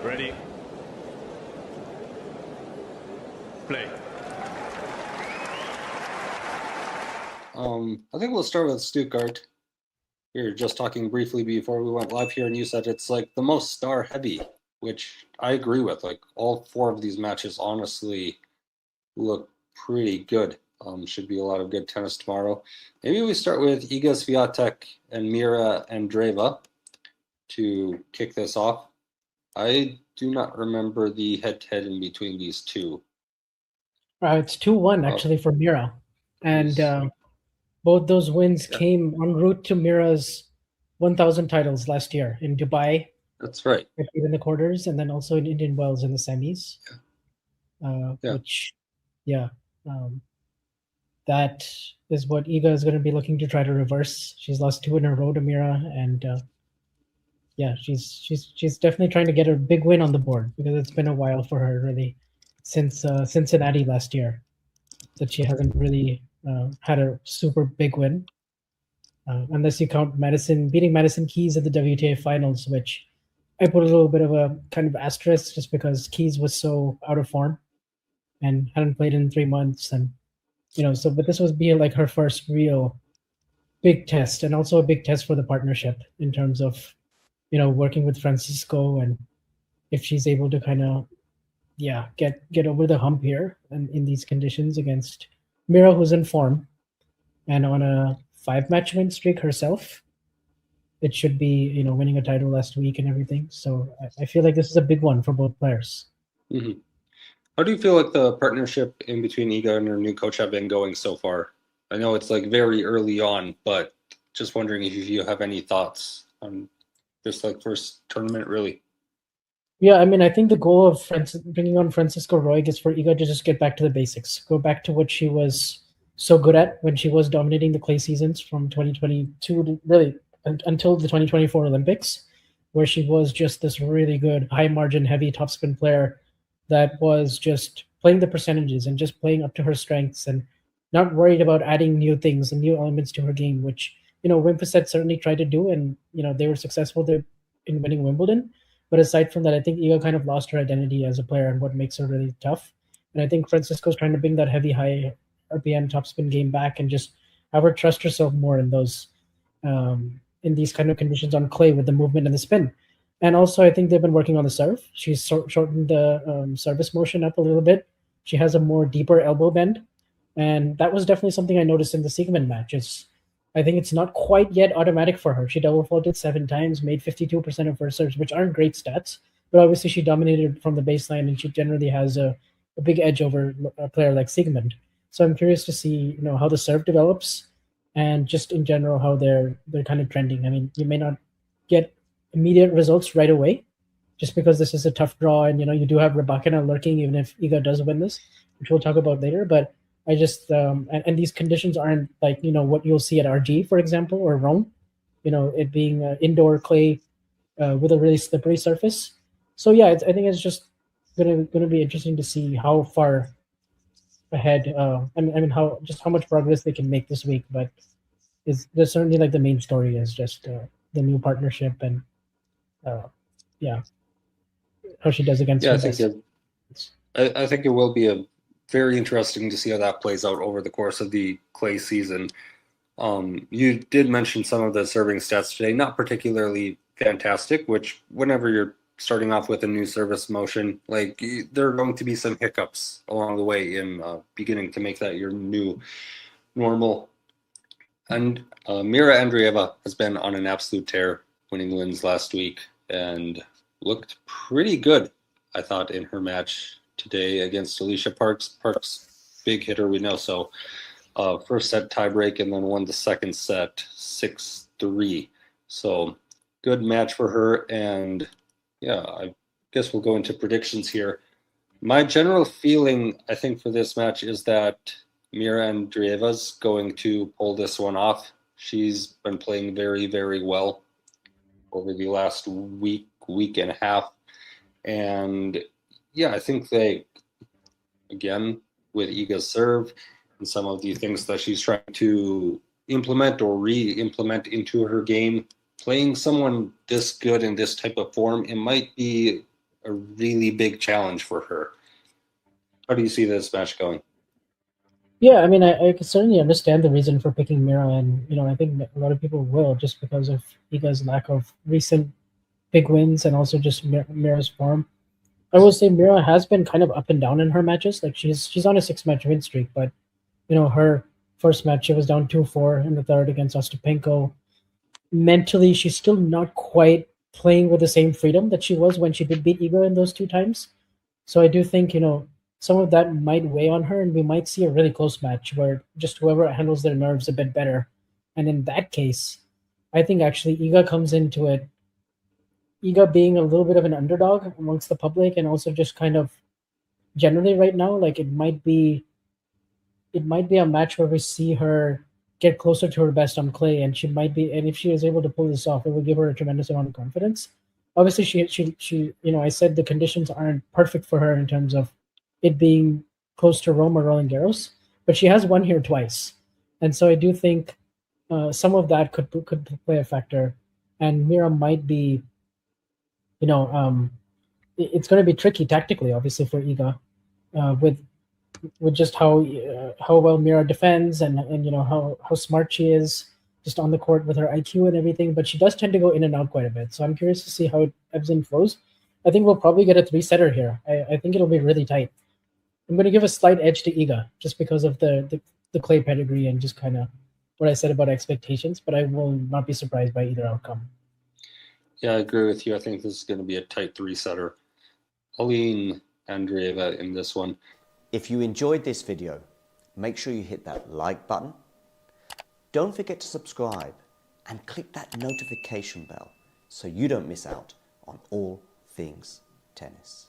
Ready. Play. I think we'll start with Stuttgart. We were just talking briefly before we went live here, and you said it's like the most star heavy, which I agree with. Like all four of these matches honestly look pretty good. Should be a lot of good tennis tomorrow. Maybe we start with Iga Świątek and Mirra Andreeva to kick this off. I do not remember the head-to-head in between these two. It's 2-1 actually for Mirra. And both those wins came en route to Mirra's 1,000 titles last year in Dubai. That's right. In the quarters, and then also in Indian Wells in the semis. That is what Iga is going to be looking to try to reverse. She's lost 2 in a row to Mirra, and she's definitely trying to get a big win on the board, because it's been a while for her, really, since Cincinnati last year, that she hasn't really had a super big win, unless you count beating Madison Keys at the WTA finals, which I put a little bit of a kind of asterisk just because Keys was so out of form and hadn't played in 3 months, and but this was being like her first real big test, and also a big test for the partnership in terms of working with Francisco, and if she's able to kind of get over the hump here and in these conditions against Mirra, who's in form and on a 5-match win streak herself. It should be winning a title last week and everything. So I feel like this is a big one for both players. Mm-hmm. How do you feel like the partnership in between Iga and her new coach have been going so far? I know it's like very early on, but just wondering if you have any thoughts on this like first tournament, really. Yeah, I mean, I think the goal of bringing on Francisco Roig is for Iga to just get back to the basics, go back to what she was so good at when she was dominating the clay seasons from 2022 to really until the 2024 Olympics, where she was just this really good high margin heavy topspin player that was just playing the percentages and just playing up to her strengths and not worried about adding new things and new elements to her game, which Wimpuset certainly tried to do, and they were successful there in winning Wimbledon. But aside from that, I think Iga kind of lost her identity as a player and what makes her really tough. And I think Francisco's trying to bring that heavy high RPM topspin game back and just have her trust herself more in those in these kind of conditions on clay with the movement and the spin. And also, I think they've been working on the serve. She's shortened the service motion up a little bit. She has a more deeper elbow bend. And that was definitely something I noticed in the Siegmund match. I think it's not quite yet automatic for her. She double faulted 7 times, made 52% of her serves, which aren't great stats. But obviously, she dominated from the baseline, and she generally has a big edge over a player like Siegmund. So I'm curious to see how the serve develops, and just in general how they're kind of trending. I mean, you may not get immediate results right away, just because this is a tough draw, and you do have Rybakina lurking, even if Iga does win this, which we'll talk about later. But I just and these conditions aren't like what you'll see at RG, for example, or Rome. It being indoor clay with a really slippery surface. So yeah, I think it's just gonna be interesting to see how far ahead. I mean how much progress they can make this week. But there's certainly like the main story is just the new partnership and how she does against. Yeah, I think it will be very interesting to see how that plays out over the course of the clay season. You did mention some of the serving stats today, not particularly fantastic, which whenever you're starting off with a new service motion, like there are going to be some hiccups along the way in beginning to make that your new normal. And Mirra Andreeva has been on an absolute tear, winning wins last week and looked pretty good, I thought, in her match today against Alicia Parks. Parks, big hitter, we know. So first set tiebreak and then won the second set 6-3. So good match for her. And yeah, I guess we'll go into predictions here. My general feeling, I think, for this match is that Mirra Andreeva's going to pull this one off. She's been playing very, very well over the last week and a half. And yeah, I think they, again, with Iga's serve and some of the things that she's trying to implement or re-implement into her game, playing someone this good in this type of form, it might be a really big challenge for her. How do you see this match going? Yeah, I mean, I can certainly understand the reason for picking Mirra, and I think a lot of people will, just because of Iga's lack of recent big wins and also just Mirra's form. I will say Mirra has been kind of up and down in her matches. Like she's on a 6-match win streak, but her first match she was down 2-4 in the third against Ostapenko. Mentally, she's still not quite playing with the same freedom that she was when she did beat Iga in those 2 times. So I do think some of that might weigh on her, and we might see a really close match where just whoever handles their nerves a bit better. And in that case, I think actually Iga comes into it. Iga being a little bit of an underdog amongst the public, and also just kind of generally right now, like it might be a match where we see her get closer to her best on clay, and if she is able to pull this off, it will give her a tremendous amount of confidence. Obviously, she I said the conditions aren't perfect for her in terms of it being close to Rome or Roland Garros, but she has won here twice, and so I do think some of that could play a factor, and Mirra might be, it's going to be tricky tactically, obviously for Iga, with just how well Mirra defends and how smart she is just on the court with her IQ and everything, but she does tend to go in and out quite a bit. So I'm curious to see how it ebbs and flows. I think we'll probably get a 3-setter here. I think it'll be really tight. I'm going to give a slight edge to Iga just because of the clay pedigree and just kind of what I said about expectations, but I will not be surprised by either outcome. Yeah, I agree with you. I think this is going to be a tight 3-setter. I'll lean Andreeva in this one. If you enjoyed this video, make sure you hit that like button. Don't forget to subscribe and click that notification bell so you don't miss out on all things tennis.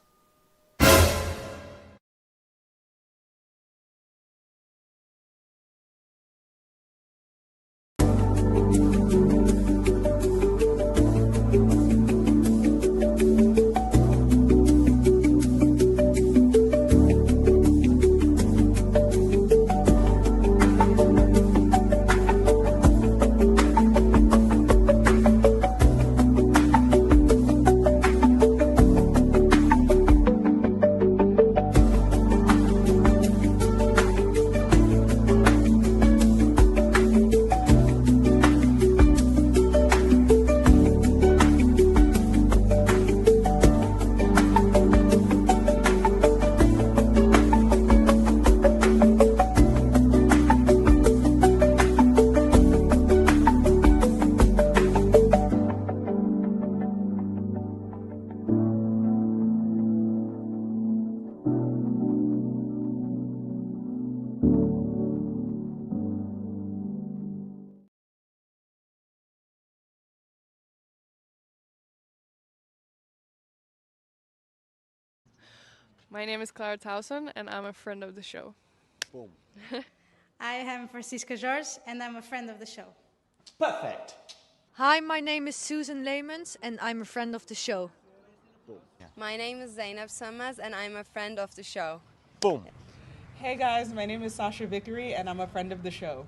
My name is Clara Towson, and I'm a friend of the show. Boom. I am Francisca George, and I'm a friend of the show. Perfect. Hi, my name is Susan Leemans, and I'm a friend of the show. Boom. Yeah. My name is Zainab Sammaz, and I'm a friend of the show. Boom. Hey guys, my name is Sasha Vickery, and I'm a friend of the show.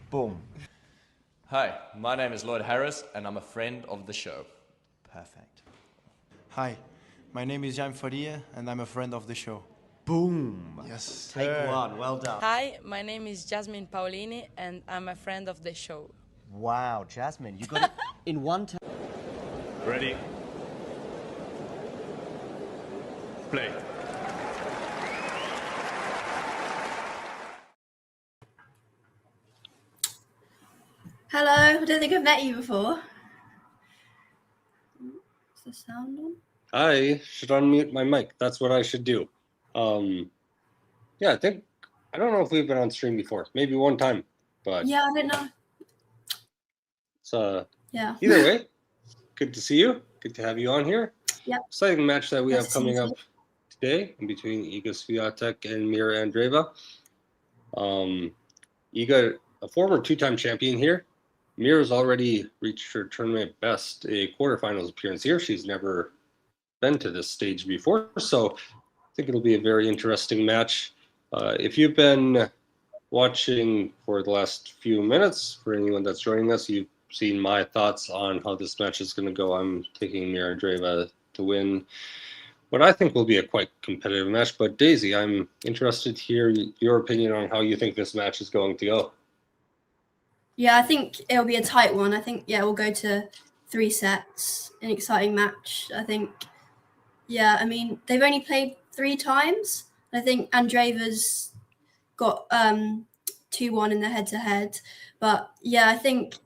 Boom. Hi, my name is Lloyd Harris, and I'm a friend of the show. Perfect. Hi, my name is Jan Faria, and I'm a friend of the show. Boom. Yes. Take one. Well done. Hi, my name is Jasmine Paulini, and I'm a friend of the show. Wow, Jasmine, you got it in one time. Ready? Play. Hello, I don't think I've met you before. Is the sound on? I should unmute my mic. That's what I should do. Yeah, I don't know if we've been on stream before. Maybe one time, but yeah, I don't know. So yeah. Either way, good to see you. Good to have you on here. Yep. Exciting match that we Nice have coming to up see today in between Iga Świątek and Mirra Andreeva. Iga, a former 2-time champion here. Mirra's already reached her tournament best, a quarterfinals appearance here. She's never been to this stage before, so I think it'll be a very interesting match. If you've been watching for the last few minutes, for anyone that's joining us, you've seen my thoughts on how this match is going to go. I'm taking Mirra Andreeva to win. what I think will be a quite competitive match. But Daisy, I'm interested to hear your opinion on how you think this match is going to go. Yeah, I think it'll be a tight one. I think, we'll go to 3 sets. An exciting match. I think, I mean, they've only played 3 times. I think Andreeva's got 2-1 in the head-to-head. But, I think,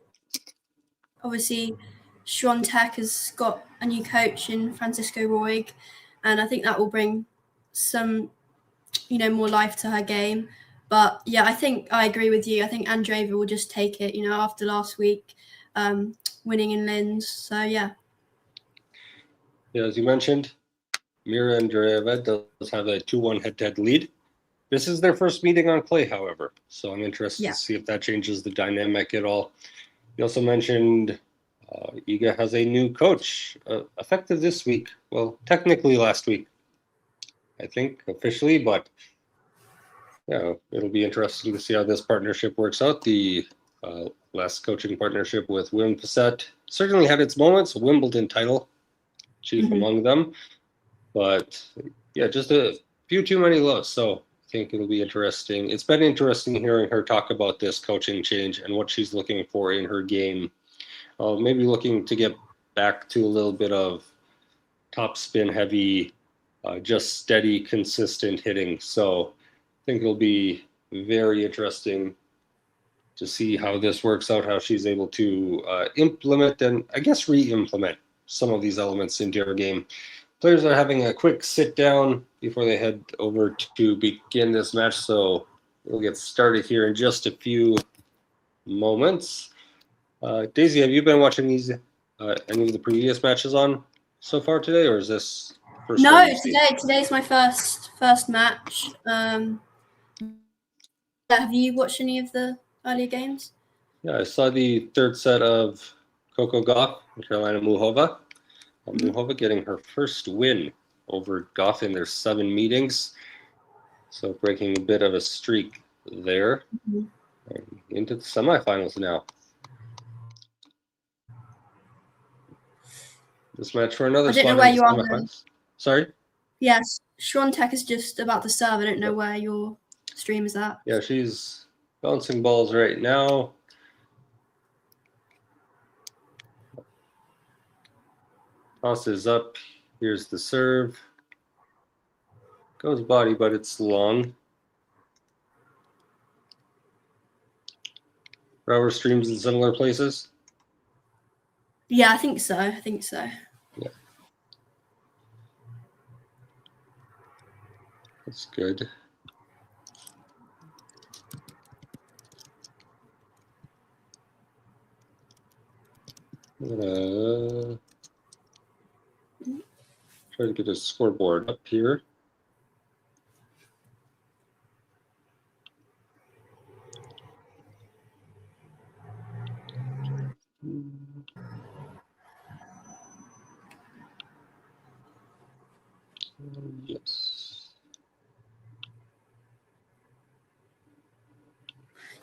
obviously, Świątek has got a new coach in Francisco Roig, and I think that will bring some, more life to her game. But I think I agree with you. I think Andreeva will just take it, after last week, winning in Linz. So Yeah, as you mentioned, Mirra and Andreeva does have a 2-1 head-to-head lead. This is their first meeting on clay, however, so I'm interested to see if that changes the dynamic at all. You also mentioned Iga has a new coach, effective this week. Well, technically last week, I think, officially, but it'll be interesting to see how this partnership works out. The last coaching partnership with Wim Fissette certainly had its moments. Wimbledon title, chief among them, but just a few too many lows. So I think it'll be interesting. It's been interesting hearing her talk about this coaching change and what she's looking for in her game. Maybe looking to get back to a little bit of top spin heavy, just steady, consistent hitting. So I think it'll be very interesting to see how this works out, how she's able to implement and I guess re-implement some of these elements into her game. Players are having a quick sit down before they head over to begin this match. So we'll get started here in just a few moments. Daisy, have you been watching these any of the previous matches on so far today, or is this first? No, today's my first match. Have you watched any of the earlier games? Yeah, I saw the third set of Coco Gauff and Carolina Muchova. Muchova getting her first win over Gauff in their 7 meetings, so breaking a bit of a streak there. Into the semifinals now. This match for another spot in the semifinals. Sorry? Yes, Świątek is just about to serve. I don't know where your stream is at. Yeah, she's bouncing balls right now. Toss is up. Here's the serve. Goes body, but it's long. Rubber streams in similar places? Yeah, I think so. Yeah. That's good. I'm gonna try to get a scoreboard up here. Yes.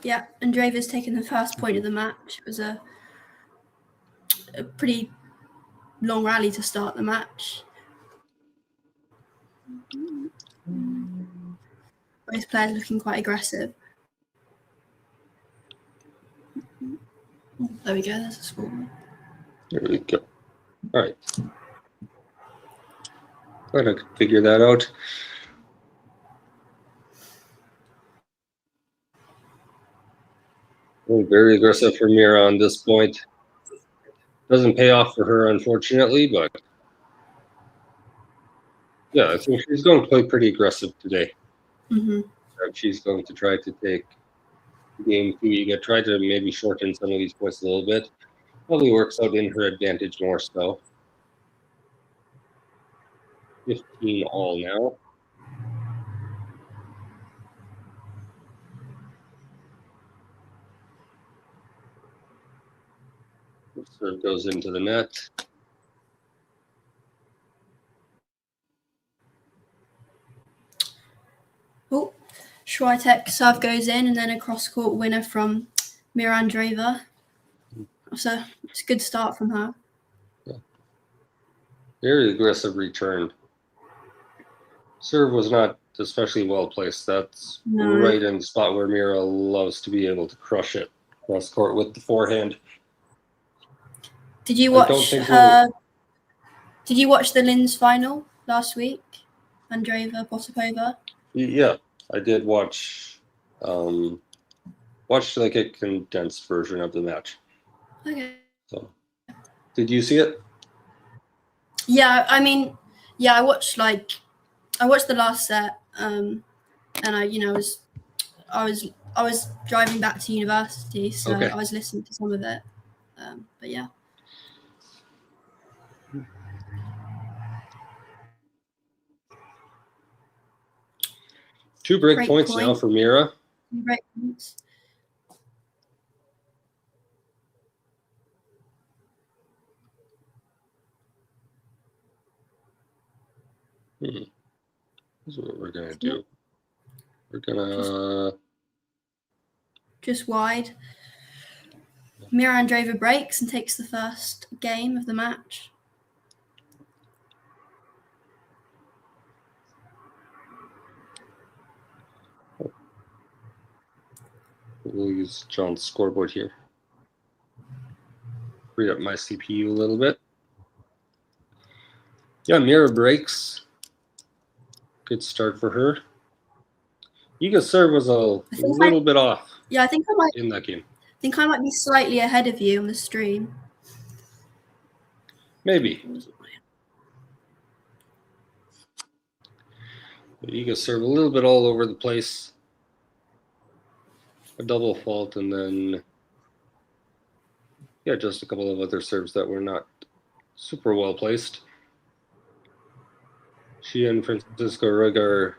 Yeah, Andreeva's taken the first point of the match. It was a pretty long rally to start the match. Both players looking quite aggressive. There we go, there's a score. There we go. All right. Glad I could figure that out. Very aggressive for Mirra on this point. Doesn't pay off for her, unfortunately, but I think she's going to play pretty aggressive today. She's going to try to take game 2. You got try to maybe shorten some of these points a little bit. Probably works out in her advantage more so. 15 all now. Serve goes into the net. Oh, Swiatek serve goes in, and then a cross-court winner from Mirra Andreeva. So it's a good start from her. Yeah. Very aggressive return serve was not especially well placed. That's right in the spot where Mirra loves to be able to crush it cross court with the forehand. Did you watch her? Did you watch the Linz final last week? Andreeva Potapova? Yeah, I did watch like a condensed version of the match. Okay. So, did you see it? Yeah, I mean, yeah, I watched the last set, and I was driving back to university, so I was listening to some of it. But yeah. Two break points now for Mirra. Break points. This is what we're gonna do. We're gonna just wide. Mirra Andreeva breaks and takes the first game of the match. We'll use John's scoreboard here. Free up my CPU a little bit. Yeah, Mirra breaks. Good start for her. Iga's serve was a little bit off. Yeah, I think I might in that game. I think I might be slightly ahead of you on the stream. Maybe. Iga's serve a little bit all over the place. A double fault, and then just a couple of other serves that were not super well placed. She and Francisco Rugg are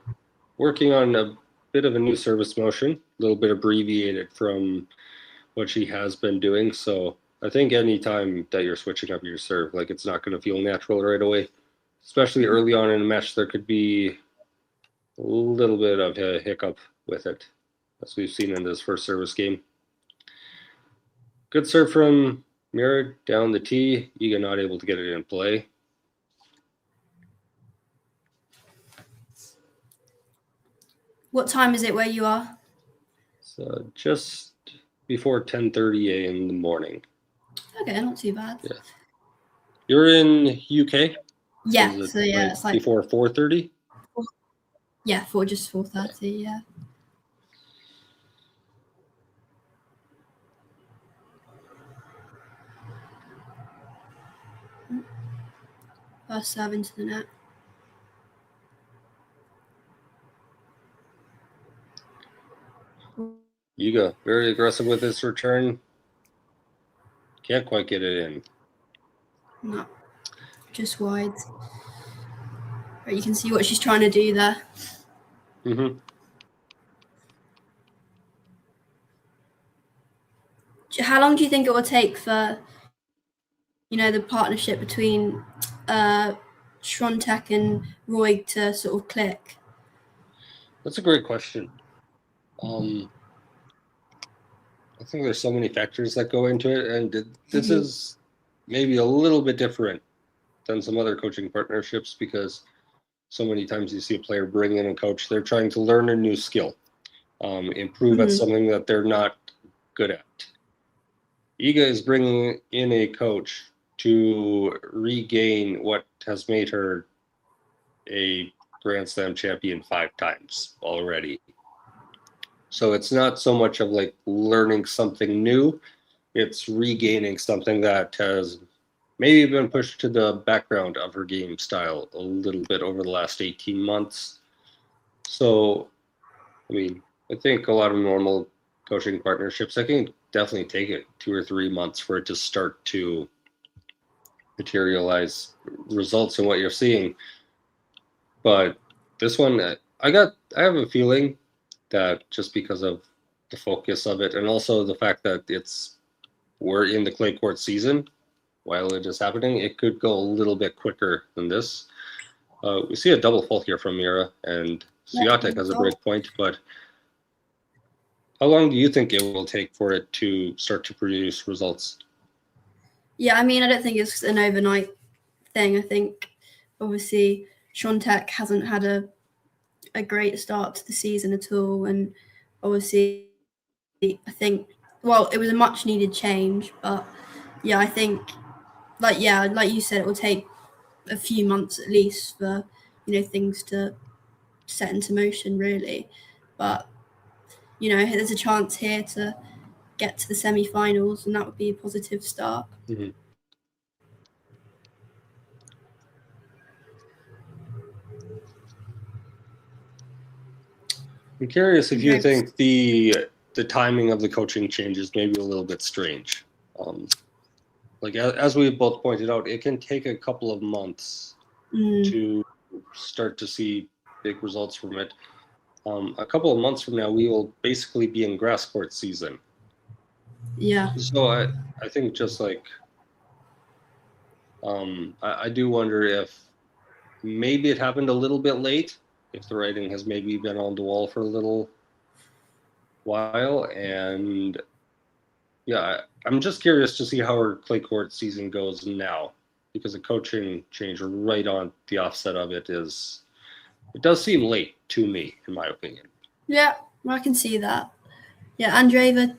working on a bit of a new service motion, a little bit abbreviated from what she has been doing. So I think any time that you're switching up your serve, like, it's not going to feel natural right away, especially early on in a match. There could be a little bit of a hiccup with it, as we've seen in this first service game. Good serve from Mirra down the tee. Iga not able to get it in play. What time is it where you are? So just before 10:30 in the morning. Okay, not too bad. Yeah. You're in UK? Yeah, so yeah, it's like before 4:30? Yeah, just 4:30, yeah. First serve into the net. Iga, very aggressive with this return. Can't quite get it in. No, just wide. But you can see what she's trying to do there. Mm-hmm. How long do you think it will take for, the partnership between Świątek and Roy to sort of click? That's a great question. I think there's so many factors that go into it, and this is maybe a little bit different than some other coaching partnerships, because so many times you see a player bring in a coach, they're trying to learn a new skill, improve at something that they're not good at. Iga is bringing in a coach to regain what has made her a Grand Slam champion 5 times already. So it's not so much of like learning something new, it's regaining something that has maybe been pushed to the background of her game style a little bit over the last 18 months. So, I mean, I think a lot of normal coaching partnerships, I can definitely take it 2 or 3 months for it to start to materialize results in what you're seeing. But this one, I have a feeling that just because of the focus of it, and also the fact that we're in the clay court season while it is happening, it could go a little bit quicker than this. We see a double fault here from Mirra, and Swiatek has a break point, but how long do you think it will take for it to start to produce results? Yeah, I mean, I don't think it's an overnight thing. I think, obviously, Świątek hasn't had a a great start to the season at all. And obviously, I think, well, it was a much needed change, but yeah, I think, like you said, it will take a few months at least for, things to set into motion, really. But, there's a chance here to get to the semi-finals, and that would be a positive start. Mm-hmm. I'm curious if you think the timing of the coaching change is maybe a little bit strange. Like as we both pointed out, it can take a couple of months to start to see big results from it. A couple of months from now, we will basically be in grass court season. Yeah. So I think just like I do wonder if maybe it happened a little bit late, if the writing has maybe been on the wall for a little while. And yeah, I'm just curious to see how our clay court season goes now, because a coaching change right on the offset of it does seem late to me, in my opinion. Yeah, I can see that. Yeah, Andreeva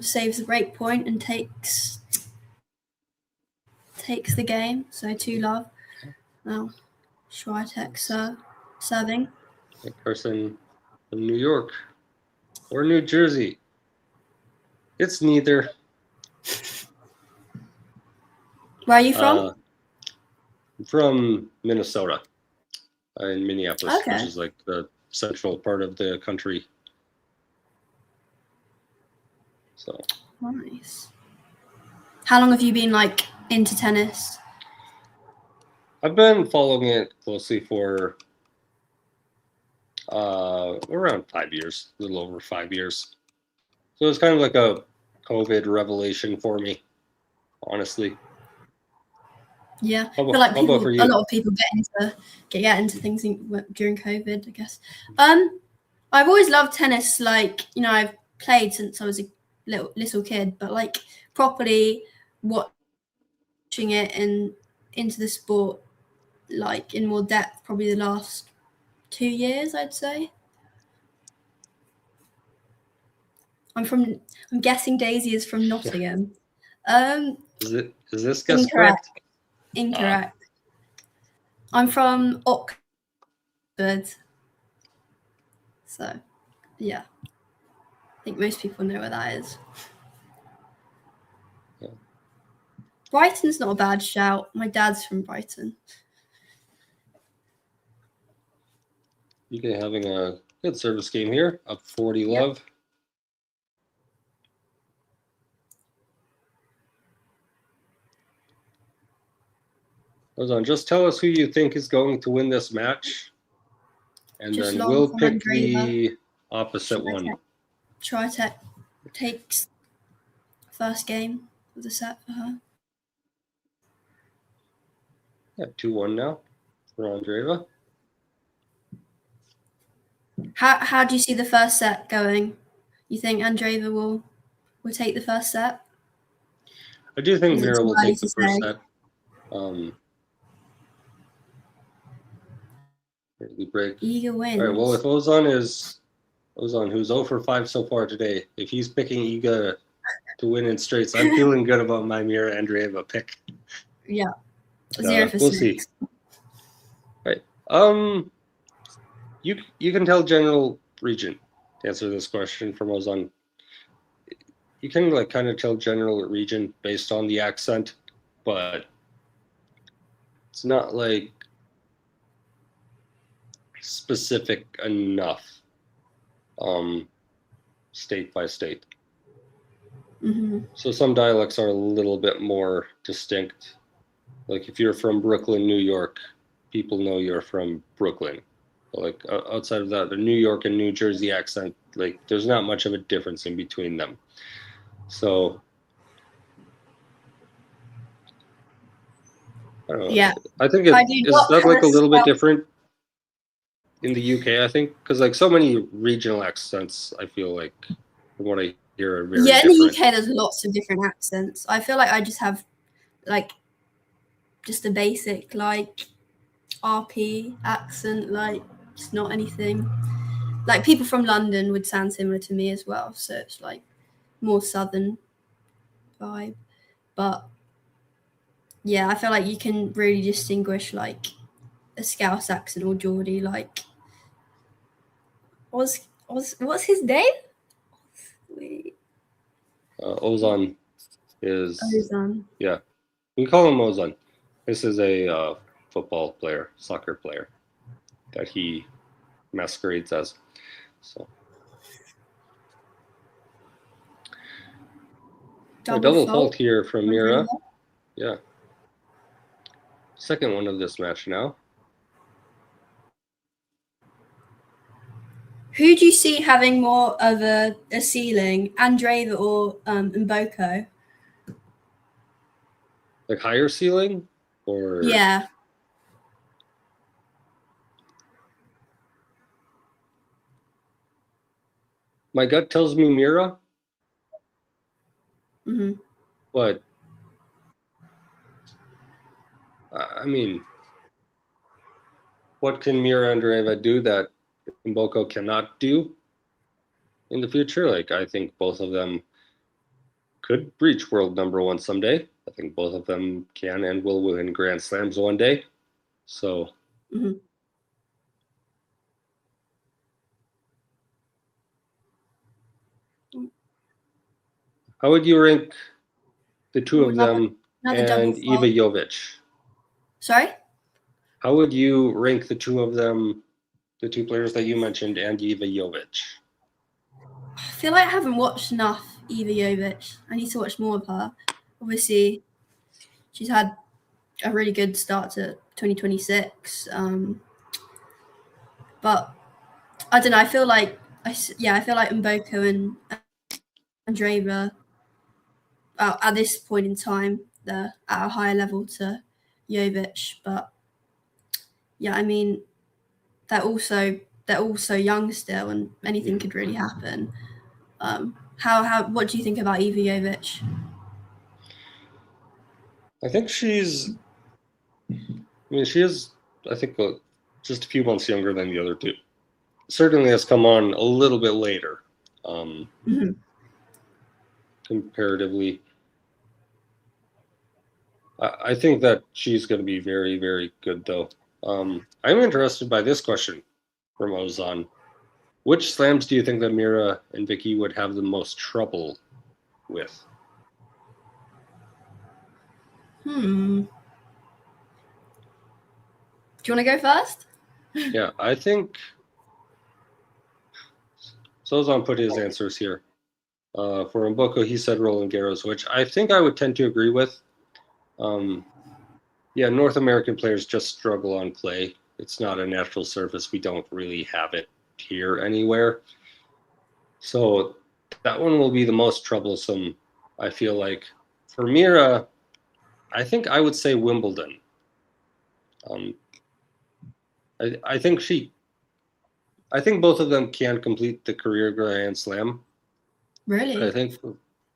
saves the break point and takes the game. So 2-love. Now Swiatek serving. A person from New York or New Jersey. It's neither. Where are you from? I'm from Minnesota, in Minneapolis, Okay. which is like the central part of the country. So Nice. How long have you been into tennis? I've been following it closely for around 5 years, a little over 5 years. So it's kind of like a COVID revelation for me, honestly. Yeah, How I feel like about for a you? lot of people get into things during COVID, I guess. I've always loved tennis. I've played since I was a little kid, but properly watching it and into the sport in more depth probably the last 2 years, I'd say. I'm guessing Daisy is from Nottingham. Is this guess Incorrect. correct? Incorrect. I'm from Oxford. So, yeah. I think most people know where that is. Yeah. Brighton's not a bad shout. My dad's from Brighton. UK having a good service game here, up 40-love. Ozan, just tell us who you think is going to win this match, and Just then long we'll from pick Andreeva. the opposite one. Świątek takes first game of the set for her. Yeah, 2-1 now for Andreeva. How do you see the first set going? You think Andreeva will take the first set? I do think Is it Mirra too will early take the to first say? set. Early break. Iga wins. All right, well, if Ozan, who's 0 for 5 so far today, if he's picking Iga to win in straights, I'm feeling good about my Mirra Andreeva pick. Yeah. 0 for We'll 6. see. Right. You can tell general region to answer this question from Ozan. You can kind of tell general region based on the accent, but it's not specific enough state by state. Mm-hmm. So some dialects are a little bit more distinct. Like if you're from Brooklyn, New York, people know you're from Brooklyn. But outside of that, the New York and New Jersey accent, there's not much of a difference in between them. So I don't know. Yeah. I think I is do not that a little bit spell- different in the UK, I think, because so many regional accents, I feel like, from what I hear, are very Yeah, in different. the UK, there's lots of different accents. I feel like I just have just a basic RP accent. It's not anything like people from London would sound similar to me as well. So it's like more southern vibe. But yeah, I feel like you can really distinguish like a Scouse accent or Geordie. Like, what's his name? Wait. Ozan is. Ozan. Yeah, we call him Ozan. This is a football player, soccer player, that he masquerades as. So double fault here from Mirra. Yeah. Second one of this match now. Who do you see having more of a ceiling, Andreeva or Mboko? Like higher ceiling, or yeah. My gut tells me Mirra. Mm-hmm. But I mean, what can Mirra and Andreeva do that Mboko cannot do in the future? Like, I think both of them could reach world #1 someday. I think both of them can and will win Grand Slams one day. So, mm-hmm. How would you rank the two of them and Eva Jovic? Sorry? How would you rank the two of them, the two players that you mentioned, and Eva Jovic? I feel like I haven't watched enough Eva Jovic. I need to watch more of her. Obviously, she's had a really good start to 2026. But I don't know. I feel like Mboko and Andreeva at this point in time they're at a higher level to Jovic. But yeah, I mean they're also young still, and anything could really happen. What do you think about Eva Jovic? I think she is, I think, just a few months younger than the other two. Certainly has come on a little bit later, comparatively. I think that she's going to be very, very good, though. I'm interested by this question from Ozan. Which slams do you think that Mirra and Vicky would have the most trouble with? Do you want to go first? Yeah, I think Ozan put his answers here. For Mboko, he said Roland Garros, which I think I would tend to agree with. Yeah, North American players just struggle on clay. It's not a natural surface. We don't really have it here anywhere. So that one will be the most troublesome, I feel like. For Mirra, I think I would say Wimbledon. I think both of them can complete the career Grand Slam. Really? But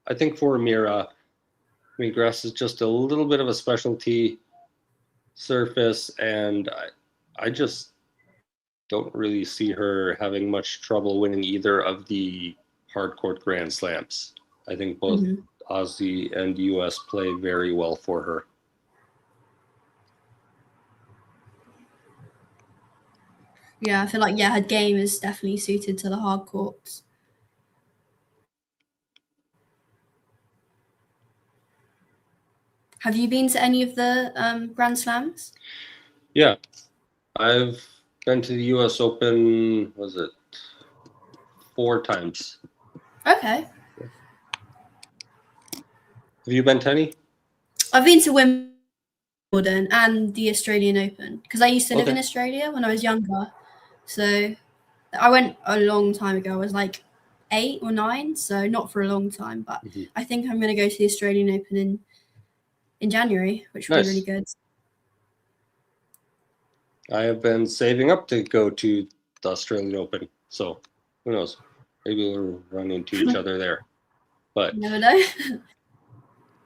I think for Mirra, grass is just a little bit of a specialty surface, and I just don't really see her having much trouble winning either of the hard court Grand Slams. I think both Aussie and US play very well for her. Yeah, I feel like her game is definitely suited to the hard courts. Have you been to any of the Grand Slams? Yeah, I've been to the US Open, was it 4 times? Okay. Have you been to any? I've been to Wimbledon and the Australian Open because I used to live in Australia when I was younger. So I went a long time ago. I was like 8 or 9, so not for a long time. But I think I'm going to go to the Australian Open in January, which will be really good. I have been saving up to go to the Australian Open, so who knows? Maybe we'll run into each other there. But you never know.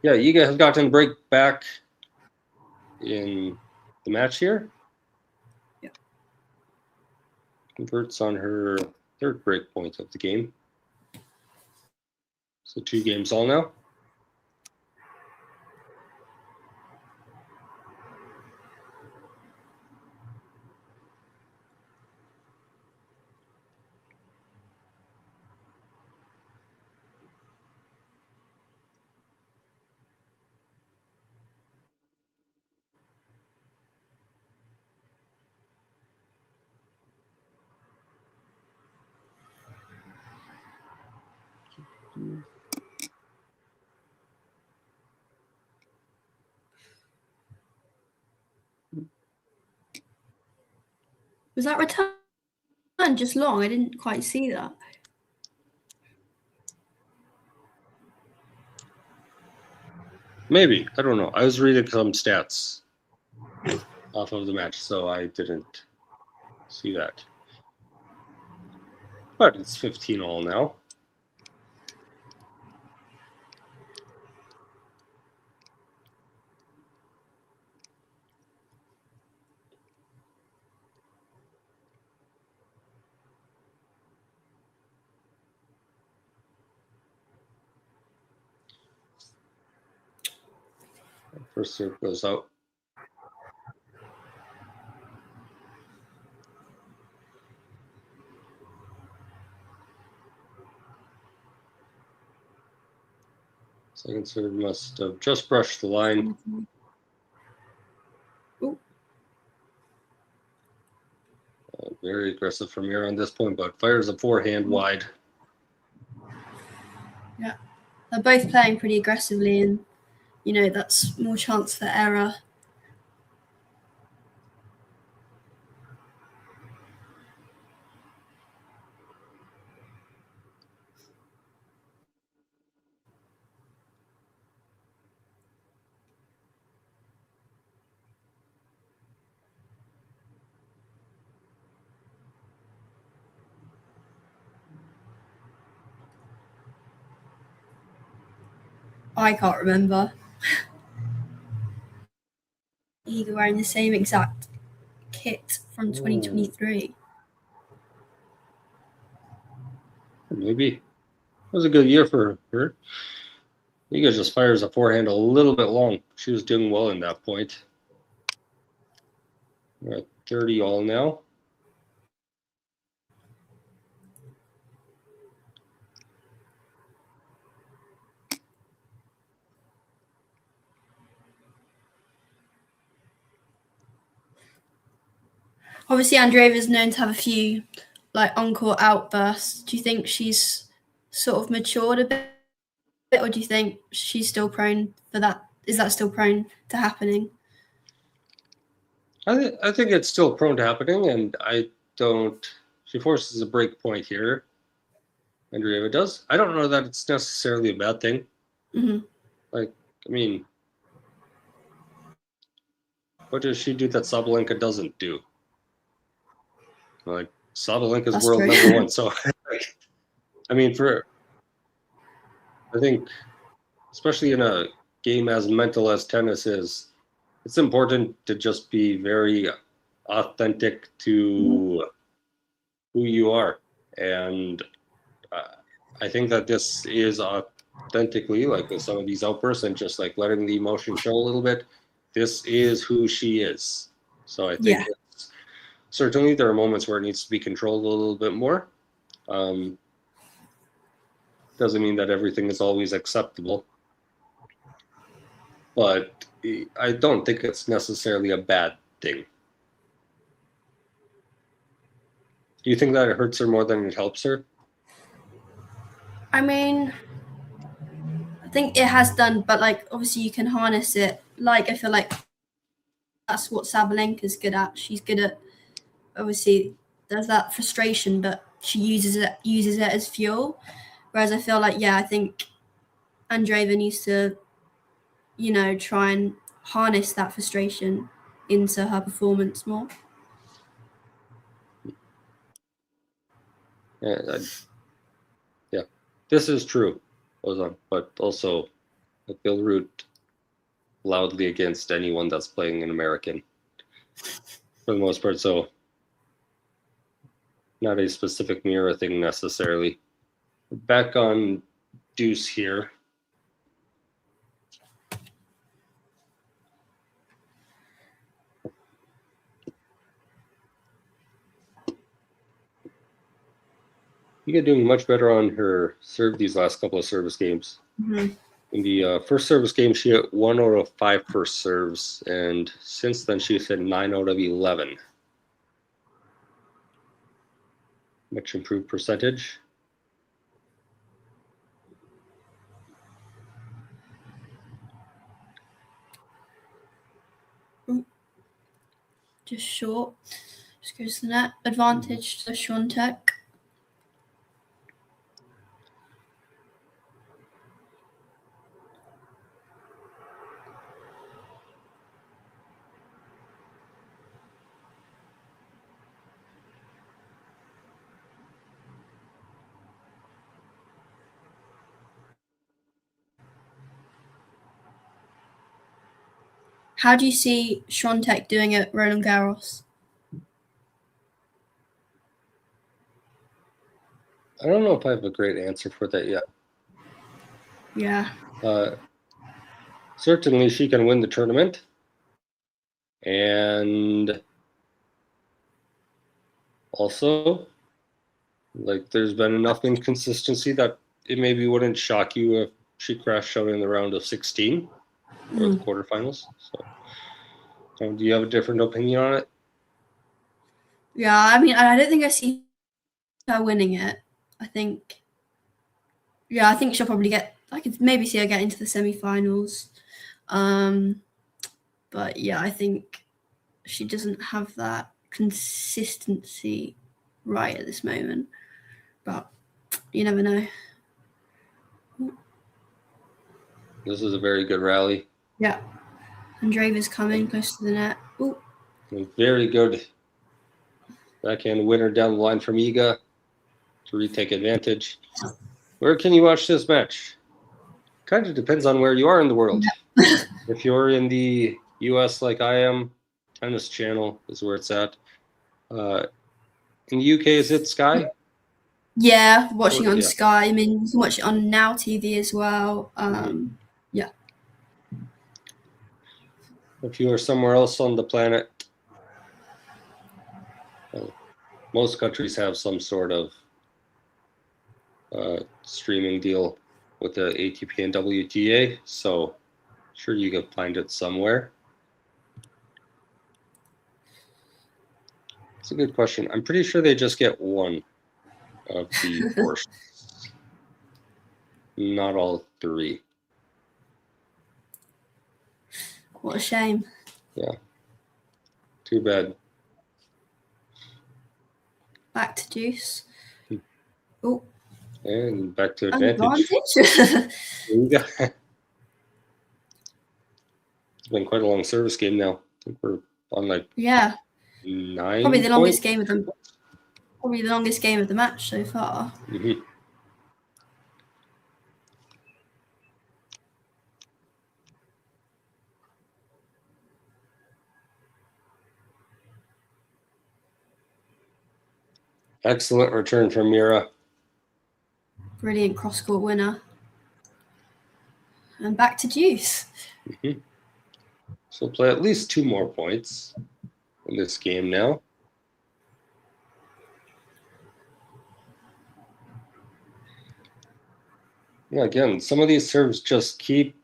Yeah, Iga has gotten a break back in the match here. Yeah. converts on her third break point of the game. So 2 games all now. Was that return just long? I didn't quite see that. Maybe. I don't know. I was reading some stats off of the match, so I didn't see that. But it's 15 all now. First serve goes out. Second serve must have just brushed the line. Very aggressive from Mirra on this point, but fires a forehand wide. Yeah, they're both playing pretty aggressively, and you know that's more chance for error. I can't remember. Either wearing the same exact kit from 2023. Maybe. It was a good year for her. Iga just fires a forehand a little bit long. She was doing well in that point. We're at 30 all now. Obviously, Andreeva is known to have a few like on-court outbursts. Do you think she's sort of matured a bit, or do you think she's still prone for that? Is that still prone to happening? I think it's still prone to happening, and I don't. She forces a break point here. Andreeva does. I don't know that it's necessarily a bad thing. Mm-hmm. Like, I mean, what does she do that Sabalenka doesn't do? Like, Sabalenka's That's world true. number one. So, I mean, I think, especially in a game as mental as tennis is, it's important to just be very authentic to who you are. And I think that this is authentically, like with some of these outbursts and just like letting the emotion show a little bit, this is who she is. So I think certainly there are moments where it needs to be controlled a little bit more. Doesn't mean that everything is always acceptable. But I don't think it's necessarily a bad thing. Do you think that it hurts her more than it helps her? I mean, I think it has done, but like obviously you can harness it. Like I feel like that's what Sabalenka's good at. She's good at obviously there's that frustration, but she uses it as fuel. Whereas I feel like I think Andreeva needs to, you know, try and harness that frustration into her performance more. Yeah, this is true, Ozan, but also they'll root loudly against anyone that's playing an American for the most part. So not a specific Mirra thing necessarily. Back on deuce here. Iga doing much better on her serve these last couple of service games. Mhm. In the first service game, she hit 1 out of 5 first serves, and since then she's hit 9 out of 11. Much improved percentage. Just short. Just goes to the net. Advantage to Świątek. How do you see Świątek doing at Roland Garros? I don't know if I have a great answer for that yet. Yeah. Certainly she can win the tournament. And also, like, there's been enough inconsistency that it maybe wouldn't shock you if she crashed out in the round of 16 or the quarterfinals. So, do you have a different opinion on it? Yeah, I mean, I don't think I see her winning it. I think she'll probably I could maybe see her get into the semi-finals. But yeah, I think she doesn't have that consistency right at this moment. But you never know. This is a very good rally. Yeah. Andreeva's coming close to the net. Ooh. Very good backhand winner down the line from Iga to retake advantage. Where can you watch this match? Kind of depends on where you are in the world. If you're in the US like I am, Tennis Channel is where it's at. In the UK, is it Sky? Yeah, watching on Sky. I mean, you can watch it on Now TV as well. Yeah. If you are somewhere else on the planet, most countries have some sort of streaming deal with the ATP and WTA, so sure you can find it somewhere. It's a good question. I'm pretty sure they just get one of the portions, not all 3. What a shame. Yeah. Too bad. Back to deuce. Oh. And back to advantage. It's been quite a long service game now. I think we're on like 9. Probably the longest game of them. Probably the longest game of the match so far. Mm-hmm. Excellent return from Mirra. Brilliant cross-court winner. And back to deuce. Mm-hmm. So we'll play at least 2 more points in this game now. Yeah, again, some of these serves just keep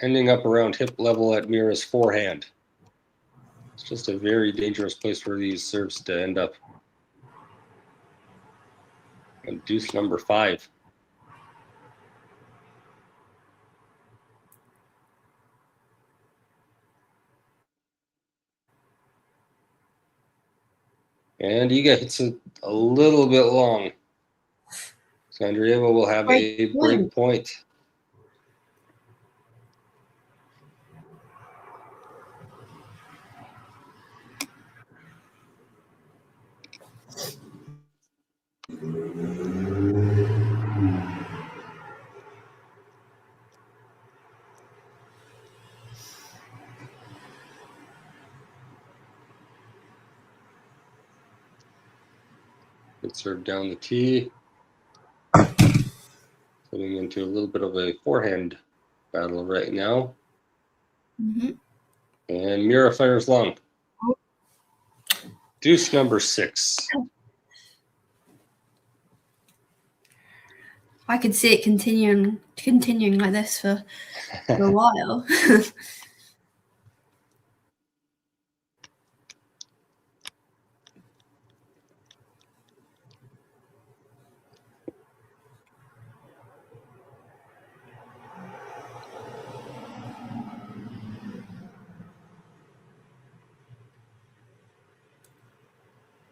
ending up around hip level at Mirra's forehand. It's just a very dangerous place for these serves to end up. And deuce number 5. And Iga hits it a little bit long. So Andreeva will have a break point. Good serve down the tee. Getting into a little bit of a forehand battle right now. Mm-hmm. And Mirra fires long. Deuce number 6. I could see it continuing like this for a while.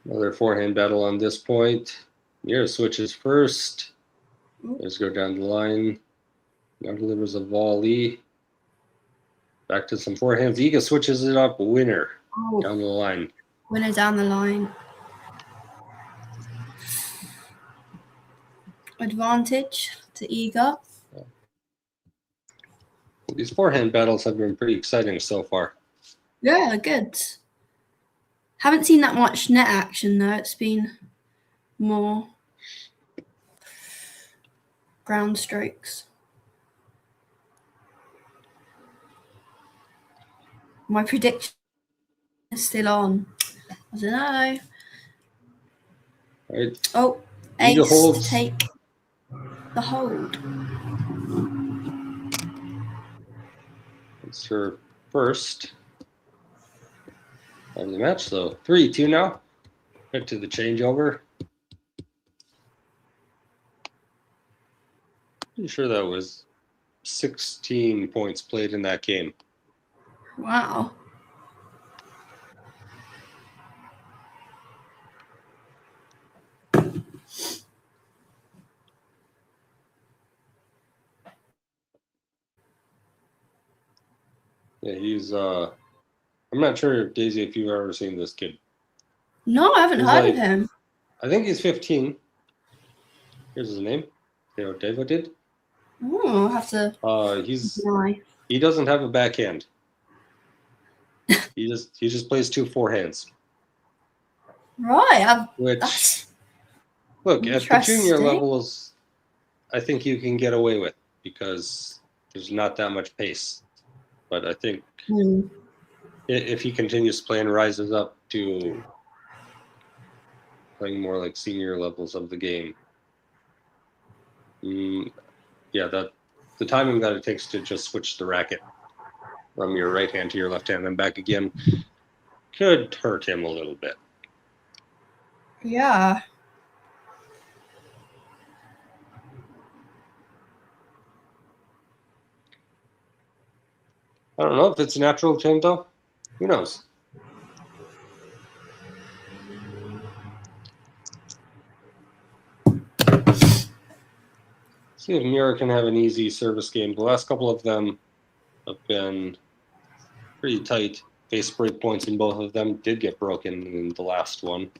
Another forehand battle on this point. Mirra switches first. Let's go down the line. Now delivers a volley. Back to some forehands. Iga switches it up. Winner down the line. Winner down the line. Advantage to Iga. These forehand battles have been pretty exciting so far. Yeah, good. Haven't seen that much net action though. It's been more ground strokes. My prediction is still on. I don't know. Right. Oh, Iga ace holds. to take the hold. It's her first of the match, so 3-2 now. Back to the changeover. Pretty sure that was 16 points played in that game. Wow. Yeah, he's I'm not sure, Daisy, if you've ever seen this kid. No, I haven't heard of him. I think he's 15. Here's his name. You know what Devo did? Oh, I'll have to. He doesn't have a backhand. he just plays 2 forehands. Right. Which, look, at the junior levels, I think you can get away with because there's not that much pace. But I think if he continues to play and rises up to playing more like senior levels of the game, yeah, the timing that it takes to just switch the racket from your right hand to your left hand and back again could hurt him a little bit. Yeah. I don't know if it's natural to him, though. Who knows? See if Mirra can have an easy service game. The last couple of them have been pretty tight. Face break points in both of them did get broken in the last one.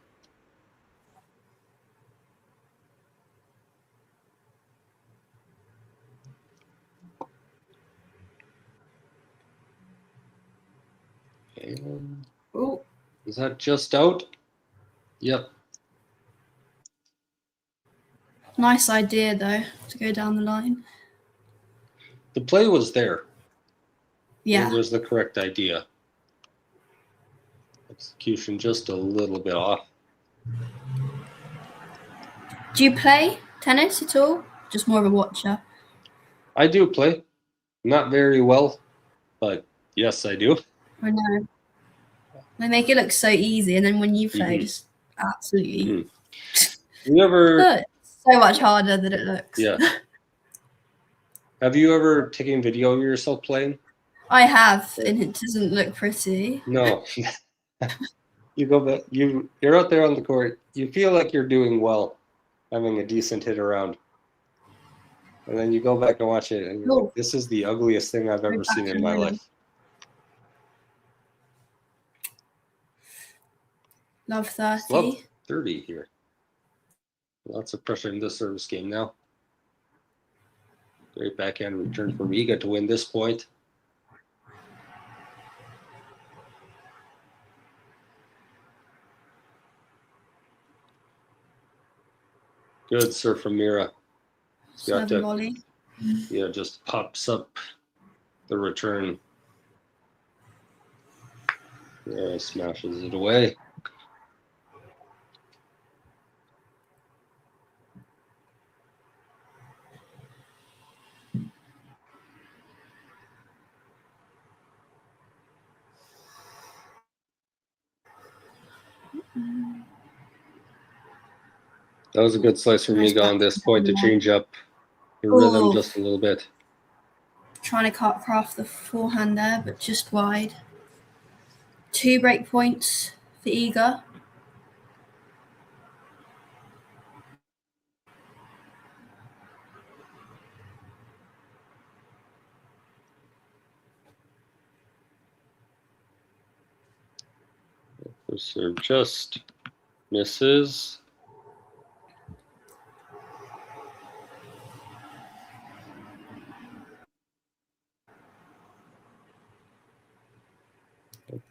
And is that just out? Yep. Nice idea, though, to go down the line. The play was there. Yeah. It was the correct idea. Execution just a little bit off. Do you play tennis at all? Just more of a watcher? I do play. Not very well, but yes, I do. I know. They make it look so easy, and then when you play, just absolutely. You ever? So much harder than it looks. Yeah. Have you ever taken video of yourself playing? I have, and it doesn't look pretty. No. You go back. You're out there on the court. You feel like you're doing well, having a decent hit around, and then you go back and watch it, and you're like, "This is the ugliest thing I've ever seen in my life." Love 30. Love 30 here. Lots of pressure in this service game now. Great backhand return for Iga to win this point. Good serve from Mirra. Serve and volley. Yeah, just pops up the return. Yeah, smashes it away. That was a good slice from Iga on this point to change up the rhythm just a little bit. Trying to craft the forehand there, but just wide. 2 break points for Iga. First serve just misses.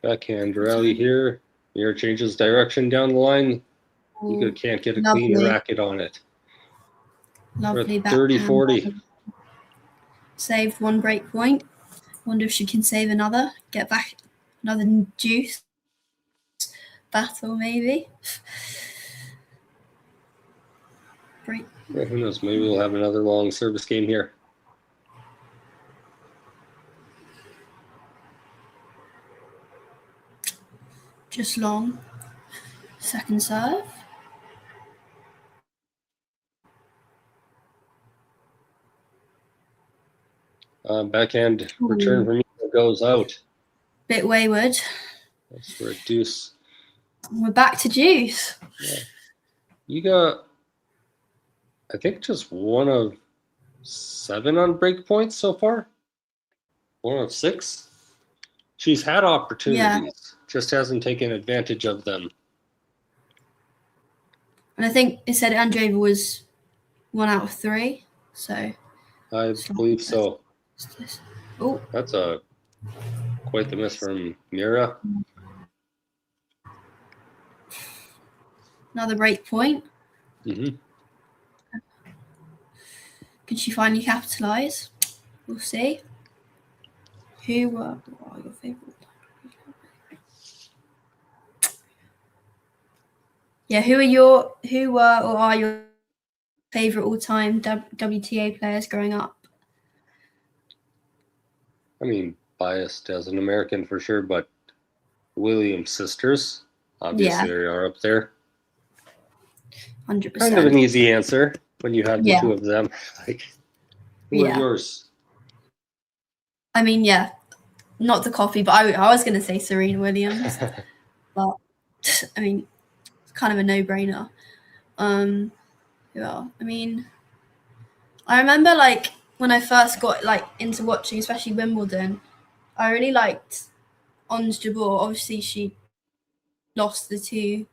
Backhand rally here. Mirra changes direction down the line. Iga can't get a clean racket on it. Lovely backhand. 30-40. Saved 1 break point. Wonder if she can save another. Get back another juice battle maybe. Break. Yeah, who knows? Maybe we'll have another long service game here. Just long. Second serve. Backhand return from Mirra goes out. Bit wayward. That's for a deuce. We're back to juice. Yeah. You got, I think, just 1 of 7 on break points so far. 1 of 6. She's had opportunities, just hasn't taken advantage of them. And I think it said Andreeva was 1 out of 3. So I believe so. Oh, that's quite the miss from Mirra. Another break point. Mm-hmm. Can she finally capitalise? We'll see. Who are your favourite? Yeah, who were or are your favourite all-time WTA players growing up? I mean, biased as an American for sure, but Williams sisters, obviously, are up there. 100%. Kind of an easy answer when you have the 2 of them. Like, who are yours? I mean, not the coffee, but I was going to say Serena Williams, but I mean, it's kind of a no-brainer. Yeah, I mean, I remember like when I first got like into watching, especially Wimbledon, I really liked Ons Jabeur. Obviously, she lost the 2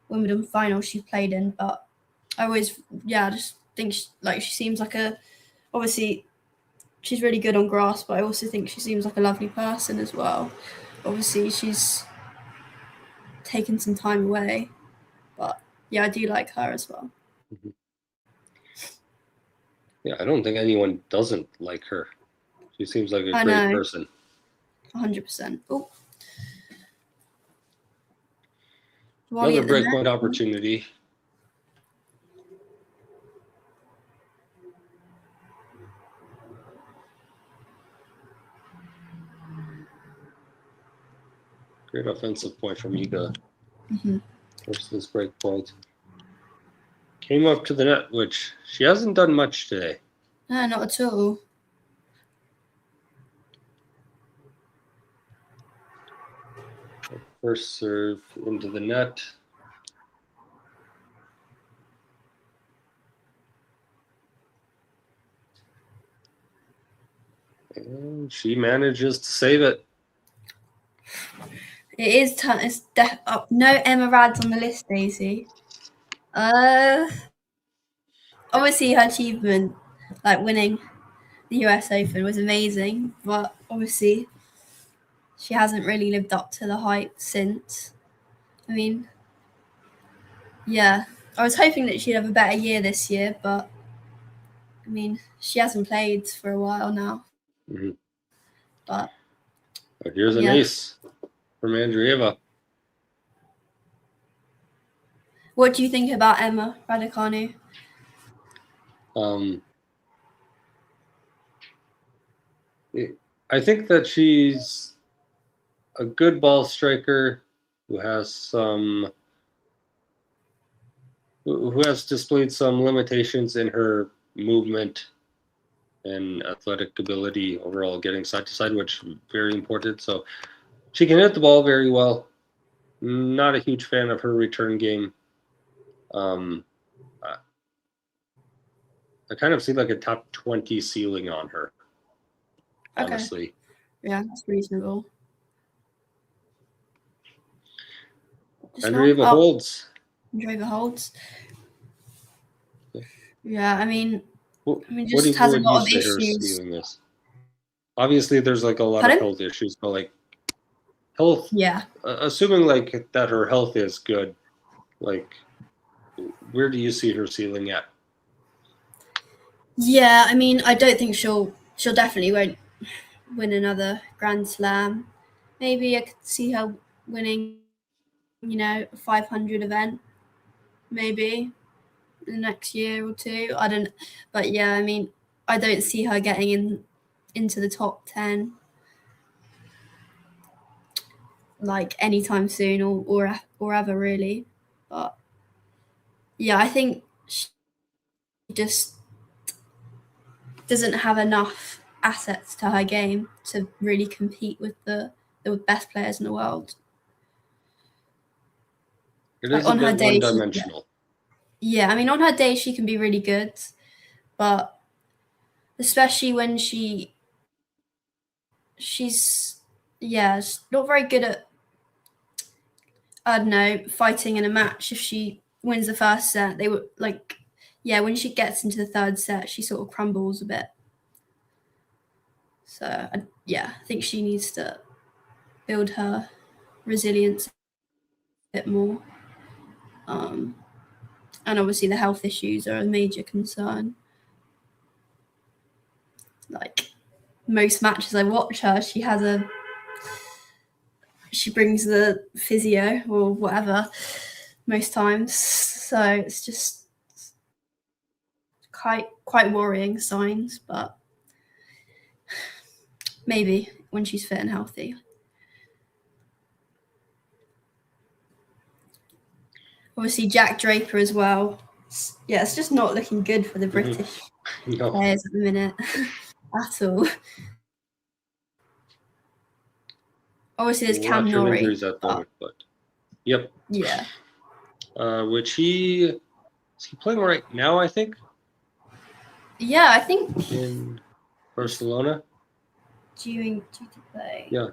Wimbledon finals she played in, but I always, I just think she seems like obviously she's really good on grass, but I also think she seems like a lovely person as well. Obviously, she's taken some time away, but I do like her as well. Mm-hmm. Yeah, I don't think anyone doesn't like her. She seems like a great person. 100%. Oh. Another breakpoint opportunity. Great offensive point from Iga. Mm-hmm. Versus breakpoint. Came up to the net, which she hasn't done much today. No, not at all. First serve into the net. And she manages to save it. It is no Emma Rads on the list, Daisy. Obviously her achievement, like winning the US Open, was amazing, but obviously she hasn't really lived up to the hype since. I mean, I was hoping that she'd have a better year this year, but I mean, she hasn't played for a while now. Mm-hmm. But here's an ace from Andreeva. What do you think about Emma Raducanu? I think that she's a good ball striker who has displayed some limitations in her movement and athletic ability overall, getting side to side, which is very important. So she can hit the ball very well. Not a huge fan of her return game. I kind of see like a top 20 ceiling on her, honestly. Okay. Yeah, that's reasonable. Andreeva holds. Andreeva holds. Yeah, I mean, just has a lot of issues. Obviously, there's like a lot of health issues, but like health. Yeah. Assuming like that her health is good, like where do you see her ceiling at? Yeah, I mean, I don't think she'll definitely won't win another Grand Slam. Maybe I could see her winning, a 500 event, maybe the next year or two. I don't, but yeah, I mean, I don't see her getting into the top 10 like anytime soon or ever really. But yeah, I think she just doesn't have enough assets to her game to really compete with the best players in the world. It is on her day, one-dimensional. Yeah, I mean, on her day she can be really good, but especially when she's not very good at, I don't know, fighting in a match. If she wins the first set, they were like, when she gets into the third set, she sort of crumbles a bit. So I think she needs to build her resilience a bit more. And obviously the health issues are a major concern. Like most matches I watch her, she brings the physio or whatever most times. So it's just quite worrying signs, but maybe when she's fit and healthy. Obviously, Jack Draper as well. Yeah, it's just not looking good for the British players at the minute at all. Obviously, there's Cam Norrie. At the moment, but yep. Yeah. Which is he playing right now? I think. Yeah, I think in Barcelona. Due to play. Yeah.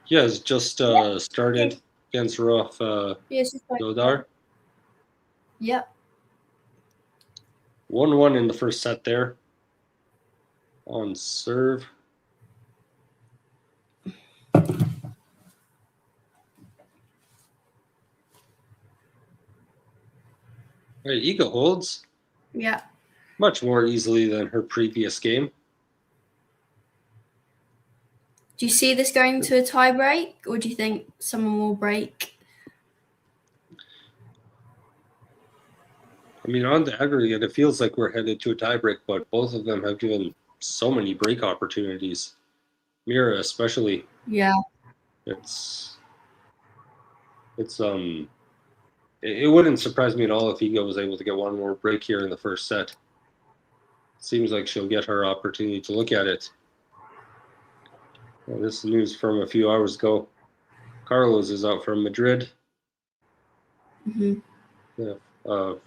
Yeah, it's just started against Rauf Dodar. Yep. 1-1 in the first set there. On serve. Right, Iga holds. Yeah. Much more easily than her previous game. Do you see this going to a tie break, or do you think someone will break? I mean, on the aggregate, it feels like we're headed to a tie break, but both of them have given so many break opportunities. Mirra especially. Yeah. It wouldn't surprise me at all if Iga was able to get one more break here in the first set. Seems like she'll get her opportunity to look at it. Well, this is news from a few hours ago. Carlos is out from Madrid. Mm-hmm. Yeah,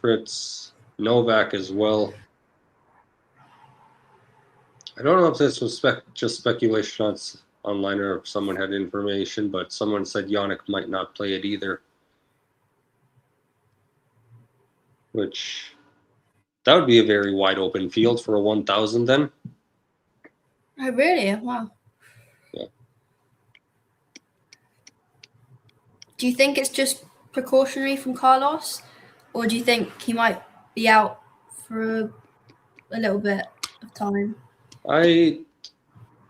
Fritz Novak as well. I don't know if this was just speculation online or if someone had information, but someone said Jannik might not play it either. Which, that would be a very wide open field for a 1,000 then. Oh, really? Wow. Yeah. Do you think it's just precautionary from Carlos? Or do you think he might be out for a little bit of time?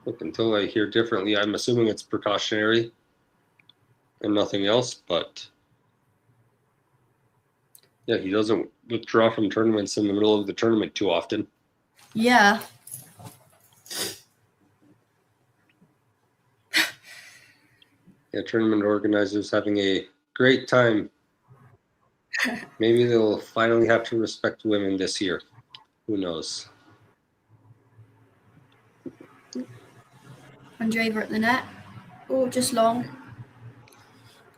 Look, until I hear differently, I'm assuming it's precautionary and nothing else, but yeah, he doesn't withdraw from tournaments in the middle of the tournament too often. Yeah. Yeah, tournament organizers having a great time. Maybe they'll finally have to respect women this year. Who knows? Andreeva at the net. Oh, just long.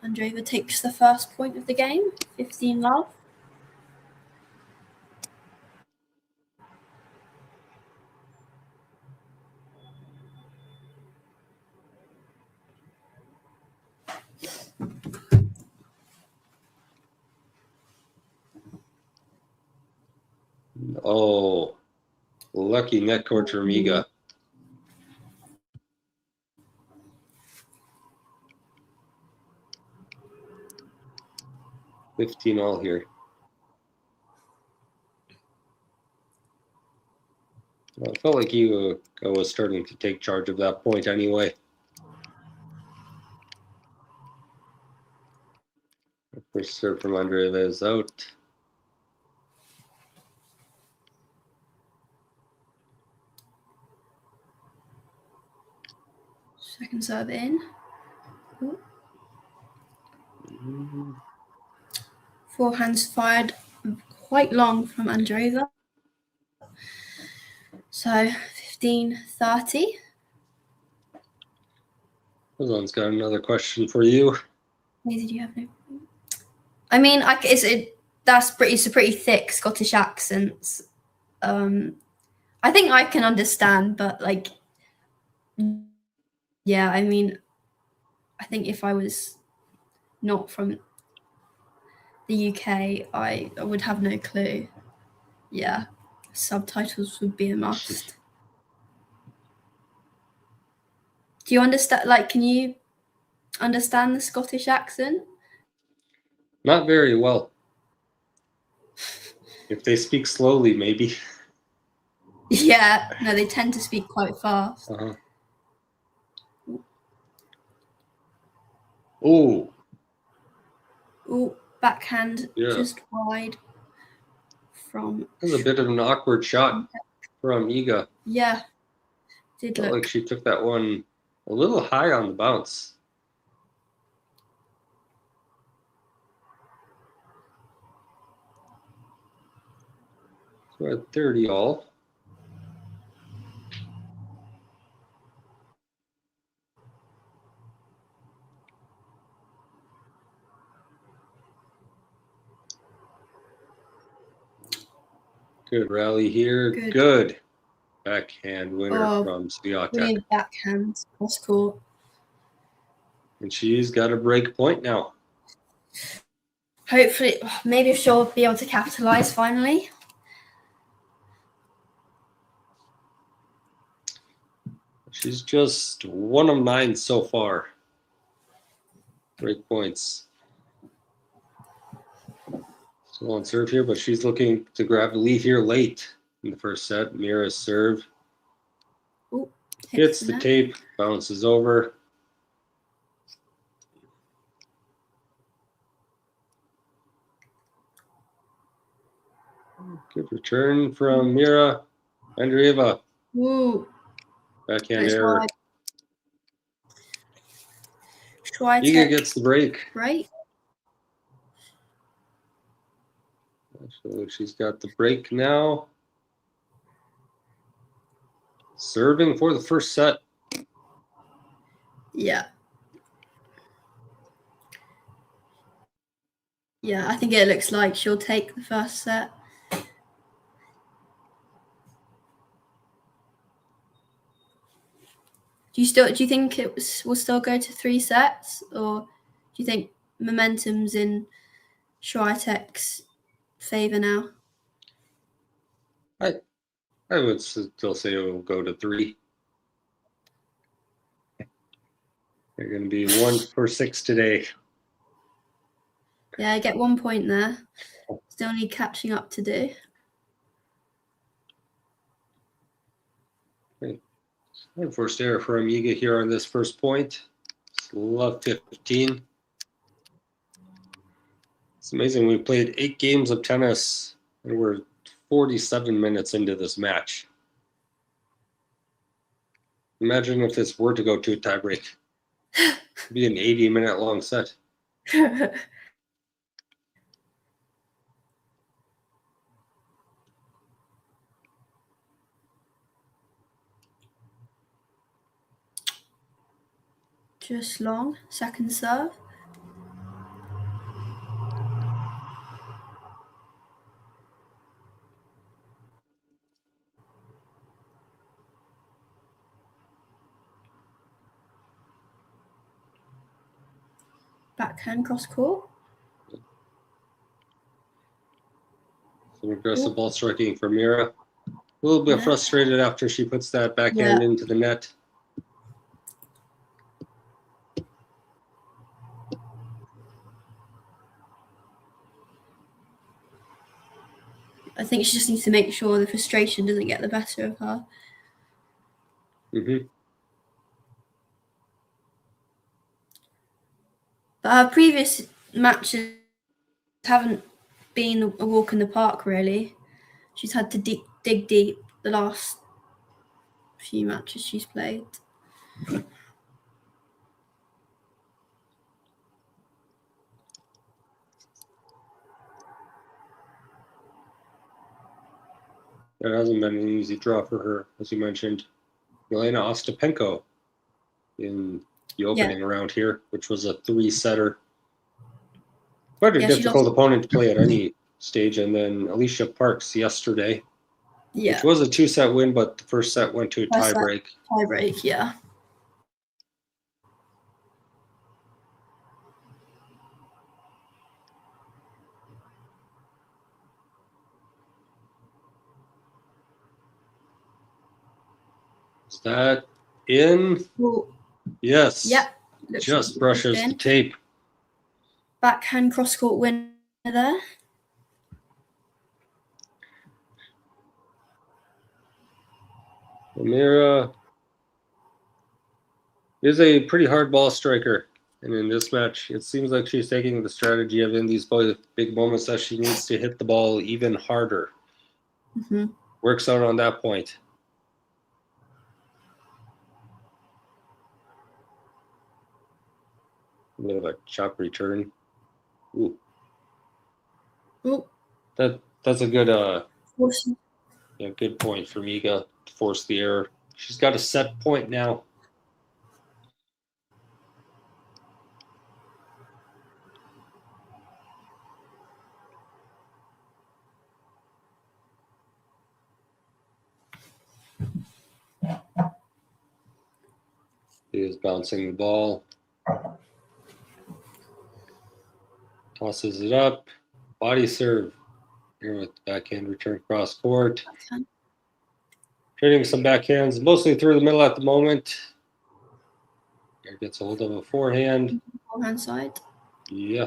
Andreeva takes the first point of the game. 15-love. Oh, lucky net court for Miga. $15 here. Well, I felt like Iga was starting to take charge of that point anyway. First serve from Andreeva is out. Second serve in. Ooh. Forehands fired quite long from Andreeva. So 15-30. Ozan's got another question for you. Did you have no? I mean, it's a pretty thick Scottish accent. I think I can understand, but like, yeah, I mean, I think if I was not from the UK, I would have no clue. Yeah, subtitles would be a must. Do you understand? Like, can you understand the Scottish accent? Not very well. If they speak slowly, maybe. Yeah, no, they tend to speak quite fast. Uh-huh. Oh. Oh, backhand just wide from. That was a bit of an awkward shot from Iga. Yeah, did Felt look like she took that one a little high on the bounce. So we're at 30-all. Good rally here. Good backhand winner from Swiatek. brilliant backhand cross court. And she's got a break point now. Hopefully, maybe she'll be able to capitalize finally. She's just 1 of 9 so far. Break points. Still on serve here, but she's looking to grab the lead here late in the first set. Mirra's serve. Ooh, hits the tape, bounces over. Good return from Mirra. Andreeva. Ooh. Backhand error. Swiatek Iga gets the break. Right. So she's got the break now. Serving for the first set. Yeah. Yeah, I think it looks like she'll take the first set. Do you think will still go to 3 sets, or do you think momentum's in Swiatek's favor now? I would still say it will go to 3. They're going to be 1 for 6 today. Yeah, I get 1 point there. Still need catching up to do. First error for Amiga here on this first point. It's love 15. It's amazing. We played 8 games of tennis and we're 47 minutes into this match. Imagine if this were to go to a tiebreak. It'd be an 80-minute long set. Just long. Second serve. Backhand cross court. Some aggressive ball striking for Mirra. A little bit frustrated after she puts that backhand into the net. I think she just needs to make sure the frustration doesn't get the better of her. Mm-hmm. But her previous matches haven't been a walk in the park, really. She's had to dig deep the last few matches she's played. It hasn't been an easy draw for her, as you mentioned. Elena Ostapenko in the opening round here, which was a 3-setter. Quite a difficult opponent to play at any stage. And then Alicia Parks yesterday, which was a 2-set win, but the first set went to a tiebreak. Tiebreak, yeah. Is that in? Ooh. Yes. Yep. Just brushes the tape. Backhand cross-court winner there. Mirra is a pretty hard ball striker. And in this match, it seems like she's taking the strategy of in these big moments that she needs to hit the ball even harder. Mm-hmm. Works out on that point. A bit of a chop return. Ooh. Ooh. That's a good good point for Miga to force the error. She's got a set point now. He is bouncing the ball. Tosses it up. Body serve. Here with the backhand return cross court. Trading some backhands, mostly through the middle at the moment. Here gets a hold of a forehand. Forehand side. Yeah.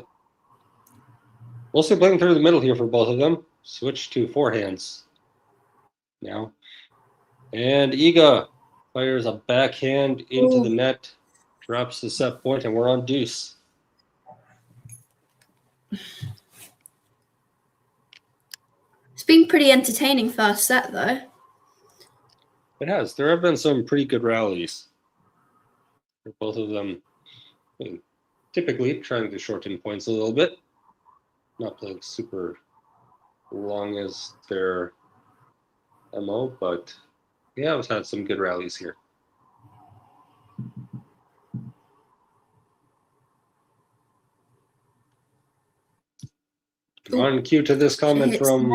Mostly playing through the middle here for both of them. Switch to forehands now. And Iga fires a backhand into the net. Drops the set point, and we're on deuce. It's been pretty entertaining first set, though. It has. There have been some pretty good rallies. For both of them, typically trying to shorten points a little bit. Not playing super long as their MO, but yeah, we've had some good rallies here. On cue to this comment from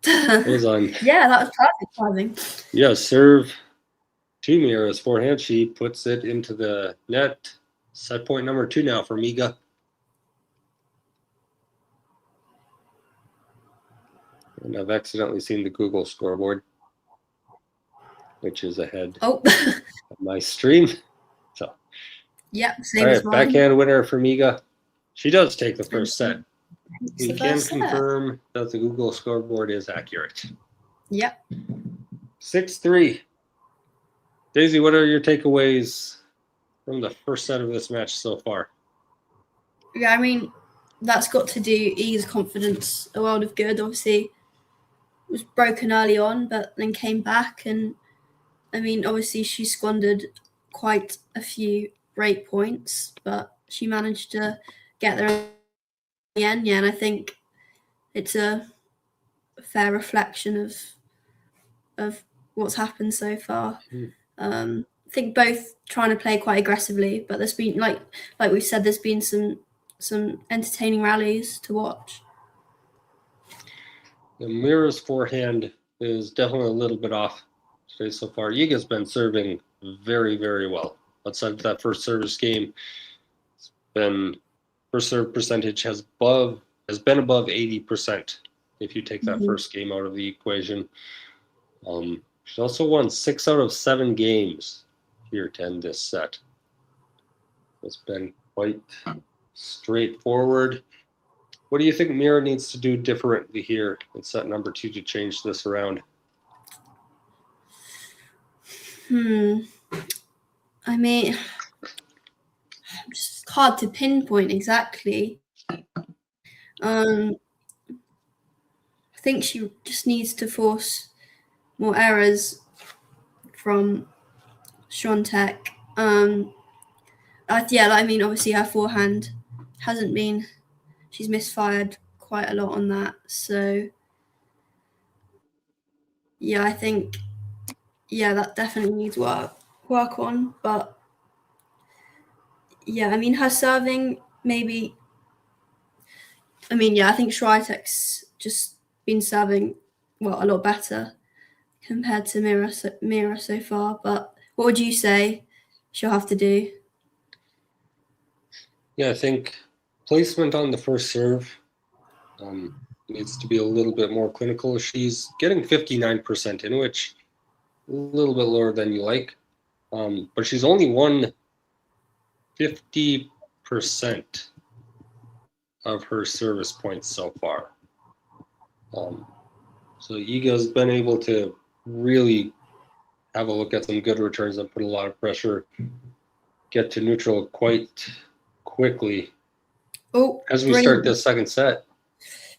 Ozan. Yeah, that was perfect timing. Yes, serve to Mirra's forehand. She puts it into the net. Set point number 2 now for Miga. And I've accidentally seen the Google scoreboard, which is ahead of my stream. So, yep, same all as right, mine. backhand winner for Miga. She does take the first set. It's We the can first set. confirm that the Google scoreboard is accurate. Yep. 6-3. Daisy, what are your takeaways from the first set of this match so far? Yeah, I mean, that's got to do Iga's confidence a world of good. Obviously, was broken early on, but then came back. And I mean, obviously, she squandered quite a few break points, but she managed to get there in the end. Yeah, and I think it's a fair reflection of what's happened so far. I think both trying to play quite aggressively, but there's been like we said, there's been some entertaining rallies to watch. The Mirra's forehand is definitely a little bit off today so far. Iga's been serving very, very well. Outside of that first service game, first serve percentage has been above 80% if you take that first game out of the equation. She's also won 6 out of 7 games here to end this set. It's been quite straightforward. What do you think Mirra needs to do differently here in set number 2 to change this around? I mean, it's hard to pinpoint exactly. I think she just needs to force more errors from Świątek. I mean, obviously her forehand hasn't been. She's misfired quite a lot on that. So, yeah, I think, that definitely needs work on. But, yeah, I mean, her serving maybe. I mean, I think Swiatek's just been serving, a lot better compared to Mirra so far. But what would you say she'll have to do? Yeah, I think placement on the first serve needs to be a little bit more clinical. She's getting 59% in, which a little bit lower than you like. But she's only won 50% of her service points so far. So Iga's been able to really have a look at some good returns and put a lot of pressure, get to neutral quite quickly as we start this second set.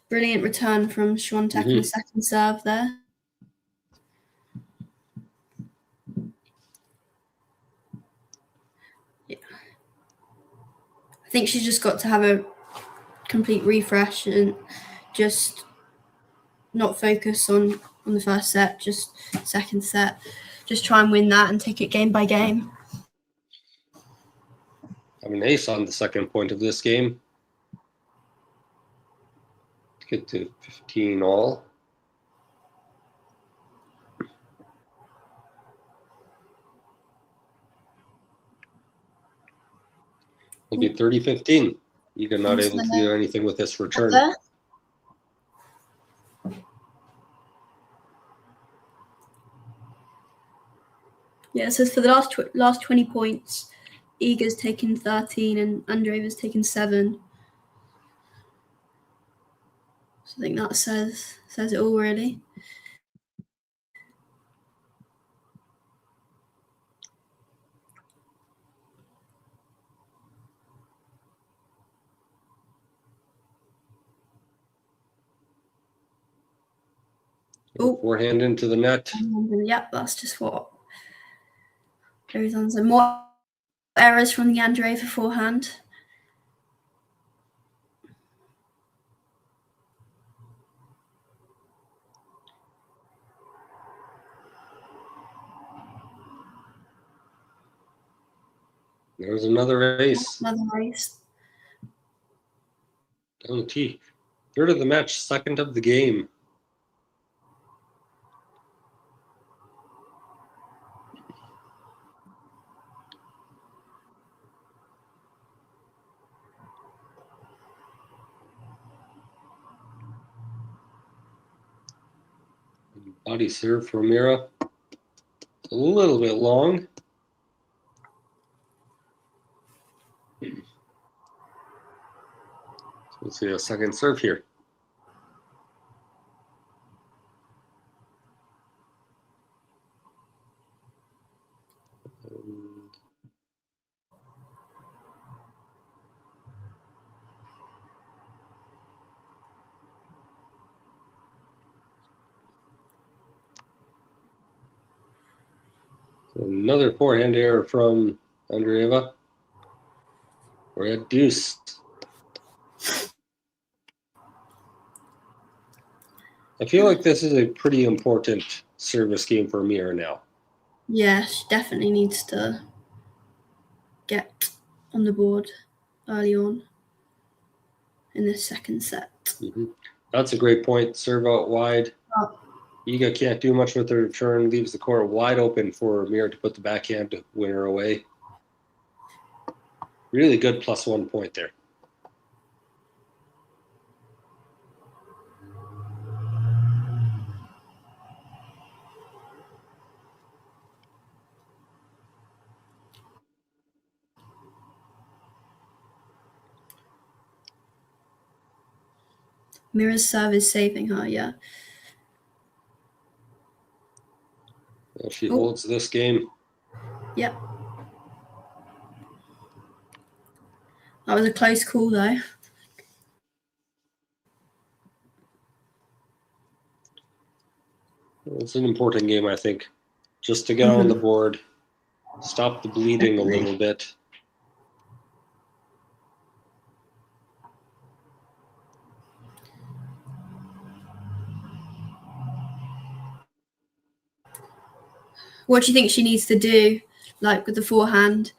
Brilliant return from Świątek in the second serve there. Yeah. I think she's just got to have a complete refresh and just not focus on the first set, just second set. Just try and win that and take it game by game. I'm an ace on the second point of this game. Get to 15 all. It'll be 30-15. Iga not able to do anything with this return. Yeah, so for the last 20 points, Iga's taken 13 and Andreeva's taken 7. So I think that says it all, really. Forehand into the net. Yep, that's just what goes on. So more errors from the Andreeva forehand. There's another ace. Another ace. Down T. Third of the match, second of the game. Body serve for Mirra. A little bit long. Let's see a second serve here. Another forehand error from Andreeva. We're at deuce. I feel like this is a pretty important service game for Mirra now. Yeah, she definitely needs to get on the board early on in the second set. That's a great point. Serve out wide. Oh. Iga can't do much with her return, leaves the court wide open for Mirra to put the backhand winner away. Really good +1 point there. Mirra's serve is saving her, yeah. If she holds this game. Yep. That was a close call, though. It's an important game, I think. Just to get on the board, stop the bleeding a little bit. What do you think she needs to do, like with the forehand?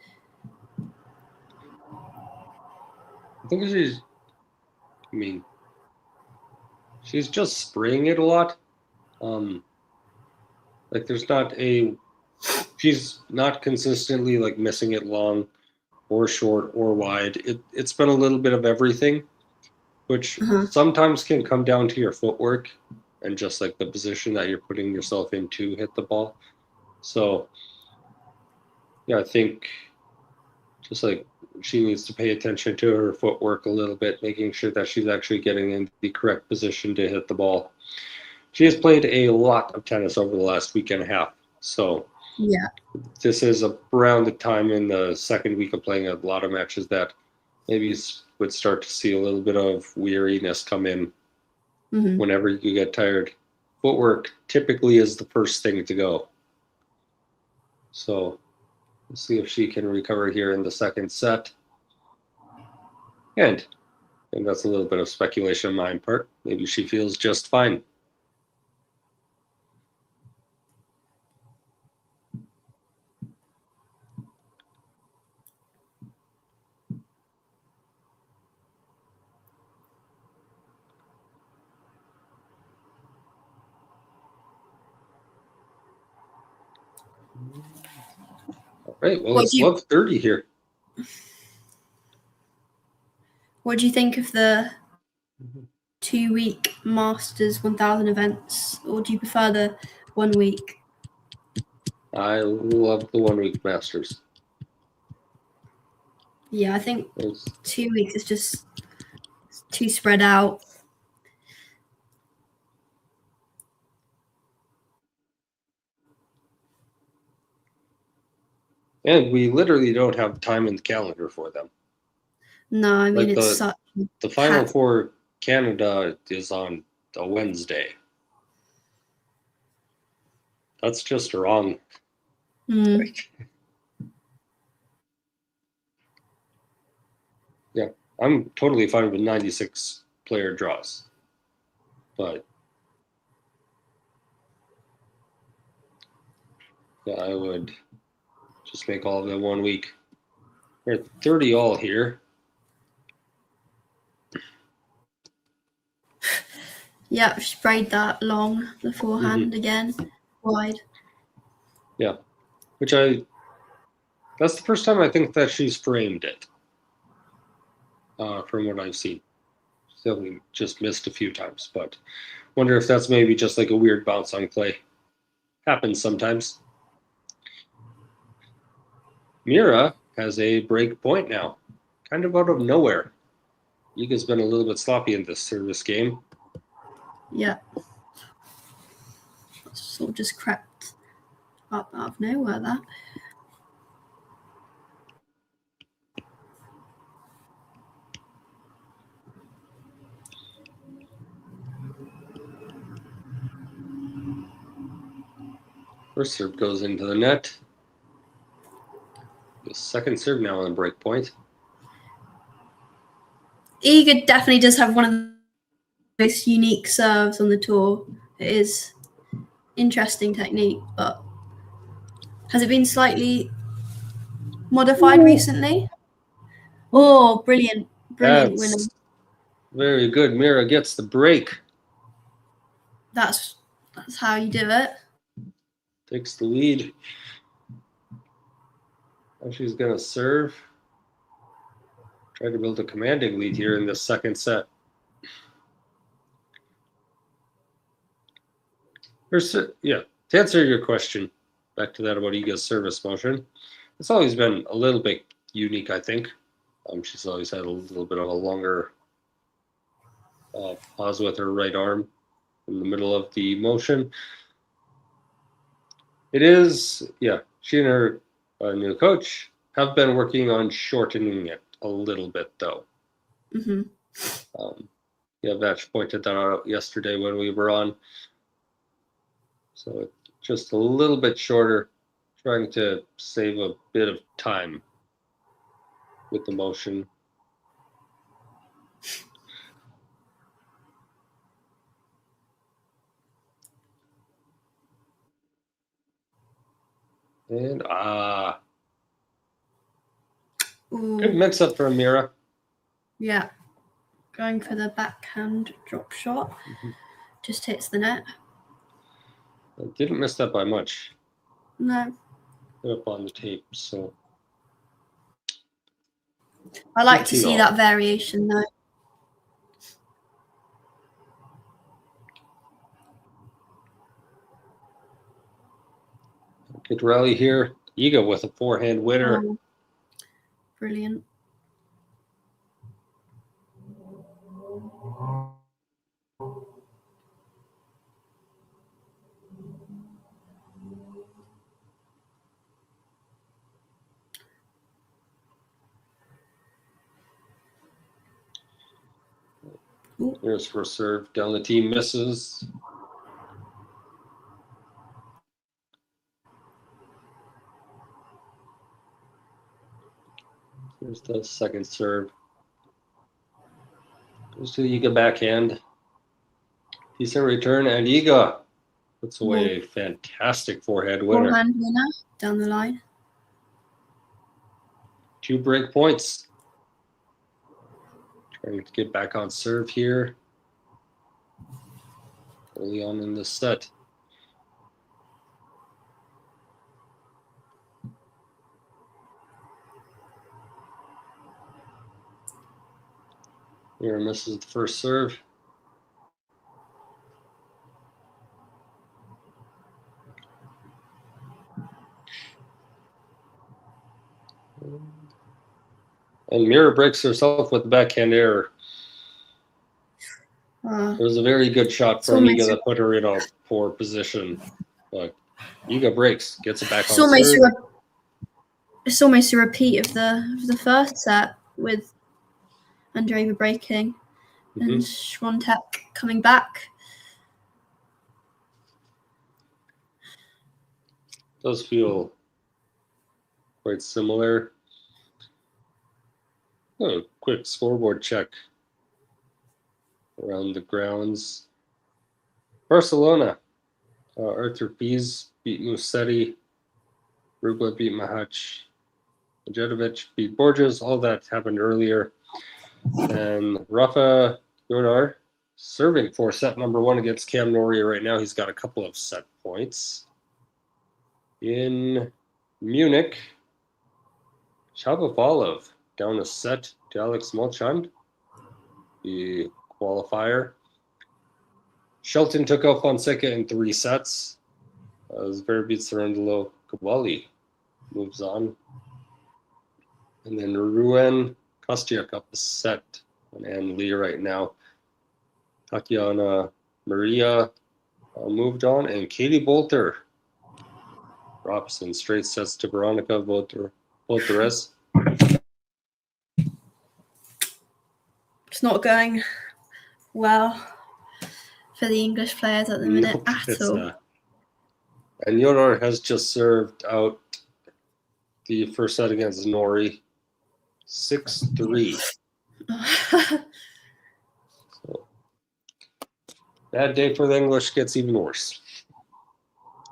I think she's just spraying it a lot. Like she's not consistently like missing it long or short or wide. It's been a little bit of everything, which sometimes can come down to your footwork and just like the position that you're putting yourself in to hit the ball. So yeah, I think just like she needs to pay attention to her footwork a little bit, making sure that she's actually getting in the correct position to hit the ball. She has played a lot of tennis over the last week and a half. So yeah, this is around the time in the second week of playing a lot of matches that maybe would start to see a little bit of weariness come in whenever you get tired. Footwork typically is the first thing to go. So let's see if she can recover here in the second set. And that's a little bit of speculation on my part. Maybe she feels just fine. All right, well, it's love 30 here. What do you think of the 2-week Masters 1000 events, or do you prefer the 1 week? I love the 1 week Masters. Yeah, I think 2 weeks is just too spread out. And we literally don't have time in the calendar for them. No, I mean, like it's such the Final Four Canada is on a Wednesday. That's just wrong. Yeah, I'm totally fine with 96 player draws. But yeah, I would just make all of them 1 week. We're at 30 all here. Yeah, sprayed that long, the forehand again, wide. Yeah, that's the first time I think that she's framed it, from what I've seen. So just missed a few times, but wonder if that's maybe just like a weird bounce on clay. Happens sometimes. Mirra has a break point now, kind of out of nowhere. Iga's been a little bit sloppy in this service game. Yeah. Sort of just crept up out of nowhere, that. First serve goes into the net. The second serve now on the break point. Iga definitely does have one of the most unique serves on the tour. It is interesting technique, but has it been slightly modified recently? Oh, brilliant. Brilliant winner. Very good. Mirra gets the break. That's how you do it. Takes the lead. Now she's going to serve. Try to build a commanding lead here in the second set. To answer your question, back to that about Iga's service motion, it's always been a little bit unique, I think. She's always had a little bit of a longer pause with her right arm in the middle of the motion. It is, she and her new coach have been working on shortening it a little bit, though. Mm-hmm. Vatch pointed that out yesterday when we were on. So it's just a little bit shorter, trying to save a bit of time with the motion. And good mix up for Mirra. Yeah. Going for the backhand drop shot. Just hits the net. Didn't miss that by much. No. Up on the tape, so. I like to see that variation, though. Good rally here. Iga with a forehand winner. Oh, brilliant. Here's first serve. Down the team misses. Here's the second serve. Goes to the Iga backhand. Decent return, and Iga puts away a fantastic forehand winner. Forehand winner down the line. 2 break points. Trying to get back on serve here early on in the set. Mirra misses the first serve. And Mirra breaks herself with the backhand error. It was a very good shot from Iga that put her in a poor position. But Iga breaks, gets it back on serve. It's almost a repeat of the first set with Andreeva breaking and Świątek coming back. Does feel quite similar. Oh, quick scoreboard check around the grounds. Barcelona. Arthur Pease beat Musetti. Rublev beat Mahach. Djetovic beat Borges. All that happened earlier. And Rafa Jornar serving for set number 1 against Cam Norrie right now. He's got a couple of set points. In Munich, Shapovalov down a set to Alex Molchan, the qualifier. Shelton took out Fonseca in 3 sets. Zverev beats Cerundolo. Cavalli moves on. And then Ruan Kostyuk up a set and Lee right now. Tatiana Maria moved on, and Katie Bolter drops in straight sets to Veronica Bolteres. It's not going well for the English players at the minute at all. And Yodor has just served out the first set against Nori, 6-3. So, bad day for the English, gets even worse.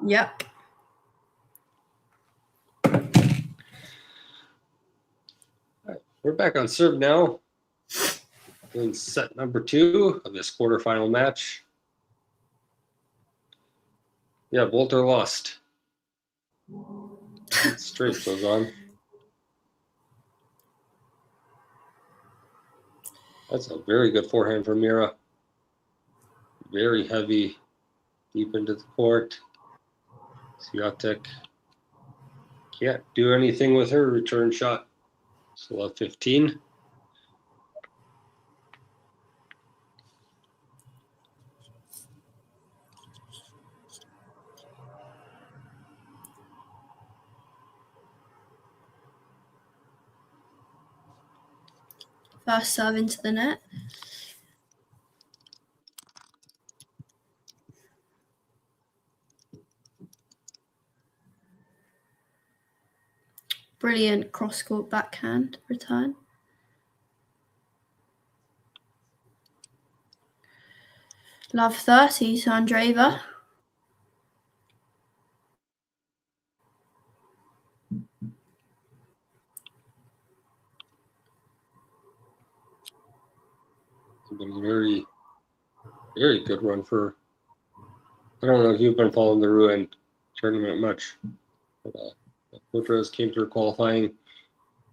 Yep. We're back on serve now in set number 2 of this quarterfinal match. Yeah, Bolter lost. Straight goes on. That's a very good forehand from Mirra. Very heavy, deep into the court. Swiatek can't do anything with her return shot. So love 15. First serve into the net. Brilliant cross-court backhand return. Love 30 to Andreeva. It's been a very, very good run for. I don't know if you've been following the Rouen tournament much. But, Bolteres came through qualifying.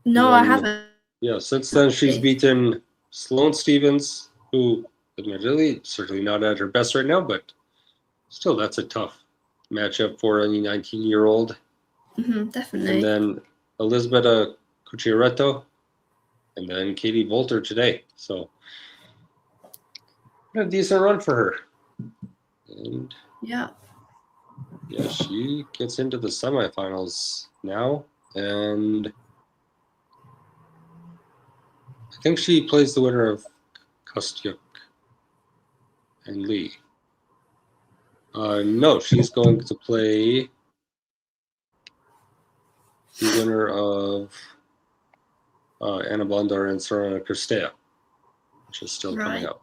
No, I haven't. Yeah, since then she's beaten Sloane Stephens, who admittedly certainly not at her best right now, but still that's a tough matchup for any 19-year-old. Definitely. And then Elisabetta Cucciaretto, and then Katie Bolter today. So a decent run for her. And yeah, she gets into the semifinals now, and I think she plays the winner of Kostyuk and Lee. No, she's going to play the winner of Anna Bondar and Sorana Cristea, which is still coming up.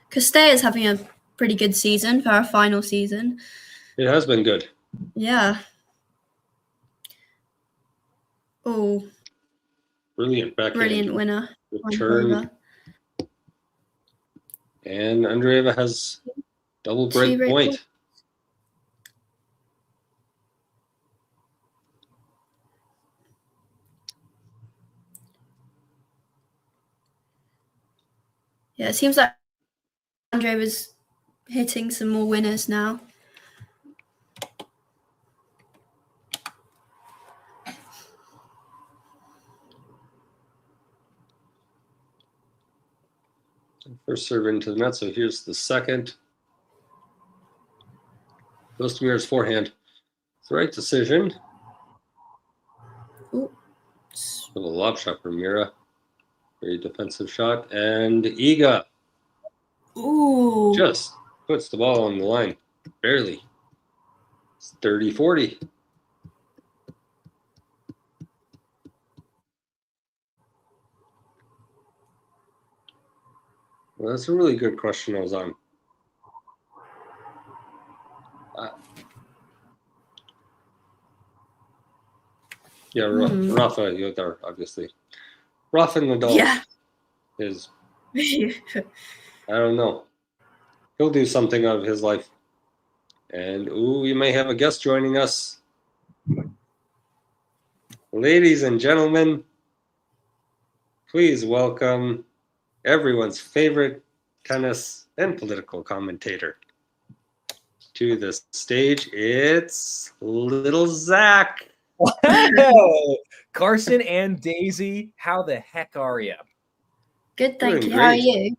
Cristea is having a pretty good season for her final season. It has been good. Yeah. Oh. Brilliant backhand. Brilliant winner. Return. And Andreeva has double break point. Yeah, it seems like Andreeva's hitting some more winners now. First serve into the net, so here's the second. Goes to Mirra's forehand. It's the right decision. Ooh. A little lob shot from Mirra. Very defensive shot. And Iga. Ooh. Just puts the ball on the line. Barely. It's 30-40. Well, that's a really good question I was on. Yeah, Rafa Yodar, obviously. Rafa Nadal is, I don't know. He'll do something of his life. And, we may have a guest joining us. Ladies and gentlemen, please welcome everyone's favorite tennis and political commentator to the stage. It's little Zach. Wow. Carson and Daisy, how the heck are you? Good, thank Doing you. How are great. you?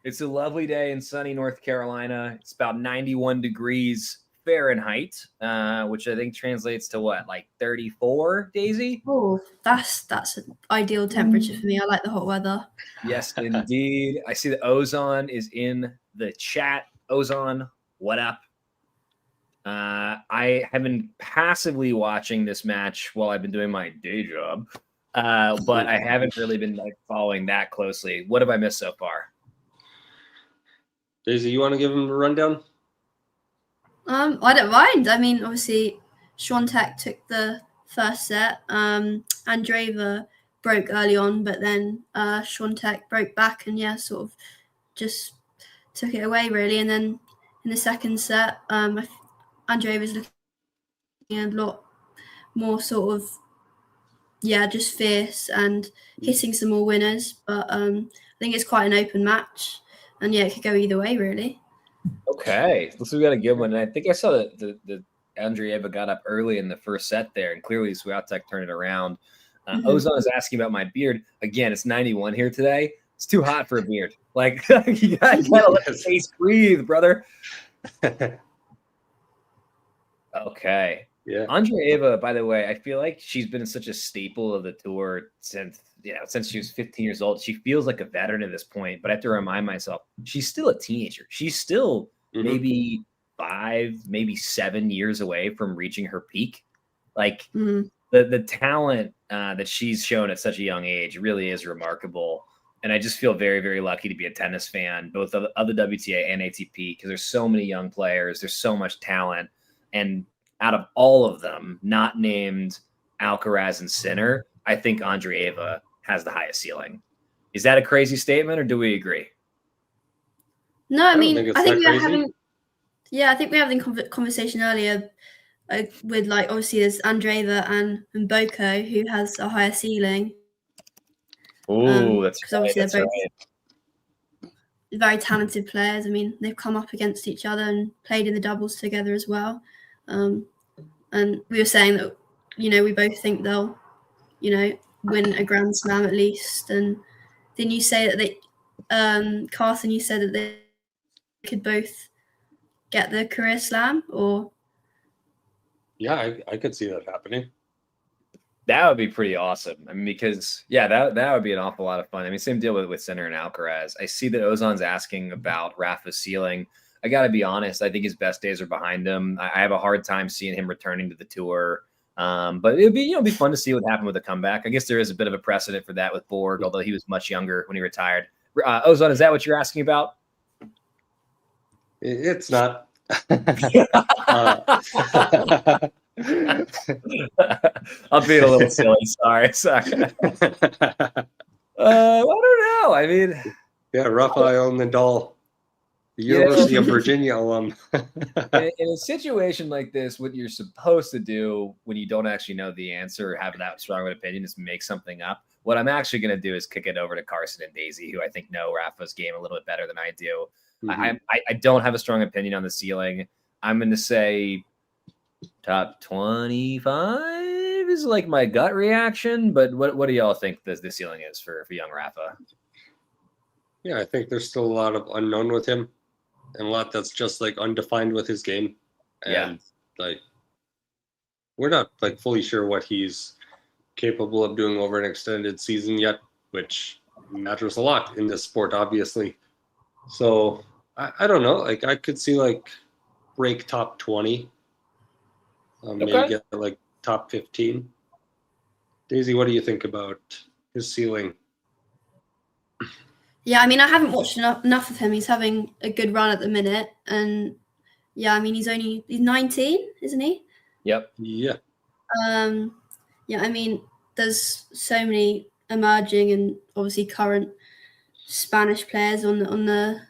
It's a lovely day in sunny North Carolina. It's about 91 degrees Fahrenheit, which I think translates to what, like 34, Daisy? Oh, that's an ideal temperature for me. I like the hot weather. Yes, indeed. I see that Ozon is in the chat. Ozon, what up? I have been passively watching this match while I've been doing my day job, but I haven't really been following that closely. What have I missed so far? Daisy, you want to give him a rundown? I don't mind. I mean, obviously, Świątek took the first set. Andreeva broke early on, but then Świątek broke back and sort of just took it away really. And then in the second set, Andreeva's looking a lot more sort of just fierce and hitting some more winners. But I think it's quite an open match, and it could go either way really. Okay, looks like we got a good one. And I think I saw that the Andreeva got up early in the first set there, and clearly Swiatek turned it around. Ozon is asking about my beard. Again, it's 91 here today. It's too hot for a beard. Like, you gotta let the face breathe, brother. Okay. Yeah. Andreeva, by the way, I feel like she's been such a staple of the tour since she was 15 years old. She feels like a veteran at this point, but I have to remind myself, she's still a teenager. She's still maybe 5, maybe 7 years away from reaching her peak. Like the talent that she's shown at such a young age really is remarkable. And I just feel very, very lucky to be a tennis fan, both of the WTA and ATP, because there's so many young players. There's so much talent. And out of all of them, not named Alcaraz and Sinner, I think Andreeva has the highest ceiling. Is that a crazy statement, or do we agree? No, I mean, I think we were having conversation earlier with obviously there's Andreeva and Boko, who has a higher ceiling. Oh, that's because obviously they're both very talented players. I mean, they've come up against each other and played in the doubles together as well. And we were saying that, we both think they'll, win a Grand Slam at least. And didn't you say that Carson, you said that they could both get the career slam, or? Yeah, I could see that happening. That would be pretty awesome. I mean, because that would be an awful lot of fun. I mean, same deal with Sinner and Alcaraz. I see that Ozon's asking about Rafa's ceiling. I got to be honest. I think his best days are behind him. I have a hard time seeing him returning to the tour. But it'd be fun to see what happened with the comeback. I guess there is a bit of a precedent for that with Borg, although he was much younger when he retired. Ozon, is that what you're asking about? It's not. I'm being a little silly. Sorry. I don't know. I mean, Rafael Nadal, the University of Virginia alum. In a situation like this, what you're supposed to do when you don't actually know the answer or have that strong of an opinion is make something up. What I'm actually going to do is kick it over to Carson and Daisy, who I think know Rafa's game a little bit better than I do. I don't have a strong opinion on the ceiling. I'm going to say top 25 is like my gut reaction, but what do y'all think the ceiling is for young Rafa? Yeah, I think there's still a lot of unknown with him, and a lot that's just like undefined with his game. And we're not like fully sure what he's capable of doing over an extended season yet, which matters a lot in this sport, obviously. So I don't know. Like, I could see like break top 20, maybe get like top 15. Daisy, what do you think about his ceiling? Yeah, I mean, I haven't watched enough of him. He's having a good run at the minute, and I mean, he's 19, isn't he? Yep. Yeah. I mean, there's so many emerging and obviously current Spanish players on the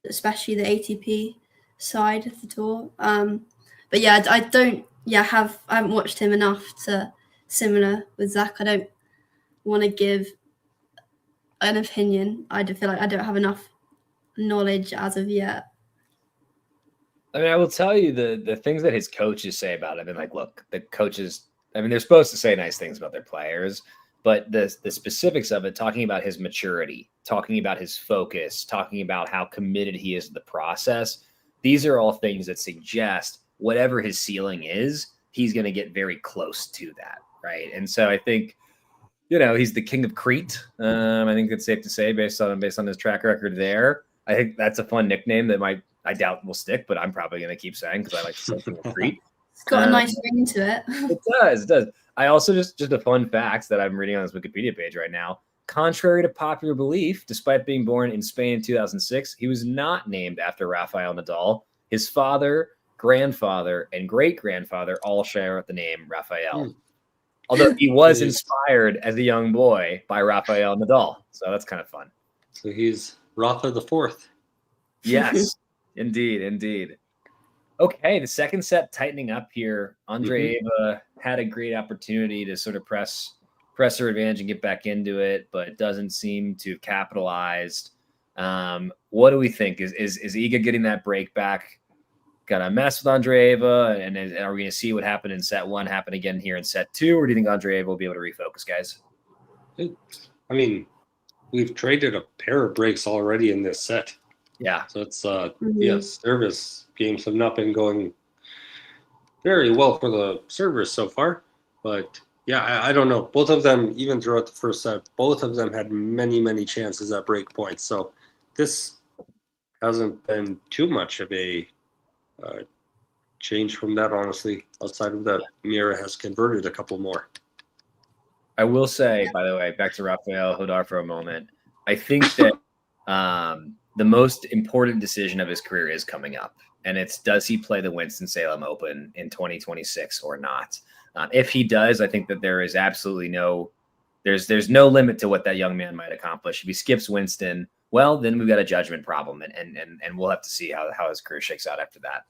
especially the ATP side of the tour. But I don't. I haven't watched him enough to similar with Zach. I don't want to give an opinion. I feel like I don't have enough knowledge as of yet. I mean, I will tell you the things that his coaches say about him. And like, look, the coaches, I mean, they're supposed to say nice things about their players, but the specifics of it, talking about his maturity, talking about his focus, talking about how committed he is to the process, these are all things that suggest whatever his ceiling is, he's going to get very close to that, right? And so I think, he's the king of Crete. I think it's safe to say based on his track record there. I think that's a fun nickname that I doubt will stick, but I'm probably going to keep saying because I like to say king of Crete. It's got a nice ring to it. It does. I also just a fun fact that I'm reading on this Wikipedia page right now. Contrary to popular belief, despite being born in Spain in 2006, he was not named after Rafael Nadal. His father, grandfather, and great-grandfather all share the name Rafael. Although he was inspired as a young boy by Rafael Nadal. So that's kind of fun. So he's Rafa the Fourth. Yes, indeed. Okay, the second set tightening up here. Andreeva had a great opportunity to sort of press her advantage and get back into it, but doesn't seem to have capitalized. What do we think? Is Iga getting that break back gonna mess with Andreeva? And are we gonna see what happened in set 1 happen again here in set 2, or do you think Andreeva will be able to refocus, guys? I mean, we've traded a pair of breaks already in this set. Yeah. So it's service games have not been going very well for the servers so far. But yeah, I don't know. Both of them, even throughout the first set, both of them had many, many chances at break points. So this hasn't been too much of a change from that, honestly, outside of that. Mirra has converted a couple more. I will say, by the way, back to Rafael Hodar for a moment. I think that the most important decision of his career is coming up, and it's, does he play the Winston-Salem Open in 2026 or not? If he does, I think that there is absolutely there's no limit to what that young man might accomplish. If he skips Winston, well, then we've got a judgment problem, and we'll have to see how his career shakes out after that.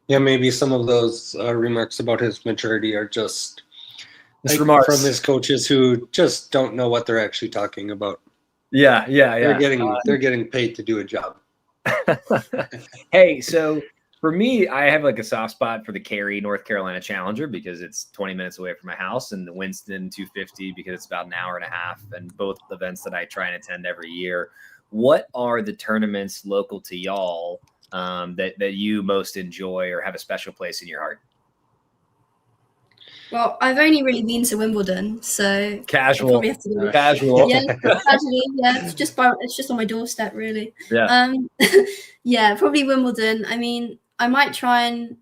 Yeah, maybe some of those remarks about his maturity are just remarks from his coaches who just don't know what they're actually talking about. Yeah. They're getting paid to do a job. Hey, so for me, I have like a soft spot for the Cary, North Carolina Challenger because it's 20 minutes away from my house, and the Winston 250 because it's about an hour and a half, and both events that I try and attend every year. What are the tournaments local to y'all that you most enjoy or have a special place in your heart? Well, I've only really been to Wimbledon, so casual. Yeah, casually. Yeah, it's just on my doorstep, really. Yeah. Yeah, probably Wimbledon. I mean, I might try and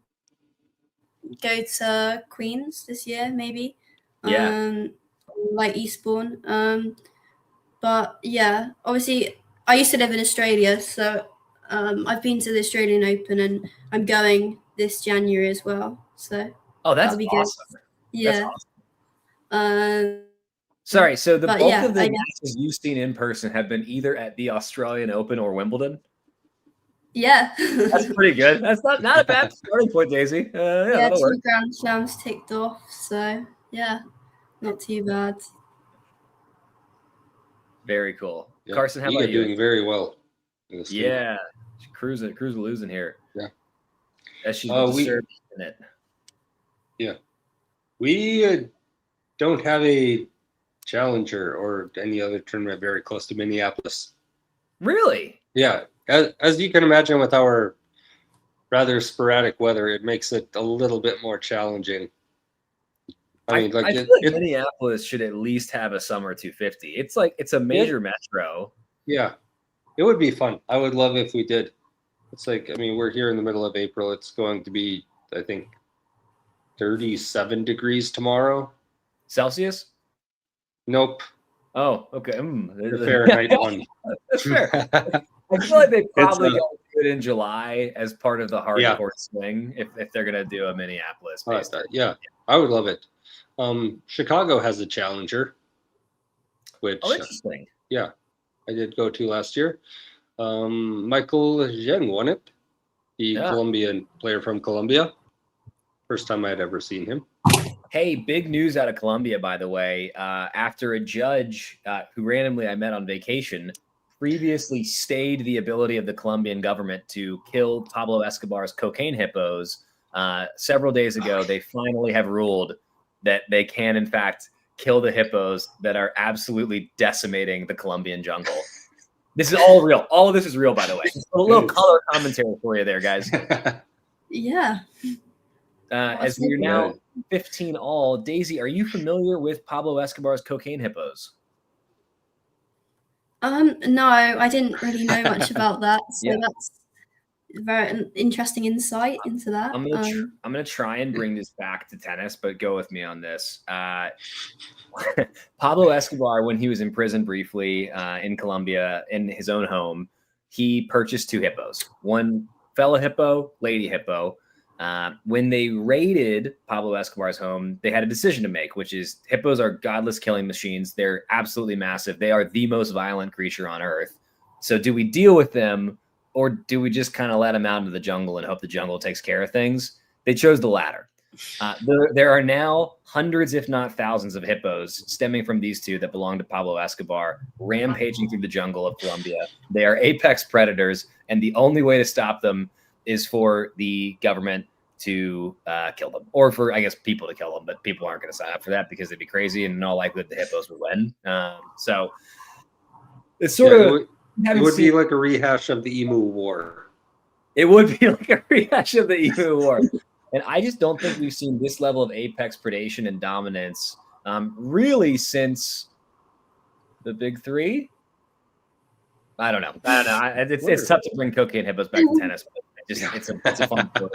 go to Queens this year, maybe. Yeah. Like Eastbourne. But yeah, obviously, I used to live in Australia, so I've been to the Australian Open, and I'm going this January as well. So. Oh, that's be awesome. Good. Yeah. Awesome. Sorry, so the bulk of the I matches you've seen in person have been either at the Australian Open or Wimbledon? Yeah. That's pretty good. That's not a bad starting point, Daisy. Yeah, 2 Grand Slams ticked off, so yeah, not too bad. Very cool. Yeah. Carson, how about you? Doing very well. Yeah, cruising losing here. Yeah. As she's in it. Yeah. We don't have a challenger or any other tournament very close to Minneapolis. Really? Yeah. As you can imagine, with our rather sporadic weather, it makes it a little bit more challenging. I feel like Minneapolis should at least have a summer 250. It's a major metro. Yeah. It would be fun. I would love if we did. It's we're here in the middle of April. It's going to be, I think, 37 degrees tomorrow. Celsius? Nope. Oh, okay. The Fahrenheit one. That's fair. I feel like they probably go do it in July as part of the hardcore swing if they're gonna do a Minneapolis. Yeah, I would love it. Chicago has a challenger, which interesting. Yeah, I did go to last year. Michael Zheng won it. The Colombian player from Colombia. First time I'd ever seen him. Hey, big news out of Colombia, by the way. After a judge who randomly I met on vacation previously stayed the ability of the Colombian government to kill Pablo Escobar's cocaine hippos, several days ago, they finally have ruled that they can, in fact, kill the hippos that are absolutely decimating the Colombian jungle. This is all real. All of this is real, by the way. A little color commentary for you there, guys. Yeah. As we're now 15 all, Daisy, are you familiar with Pablo Escobar's cocaine hippos? No, I didn't really know much about that. So Yeah. that's very interesting insight into that. I'm gonna try and bring this back to tennis, but go with me on this. Pablo Escobar, when he was in prison briefly in Colombia, in his own home, he purchased 2 hippos. One fella hippo, lady hippo. When they raided Pablo Escobar's home, they had a decision to make, which is hippos are godless killing machines. They're absolutely massive. They are the most violent creature on earth. So do we deal with them, or do we just kind of let them out into the jungle and hope the jungle takes care of things? They chose the latter. There are now hundreds, if not thousands, of hippos stemming from these 2 that belong to Pablo Escobar, rampaging through the jungle of Colombia. They are apex predators, and the only way to stop them is for the government to kill them, or for, I guess, people to kill them. But people aren't going to sign up for that because they'd be crazy, and in all likelihood, the hippos would win. So it's sort of... It would be like a rehash of the Emu War. It would be like a rehash of the Emu War. And I just don't think we've seen this level of apex predation and dominance really since the Big 3. I don't know. It's tough to bring cocaine hippos back to tennis. But it's a fun story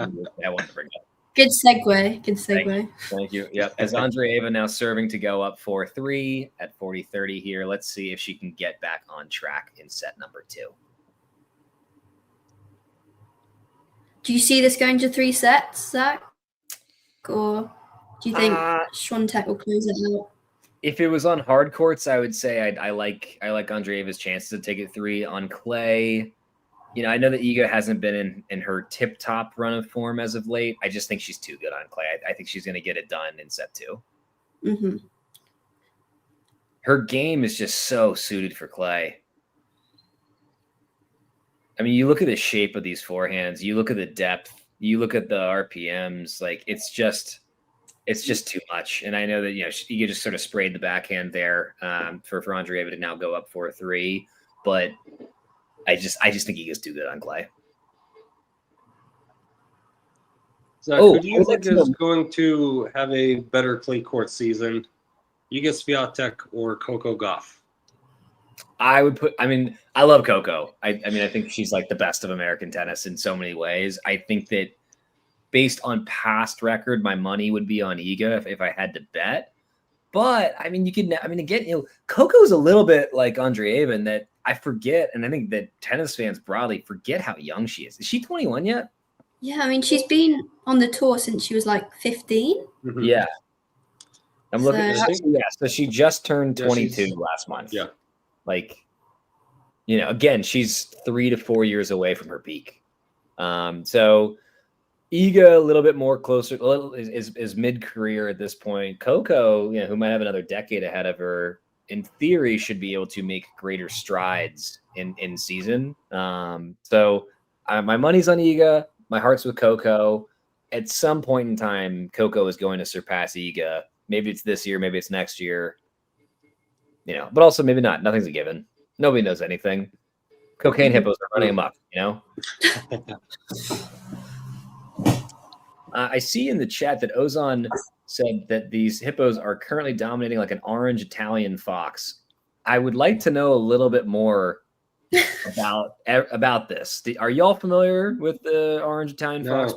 I wanted to bring up. Good segue. Thank you. Yep. As Andreeva now serving to go up 4-3 at 40-30 here. Let's see if she can get back on track in set number 2. Do you see this going to 3 sets, Zach? Or do you think Świątek will close it out? If it was on hard courts, I would say I like Andreeva's chances to take it 3 on clay. You know, I know that Iga hasn't been in her tip-top run of form as of late. I just think she's too good on clay. I think she's going to get it done in set 2. Mm-hmm. Her game is just so suited for clay. I mean, you look at the shape of these forehands, you look at the depth, you look at the RPMs, like it's just too much. And I know that, you know, Iga just sort of sprayed the backhand there for Andreeva to now go up 4-3, but I just think Iga's too good on clay. So who do you think is going to have a better clay court season? Iga Świątek or Coco Gauff? I love Coco. I think she's like the best of American tennis in so many ways. I think that based on past record, my money would be on Iga if I had to bet. But again, Coco's a little bit like Andreeva in that I forget, and I think that tennis fans broadly forget how young she is. Is she 21 yet? Yeah, I mean, she's been on the tour since she was like 15. Mm-hmm. Yeah. I'm looking at her. Yeah, so she just turned 22 last month. Yeah. Like, you know, again, she's 3 to 4 years away from her peak. So Iga a little bit more closer, is mid-career at this point. Coco, you know, who might have another decade ahead of her, in theory, should be able to make greater strides in season. So my money's on Iga. My heart's with Coco. At some point in time, Coco is going to surpass Iga. Maybe it's this year, maybe it's next year. You know, but also maybe not. Nothing's a given. Nobody knows anything. Cocaine hippos are running amok, you know? I see in the chat that Ozan said that these hippos are currently dominating like an orange Italian fox. I would like to know a little bit more about this. Are y'all familiar with the orange Italian fox?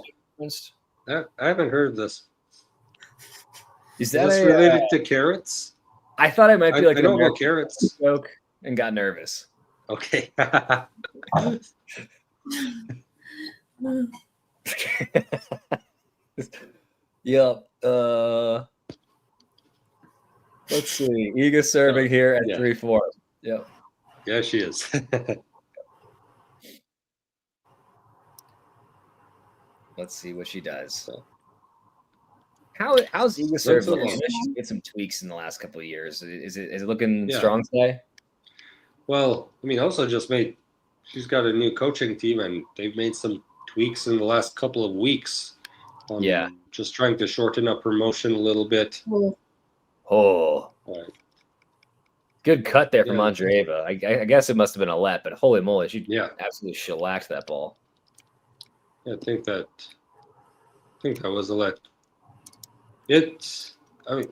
I haven't heard of this. Is that related to carrots? I thought it might be like I don't know carrots joke and got nervous. Okay. Yep. Let's see. Iga serving here at 3-4. Yep. Yeah, she is. Let's see what she does. How's Iga serving? I know she's made some tweaks in the last couple of years. Is it looking strong today? Well, I mean, also she's got a new coaching team, and they've made some tweaks in the last couple of weeks. Yeah. Just trying to shorten up her motion a little bit. Oh, All right. Good cut there from Yeah. Andreeva. I guess it must have been a let, but holy moly, she Yeah. absolutely shellacked that ball. Yeah, I think that was a let. I mean,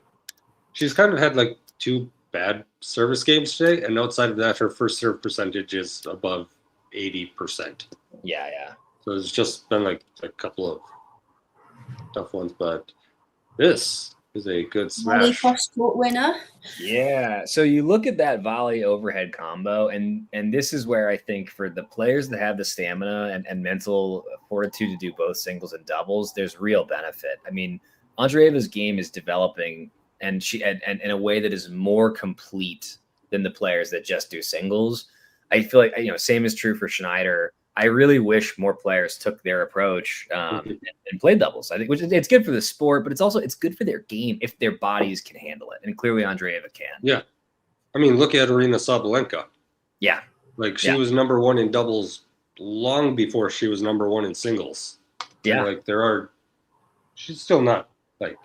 she's kind of had like 2 bad service games today, and outside of that, her first serve percentage is above 80%. Yeah, yeah. So it's just been like a couple of tough ones, but this is a good Volley smash. cross-court winner. Yeah. So you look at that volley overhead combo, and this is where I think for the players that have the stamina and mental fortitude to do both singles and doubles, there's real benefit. I mean, Andreeva's game is developing and in a way that is more complete than the players that just do singles. I feel like, same is true for Schneider. I really wish more players took their approach and played doubles. I think it's good for the sport, but it's good for their game if their bodies can handle it. And clearly Andreeva can. Yeah. I mean, look at Arina Sabalenka. Yeah. Like she was number 1 in doubles long before she was number 1 in singles. Yeah. And like she's still not like,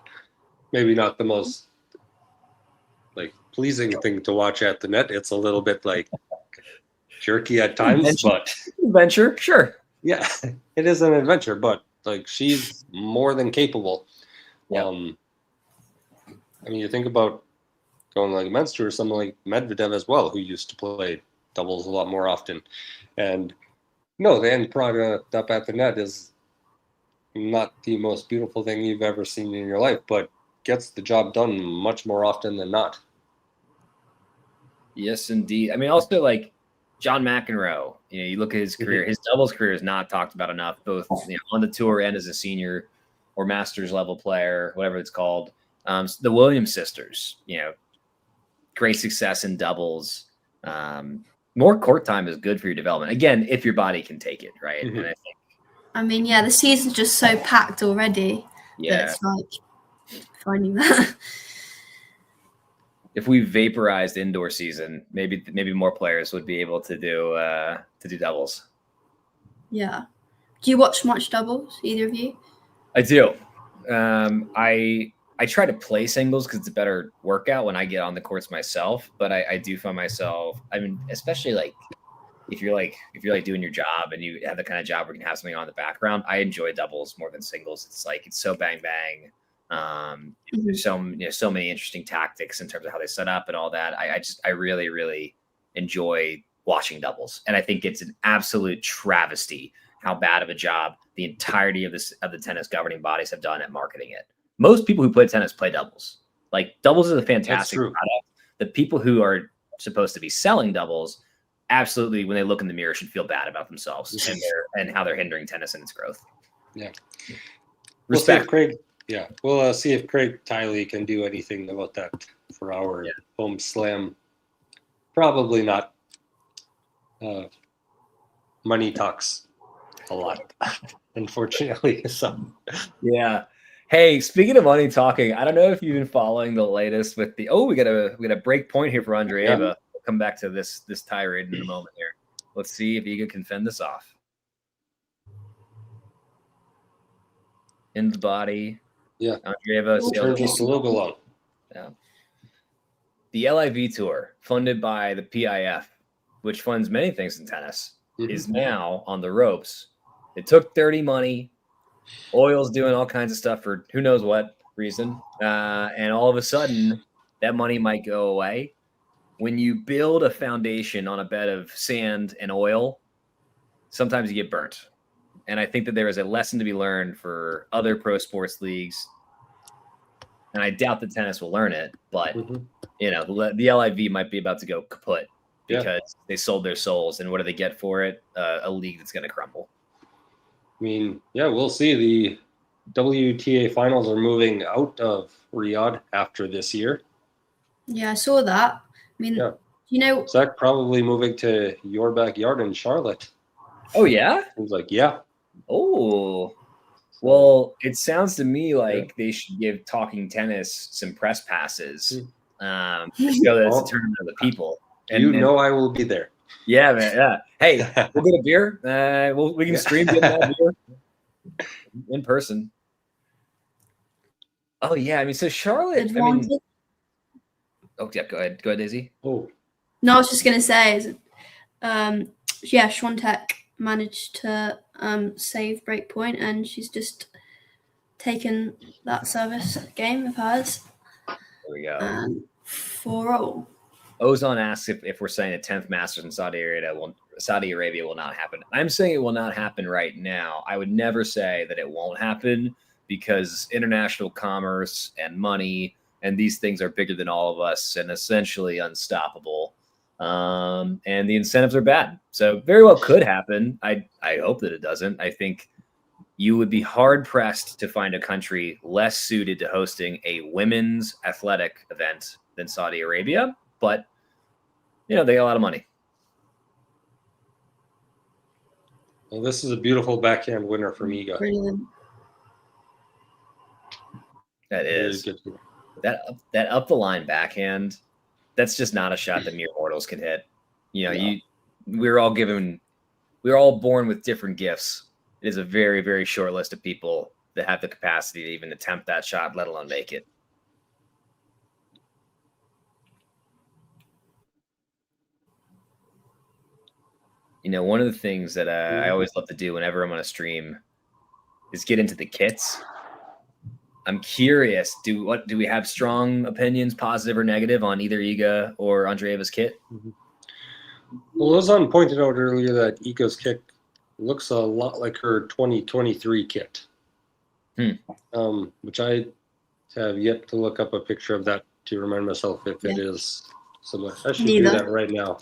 maybe not the most like pleasing thing to watch at the net. It's a little bit like jerky at times, but adventure, sure. Yeah, it is an adventure, but like she's more than capable. Yeah. I mean, you think about going like men's tour, someone like Medvedev as well, who used to play doubles a lot more often. And no, the end product up at the net is not the most beautiful thing you've ever seen in your life, but gets the job done much more often than not. Yes, indeed. I mean, also like John McEnroe, you look at his career, his doubles career is not talked about enough, both on the tour and as a senior or master's level player, whatever it's called. The Williams sisters, great success in doubles. More court time is good for your development. Again, if your body can take it, right? And I think, the season's just so packed already. Yeah. That it's like finding that. If we vaporized indoor season, maybe more players would be able to do doubles. Yeah. Do you watch much doubles, either of you? I do. I try to play singles because it's a better workout when I get on the courts myself. But I do find myself, I mean, especially like if you're doing your job and you have the kind of job where you can have something on in the background, I enjoy doubles more than singles. It's so bang bang. There's so many interesting tactics in terms of how they set up and all that. I really, really enjoy watching doubles. And I think it's an absolute travesty how bad of a job the entirety of the tennis governing bodies have done at marketing it. Most people who play tennis play doubles. Like doubles is a fantastic product. The people who are supposed to be selling doubles absolutely, when they look in the mirror, should feel bad about themselves and how they're hindering tennis in its growth. Yeah. Respect. We'll see if Craig Tiley can do anything about that for our home slam. Probably not. Money talks a lot, unfortunately. So, yeah. Hey, speaking of money talking, I don't know if you've been following the latest with the. Oh, we got a break point here for Andreeva. Yeah. We'll come back to this tirade in a moment here. Let's see if Iga can fend this off. In the body. Yeah. Andreeva turn just a little below. Yeah. The LIV Tour, funded by the PIF, which funds many things in tennis, is now on the ropes. It took dirty money. Oil's doing all kinds of stuff for who knows what reason. And all of a sudden, that money might go away. When you build a foundation on a bed of sand and oil, sometimes you get burnt. And I think that there is a lesson to be learned for other pro sports leagues. And I doubt that tennis will learn it, but the LIV might be about to go kaput because they sold their souls. And what do they get for it? A league that's going to crumble. I mean, we'll see. The WTA finals are moving out of Riyadh after this year. Yeah, I saw that. I mean, Zach probably moving to your backyard in Charlotte. Oh, yeah? It was like, yeah. Oh, well, it sounds to me like they should give Talking Tennis some press passes to show that it's a tournament of the people. And I will be there. Yeah, man. Yeah. Hey, we'll get a beer. We can stream getting that beer in person. Oh, yeah. I mean, so Charlotte, Oh, yeah, go ahead, Daisy. Oh, No, I was just going to say, Świątek managed to save breakpoint, and she's just taken that service game of hers. There we go. 4-0. Ozon asks if we're saying a 10th Masters in Saudi Arabia will not happen. I'm saying it will not happen right now. I would never say that it won't happen because international commerce and money and these things are bigger than all of us and essentially unstoppable. And the incentives are bad. So very well could happen. I hope that it doesn't. I think you would be hard pressed to find a country less suited to hosting a women's athletic event than Saudi Arabia. But, you know, they got a lot of money. Well, this is a beautiful backhand winner from Iga. Brilliant. That is. That up the line backhand, that's just not a shot that mere mortals can hit. You know, we're all born with different gifts. It is a very, very short list of people that have the capacity to even attempt that shot, let alone make it. You know, one of the things that I always love to do whenever I'm on a stream is get into the kits. I'm curious, do we have strong opinions, positive or negative, on either Iga or Andreeva's kit? Well, Ozan pointed out earlier that Iga's kit looks a lot like her 2023 kit, which I have yet to look up a picture of that to remind myself if it is similar. I should do that right now.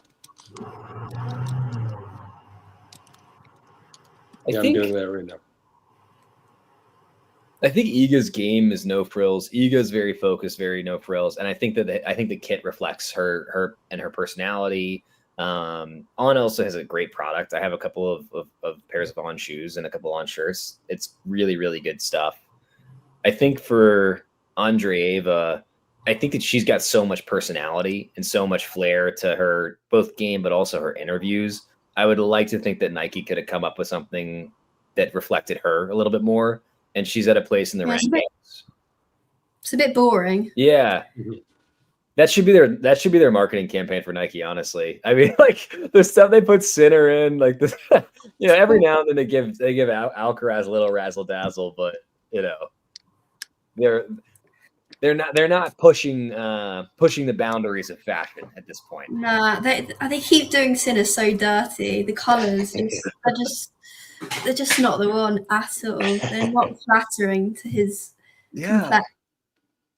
I'm doing that right now. I think Iga's game is no frills. Iga's very focused, very no frills, and I think that the kit reflects her and her personality. On also has a great product. I have a couple of pairs of On shoes and a couple On shirts. It's really, really good stuff. I think for Andreeva, I think that she's got so much personality and so much flair to her both game, but also her interviews. I would like to think that Nike could have come up with something that reflected her a little bit more. And she's at a place in the rankings. It's a bit boring. Yeah. That should be their marketing campaign for Nike, honestly. I mean, like the stuff they put Sinner in, like this, you know, every now and then they give Alcaraz a little razzle dazzle, but you know, they're not pushing the boundaries of fashion at this point. Nah, they keep doing Sinner so dirty. The colours they're just not the one at all. They're not flattering to his complexion.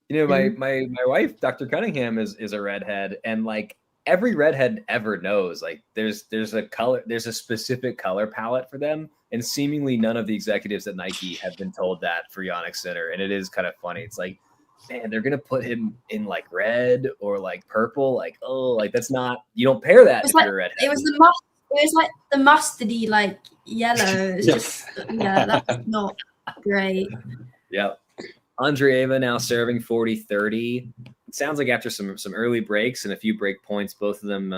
You know, my wife, Dr. Cunningham, is a redhead, and like every redhead ever knows, like there's a specific color palette for them, and seemingly none of the executives at Nike have been told that for Jannik Sinner, and it is kind of funny. It's like, man, they're gonna put him in like red or like purple, like that's not, you don't pair that if you're a redhead. It was like the mustardy like yellow. It's just that's not great. Yep. Andreeva now serving 40-30. It sounds like after some early breaks and a few break points, both of them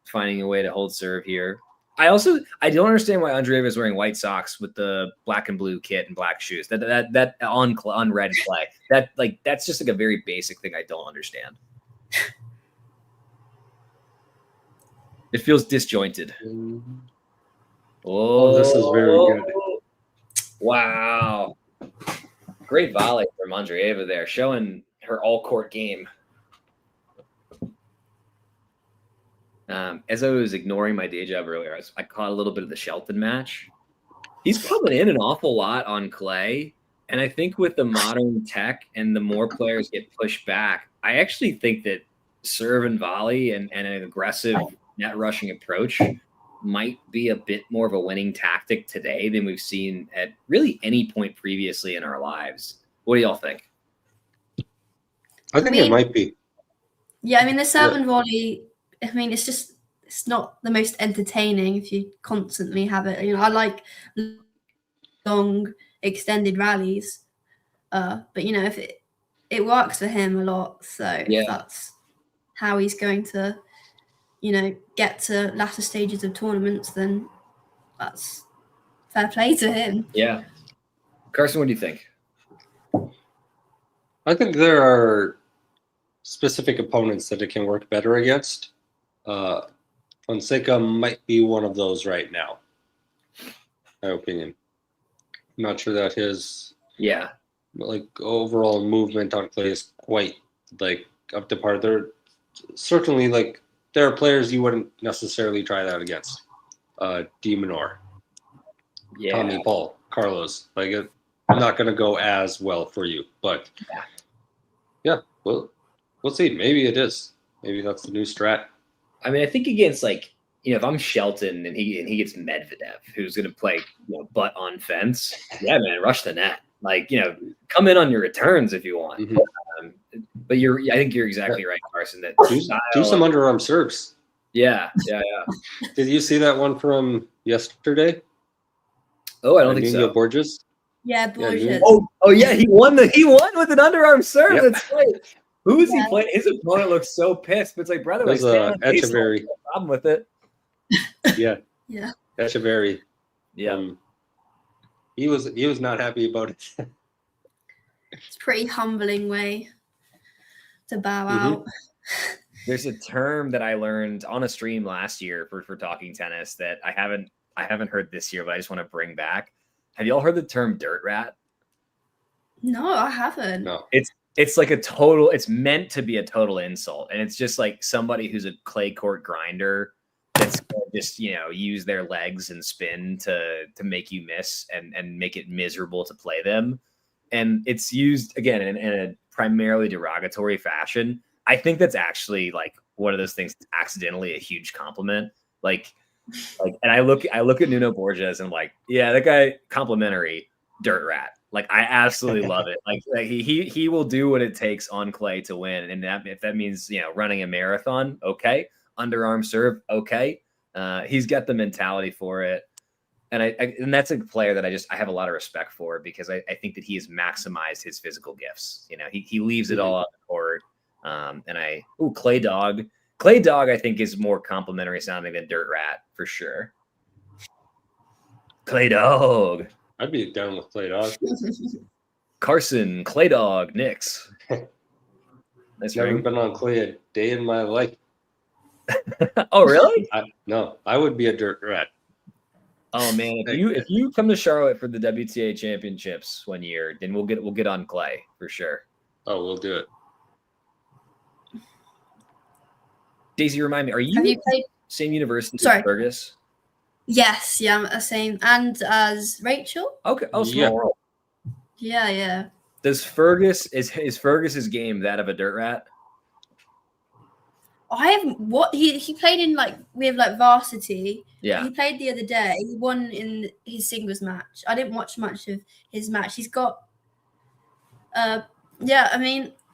finding a way to hold serve here. I don't understand why Andreeva is wearing white socks with the black and blue kit and black shoes. That on red clay. That's just like a very basic thing I don't understand. It feels disjointed. Oh, this is very good. Wow. Great volley from Andreeva there, showing her all-court game. As I was ignoring my day job earlier, I caught a little bit of the Shelton match. He's coming in an awful lot on clay, and I think with the modern tech and the more players get pushed back, I actually think that serve and volley and an aggressive net rushing approach might be a bit more of a winning tactic today than we've seen at really any point previously in our lives. What do y'all think? I think it might be. Yeah, I mean the serve and volley, I mean it's not the most entertaining if you constantly have it. You know, I like long extended rallies. But you know, if it works for him a lot, so if that's how he's going to, you know, get to latter stages of tournaments, then that's fair play to him. Yeah. Carson, what do you think? I think there are specific opponents that it can work better against. Fonseca might be one of those right now, my opinion. I'm not sure that his like overall movement on clay is quite like up to par. There certainly like there are players you wouldn't necessarily try that against. D Minor, Tommy Paul, Carlos. Like I'm not going to go as well for you, but yeah, we'll see. Maybe it is. Maybe that's the new strat. I mean, I think against like, if I'm Shelton and he gets Medvedev, who's going to play butt on fence, yeah, man, rush the net. Like, come in on your returns if you want. But I think you're exactly right, Carson. That do some underarm serves. Yeah. Did you see that one from yesterday? Oh, I don't think so. Borges. Yeah, Borges. Yeah, oh yeah, he won with an underarm serve. Yep. That's right. Who is he playing? His opponent looks so pissed, but it's like, brother, like, Echeverry. No problem with it. Yeah. Echeverry. Yeah. He was not happy about it. It's a pretty humbling way to bow out. There's a term that I learned on a stream last year for talking tennis that I haven't heard this year, but I just want to bring back. Have you all heard the term dirt rat? No, I haven't. No. It's like it's meant to be a total insult. And it's just like somebody who's a clay court grinder that's gonna just, use their legs and spin to make you miss and make it miserable to play them. And it's used again in a primarily derogatory fashion. I think that's actually like one of those things that's accidentally a huge compliment. Like, and I look at Nuno Borges and I'm like, yeah, that guy complimentary dirt rat. Like I absolutely love it. Like he will do what it takes on clay to win. And if that means, running a marathon, okay. Underarm serve, okay. He's got the mentality for it. And that's a player that I have a lot of respect for because I think that he has maximized his physical gifts. He leaves it all on the court. Clay Dog. Clay Dog, I think, is more complimentary sounding than Dirt Rat for sure. Clay Dog. I'd be down with Clay Dog. Carson, Clay Dog, Knicks. That's never been on clay a day in my life. Oh, really? No, I would be a dirt rat. Oh man, if you come to Charlotte for the WTA championships one year, then we'll get on clay for sure. Oh, we'll do it. Daisy, remind me, are you played same university as Fergus? Yes, yeah, I'm the same. And as Rachel? Okay. Oh, small world. Yeah. Does Fergus is Fergus's game that of a dirt rat? I haven't he played in we have varsity. Yeah. He played the other day. He won in his singles match. I didn't watch much of his match. He's got I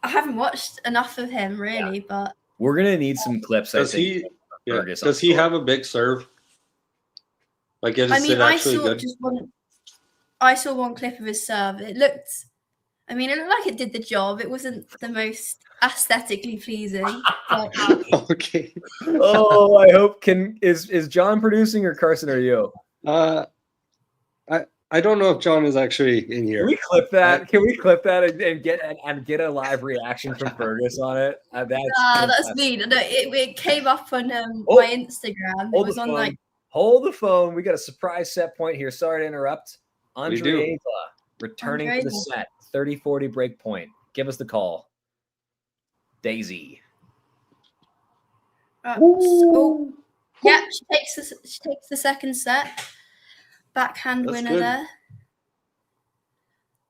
haven't watched enough of him really, but we're gonna need some clips. Does he have a big serve? Like is it actually good? I saw one clip of his serve. It looked like it did the job. It wasn't the most aesthetically pleasing. But... Okay. Oh, I hope is John producing or Carson or you? I don't know if John is actually in here. Can we clip that? Can we clip that and get a live reaction from Fergus on it? That's mean. No, it came up on my Instagram. It was on Hold the phone. We got a surprise set point here. Sorry to interrupt. Andreeva returning to the set. 30-40 break point. Give us the call. Daisy. Yeah, she takes the second set. Backhand winner there.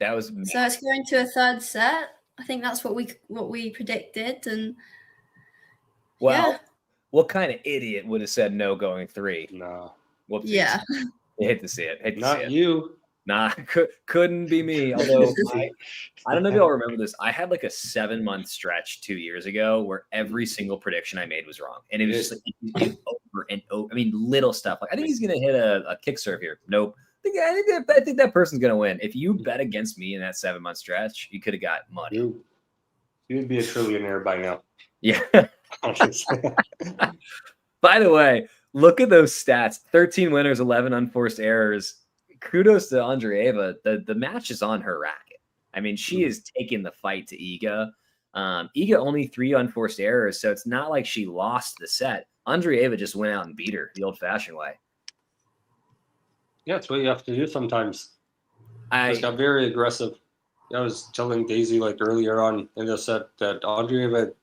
That was so it's going to a third set. I think that's what we predicted. And what kind of idiot would have said no going 3? No. Whoopsies. Yeah. I hate to see it. Not you. Nah, couldn't be me. Although I don't know if y'all remember this. I had like a 7-month stretch 2 years ago where every single prediction I made was wrong, and it was just like over and over. I mean, little stuff like I think he's gonna hit a kick serve here. Nope. I think that person's gonna win. If you bet against me in that 7-month stretch, you could have got money. You'd be a trillionaire by now. Yeah. By the way, look at those stats: 13 winners, 11 unforced errors. Kudos to Andreeva. The match is on her racket. I mean, she is taking the fight to Iga. Iga only 3 unforced errors, so it's not like she lost the set. Andreeva just went out and beat her the old-fashioned way. Yeah, it's what you have to do sometimes. I just got very aggressive. I was telling Daisy like earlier on in the set that Andreeva,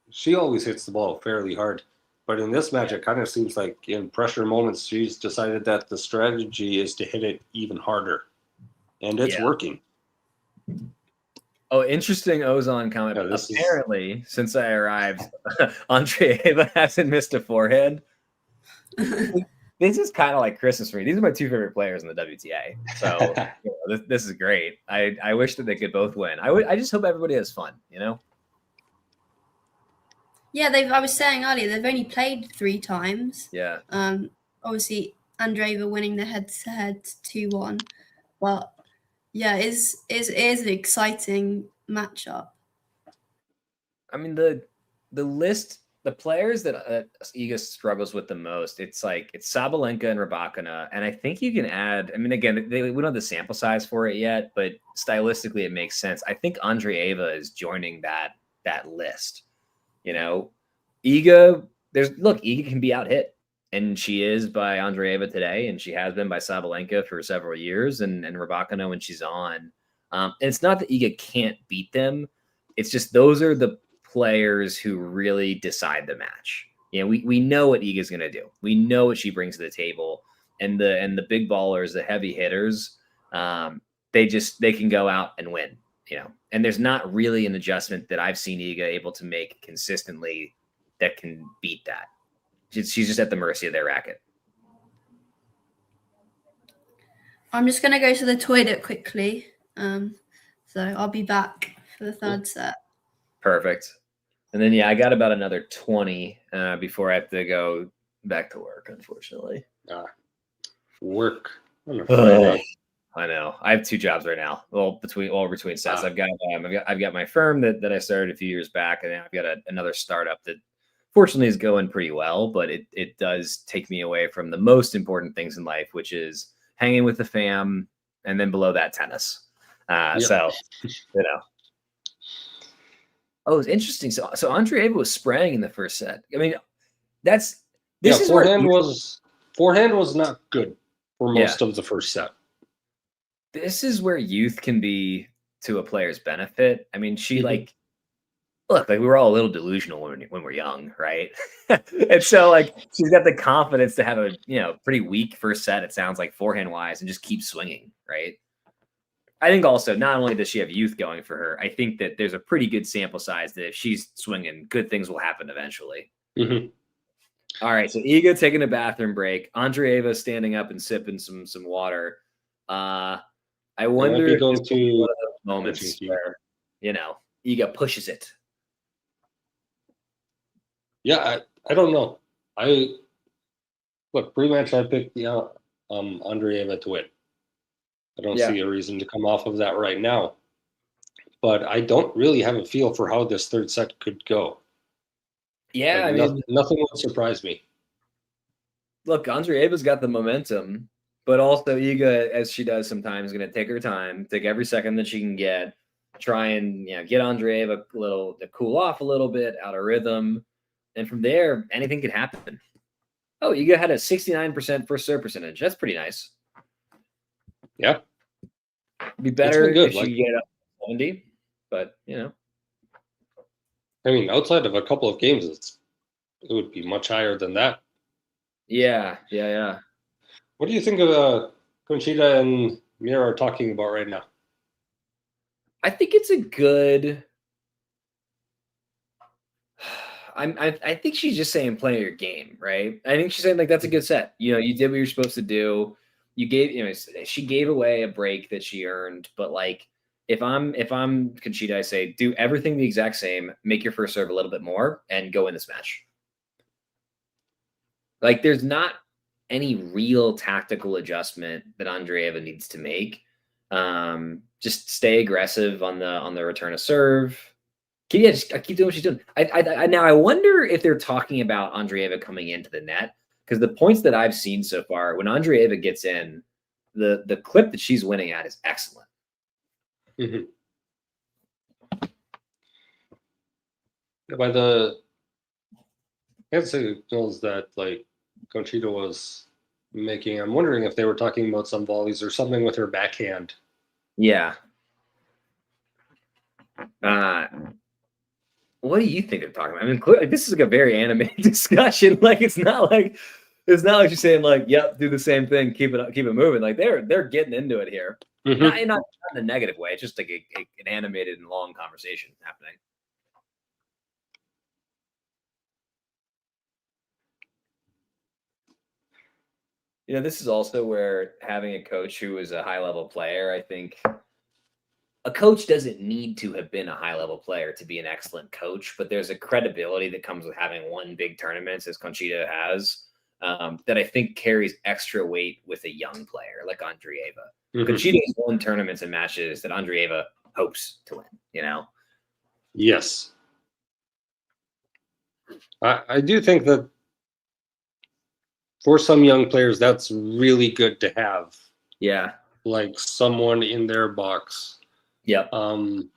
she always hits the ball fairly hard. But in this match, it kind of seems like in pressure moments, she's decided that the strategy is to hit it even harder. And it's working. Oh, interesting Ozon comment. Yeah, Apparently, since I arrived, Andreeva hasn't missed a forehand. This is kind of like Christmas for me. These are my 2 favorite players in the WTA. So this is great. I wish that they could both win. I just hope everybody has fun, you know? Yeah, I was saying earlier, they've only played 3 times. Yeah. Obviously, Andreeva winning the head-to-head 2-1. But yeah, it is an exciting matchup. I mean, the list, the players that Iga struggles with the most, it's Sabalenka and Rybakina, and I think you can add. I mean, again, we don't have the sample size for it yet, but stylistically, it makes sense. I think Andreeva is joining that list. You know, Iga. Iga can be out hit, and she is by Andreeva today, and she has been by Sabalenka for several years, and Rybakina when she's on. And it's not that Iga can't beat them; it's just those are the players who really decide the match. You know, we know what Iga's going to do. We know what she brings to the table, and the big ballers, the heavy hitters, they can go out and win. You know, and there's not really an adjustment that I've seen Iga able to make consistently that can beat that. She's just at the mercy of their racket. I'm just going to go to the toilet quickly. So I'll be back for the 3rd set. Perfect. And then, I got about another 20 before I have to go back to work, unfortunately. Work on a Friday. I know. I have 2 jobs right now. Well, between sets, I've got my firm that I started a few years back, and then I've got another startup that fortunately is going pretty well, but it does take me away from the most important things in life, which is hanging with the fam, and then below that, tennis. So, you know. Oh, it's interesting. So Andreeva was spraying in the first set. I mean, forehand was not good for most of the first set. This is where youth can be to a player's benefit. I mean, she we were all a little delusional when we're young, right? And so she's got the confidence to have a pretty weak first set. It sounds like forehand wise, and just keep swinging, right? I think also not only does she have youth going for her, I think that there's a pretty good sample size that if she's swinging, good things will happen eventually. Mm-hmm. All right, so Iga taking a bathroom break, Andreeva standing up and sipping some water. I wonder if going one to of those moments where Iga pushes it. Yeah, I don't know. Pre-match I picked Andreeva to win. I don't see a reason to come off of that right now. But I don't really have a feel for how this 3rd set could go. Yeah, nothing would surprise me. Look, Andreeva's got the momentum, but also Iga, as she does sometimes, is going to take her time, take every second that she can get, try and get Andreeva to cool off a little bit, out of rhythm, and from there anything can happen. Oh, Iga had a 69% first serve percentage. That's pretty nice. Yeah, be better if she could get up 70, but I mean, outside of a couple of games, it would be much higher than that. Yeah. What do you think of Conchita and Mirra are talking about right now? I think it's a good. I think she's just saying play your game, right? I think she's saying that's a good set. You did what you're supposed to do. You gave, she gave away a break that she earned, but if I'm Conchita, I say do everything the exact same, make your first serve a little bit more, and go in this match. There's not any real tactical adjustment that Andreeva needs to make. Just stay aggressive on the return of serve. Just keep doing what she's doing. Now I wonder if they're talking about Andreeva coming into the net. Because the points that I've seen so far, when Andreeva gets in, the clip that she's winning at is excellent. Mm-hmm. By the hand signals that like Conchita was making, I'm wondering if they were talking about some volleys or something with her backhand. Yeah. What do you think they're talking about? I mean, clearly, this is like a very animated discussion. Like it's not like you're saying like, "Yep, do the same thing, keep it moving." Like they're getting into it here, not in a negative way. It's just like an animated and long conversation happening. This is also where having a coach who is a high-level player, I think a coach doesn't need to have been a high-level player to be an excellent coach, but there's a credibility that comes with having won big tournaments, as Conchita has, that I think carries extra weight with a young player like Andreeva. Conchita has won tournaments and matches that Andreeva hopes to win, Yes. I do think that for some young players, that's really good to have. Yeah. Like someone in their box. Yep. Someone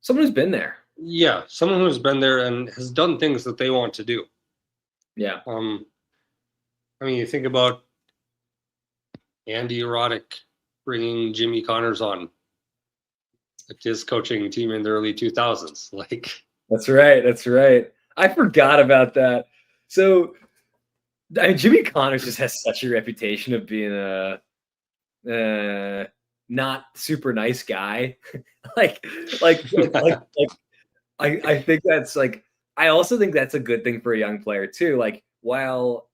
who's been there. Yeah, someone who's been there and has done things that they want to do. Yeah. I mean, you think about Andy Roddick bringing Jimmy Connors on his coaching team in the early 2000s. Like, that's right. I forgot about that. So, I mean, Jimmy Connors just has such a reputation of being a not super nice guy. I think that's like, I also think that's a good thing for a young player too. Like, while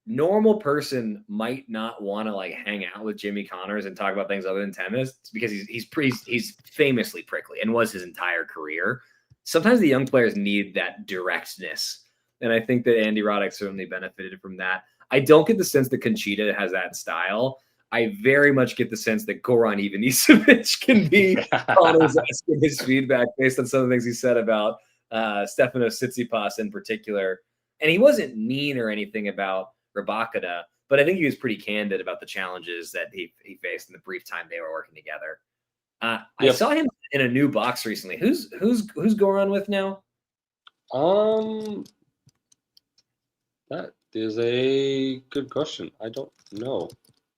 normal person might not want to like hang out with Jimmy Connors and talk about things other than tennis, because he's famously prickly and was his entire career. Sometimes the young players need that directness. And I think that Andy Roddick certainly benefited from that. I don't get the sense that Conchita has that style. I very much get the sense that Goran Ivanisevic can be Connors asking his feedback based on some of the things he said about Stefanos Tsitsipas in particular. And he wasn't mean or anything about Rybakina, but I think he was pretty candid about the challenges that he faced in the brief time they were working together. I saw him in a new box recently. Who's Goran with now? That is a good question. I don't know.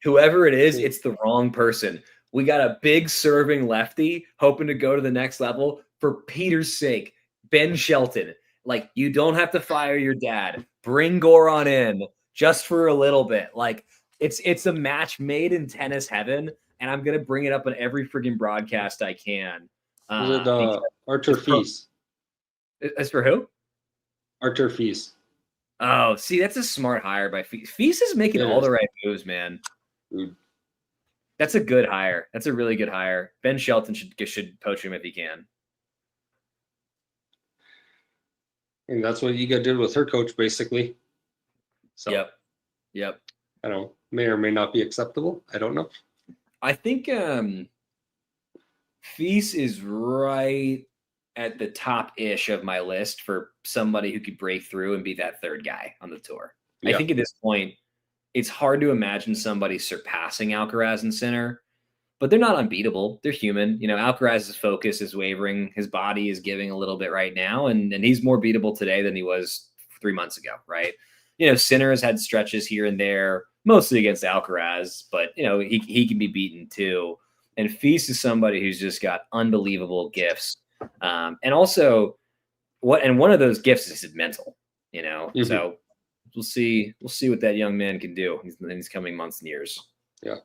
Whoever it is, it's the wrong person. We got a big serving lefty hoping to go to the next level. For Peter's sake, Ben Shelton. Like, you don't have to fire your dad. Bring Goran in just for a little bit. Like, it's a match made in tennis heaven, and I'm gonna bring it up on every freaking broadcast I can. Is it Artur Fils? As for who? Artur Fils. Oh, see, that's a smart hire by Fils. Fils is making all the right moves, man. That's a good hire. That's a really good hire. Ben Shelton should poach him if he can. And that's what Iga did with her coach, basically. So, Yep. I don't know. May or may not be acceptable. I don't know. I think Fils is right at the top-ish of my list for somebody who could break through and be that third guy on the tour. I think at this point, it's hard to imagine somebody surpassing Alcaraz in center, but they're not unbeatable. They're human. Alcaraz's focus is wavering. His body is giving a little bit right now, and he's more beatable today than he was 3 months ago, right? Sinner has had stretches here and there, mostly against Alcaraz, but, he can be beaten too. And Fils is somebody who's just got unbelievable gifts. And also, one of those gifts is his mental, So we'll see what that young man can do in these coming months and years. Yeah.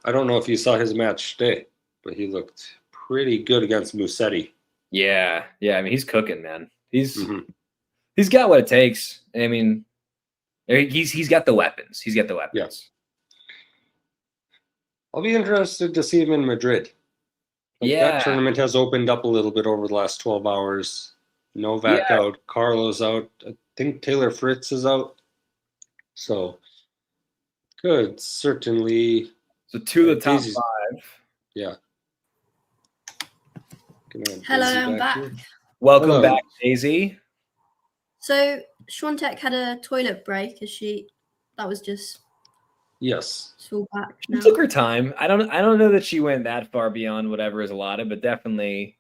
I don't know if you saw his match today, but he looked pretty good against Musetti. Yeah. I mean, he's cooking, man. He's got what it takes. I mean, he's got the weapons. Yes. I'll be interested to see him in Madrid. That tournament has opened up a little bit over the last 12 hours. Novak out, Carlos out. I think Taylor Fritz is out. So, good. Certainly. So, 2 of the top 5. Yeah. Hello, I'm back. Welcome back, Daisy. So, Świątek had a toilet break. That was just... Yes. All back now. She took her time. I don't know that she went that far beyond whatever is allotted, but definitely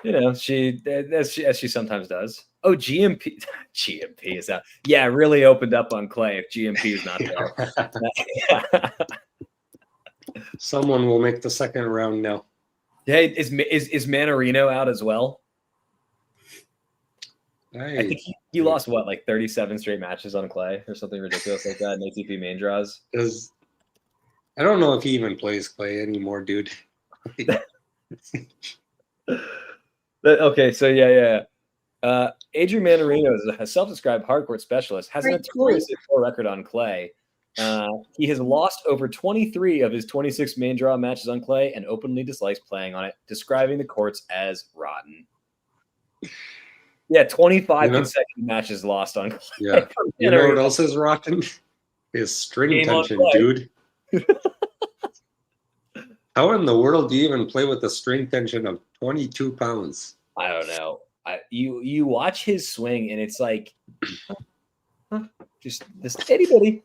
You know, as she sometimes does. Oh, GMP is out. Yeah, really opened up on Clay if GMP is not there. Someone will make the second round now. Yeah, is Manarino out as well? I think he lost what, like 37 straight matches on Clay or something ridiculous like that in ATP main draws. I don't know if he even plays Clay anymore, dude. Okay, so yeah. Adrian Manarino is a self-described hardcourt specialist, has a notorious poor record on clay. He has lost over 23 of his 26 main draw matches on clay and openly dislikes playing on it, describing the courts as rotten. Yeah, 25 consecutive matches lost on clay. Yeah. You know what else is rotten? His string tension, dude. How in the world do you even play with a string tension of 22 pounds? I don't know. You watch his swing and it's like just this itty bitty.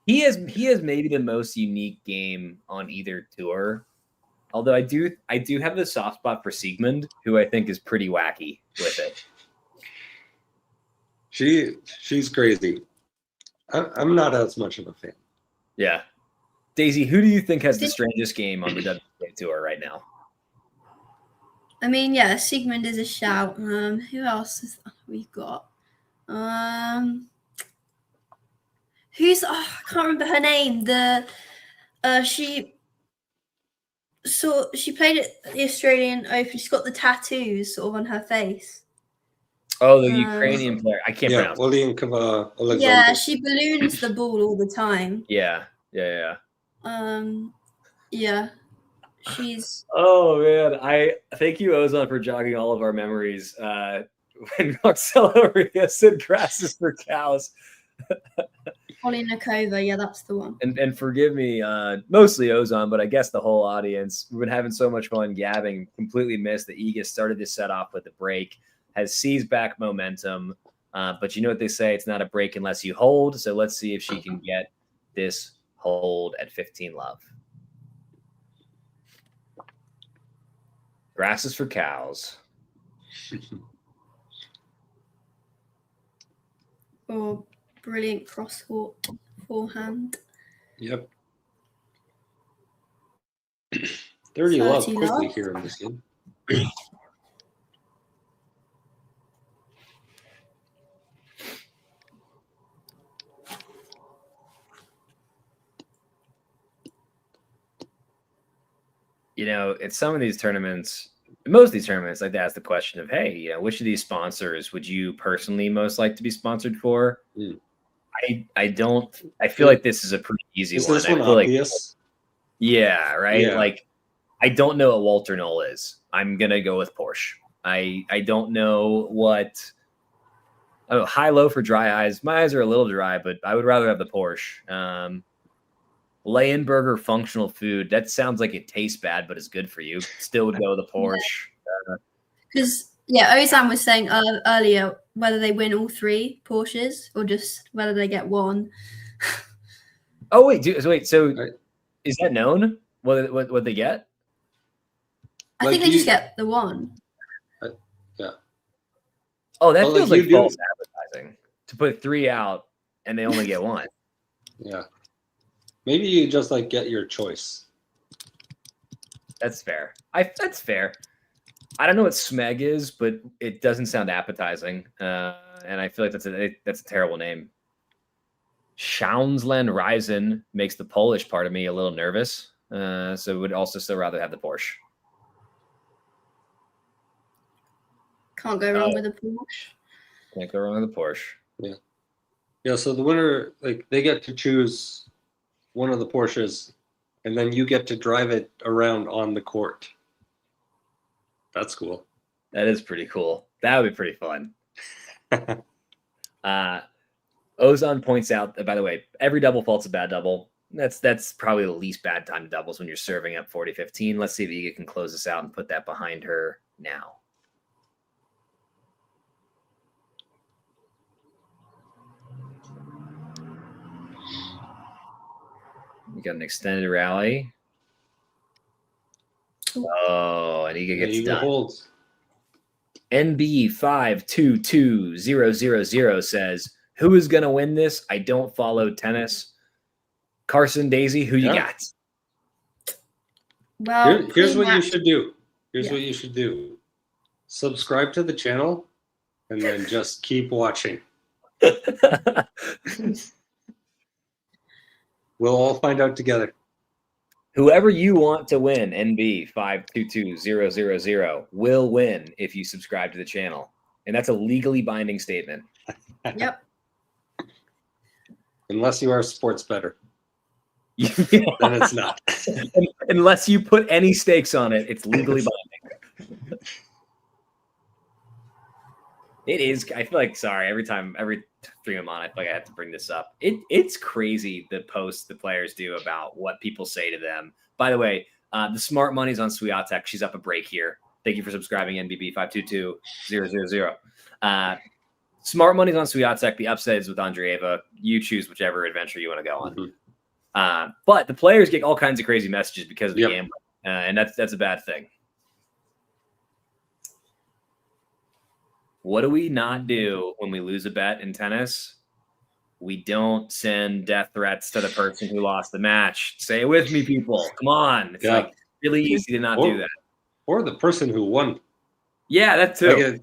He has maybe the most unique game on either tour. Although I do have the soft spot for Siegmund, who I think is pretty wacky with it. She's crazy. I'm not as much of a fan. Yeah. Daisy, who do you think has the strangest game on the WTA tour right now? I mean, yeah, Siegmund is a shout. Who else is we've got? Who's I can't remember her name. She played at the Australian Open. She's got the tattoos sort of on her face. Oh, the Ukrainian player. I can't pronounce. Alexander. Yeah, she balloons the ball all the time. Yeah. Yeah. She's. Oh man, I thank you, Ozon, for jogging all of our memories. When Marcelo Ria said "grass is for cows." Polyakova, yeah, that's the one. And forgive me, mostly Ozon, but I guess the whole audience. We've been having so much fun gabbing. Completely missed that Iga started this set off with a break, has seized back momentum. But you know what they say? It's not a break unless you hold. So let's see if she can get this hold at 15 love. Grass is for cows. Oh, brilliant crosswalk forehand. Yep. 30 love quickly here in this game. You know, at some of these tournaments, most of these tournaments, like to ask the question of, hey, you know, which of these sponsors would you personally most like to be sponsored for? I feel like this is a pretty easy one. Is this one obvious? Yeah, right? Yeah. Like, I don't know what Walter Knoll is. I'm going to go with Porsche. I don't know what high-low for dry eyes. My eyes are a little dry, but I would rather have the Porsche. Leyenburger functional food. That sounds like it tastes bad, but it's good for you. Still would go with the Porsche. Because Ozan was saying earlier whether they win all three Porsches or just whether they get one. Oh wait, so is that known? What they get? I think they just get the one. Yeah. Oh, that feels like false advertising to put 3 out and they only get one. Yeah. Maybe you just get your choice. That's fair. That's fair. I don't know what Smeg is, but it doesn't sound appetizing, and I feel like that's a terrible name. Schaunsland Reisen makes the Polish part of me a little nervous, so would also still rather have the Porsche. Can't go wrong with a Porsche. Can't go wrong with a Porsche. Yeah. Yeah. So the winner, they get to choose one of the Porsches, and then you get to drive it around on the court. That's cool. That is pretty cool. That would be pretty fun. Ozon points out that, by the way, every double fault's a bad double. That's probably the least bad time to doubles when you're serving up 40-15. Let's see if Iga can close this out and put that behind her now. We got an extended rally. Oh, and Iga gets done. holds. NB522000 says, who is going to win this? I don't follow tennis. Carson, Daisy, who you got? Well, here's what you should do. Here's what you should do. Subscribe to the channel and then just keep watching. We'll all find out together. Whoever you want to win, NB522000, will win if you subscribe to the channel. And that's a legally binding statement. Yep. Unless you are a sports bettor. Then it's not. Unless you put any stakes on it, it's legally binding. It is. I feel like, sorry, every stream I'm on, I feel like I have to bring this up. It's crazy the posts the players do about what people say to them. By the way, the smart money's on Swiatek. She's up a break here. Thank you for subscribing, NBB522000. Smart money's on Swiatek. The upset is with Andreeva. You choose whichever adventure you want to go on. But the players get all kinds of crazy messages because of the gambling, and that's a bad thing. What do we not do when we lose a bet in tennis? We don't send death threats to the person who lost the match. Say it with me, people. Come on. It's like really easy to not do that. Or the person who won. Yeah, that too.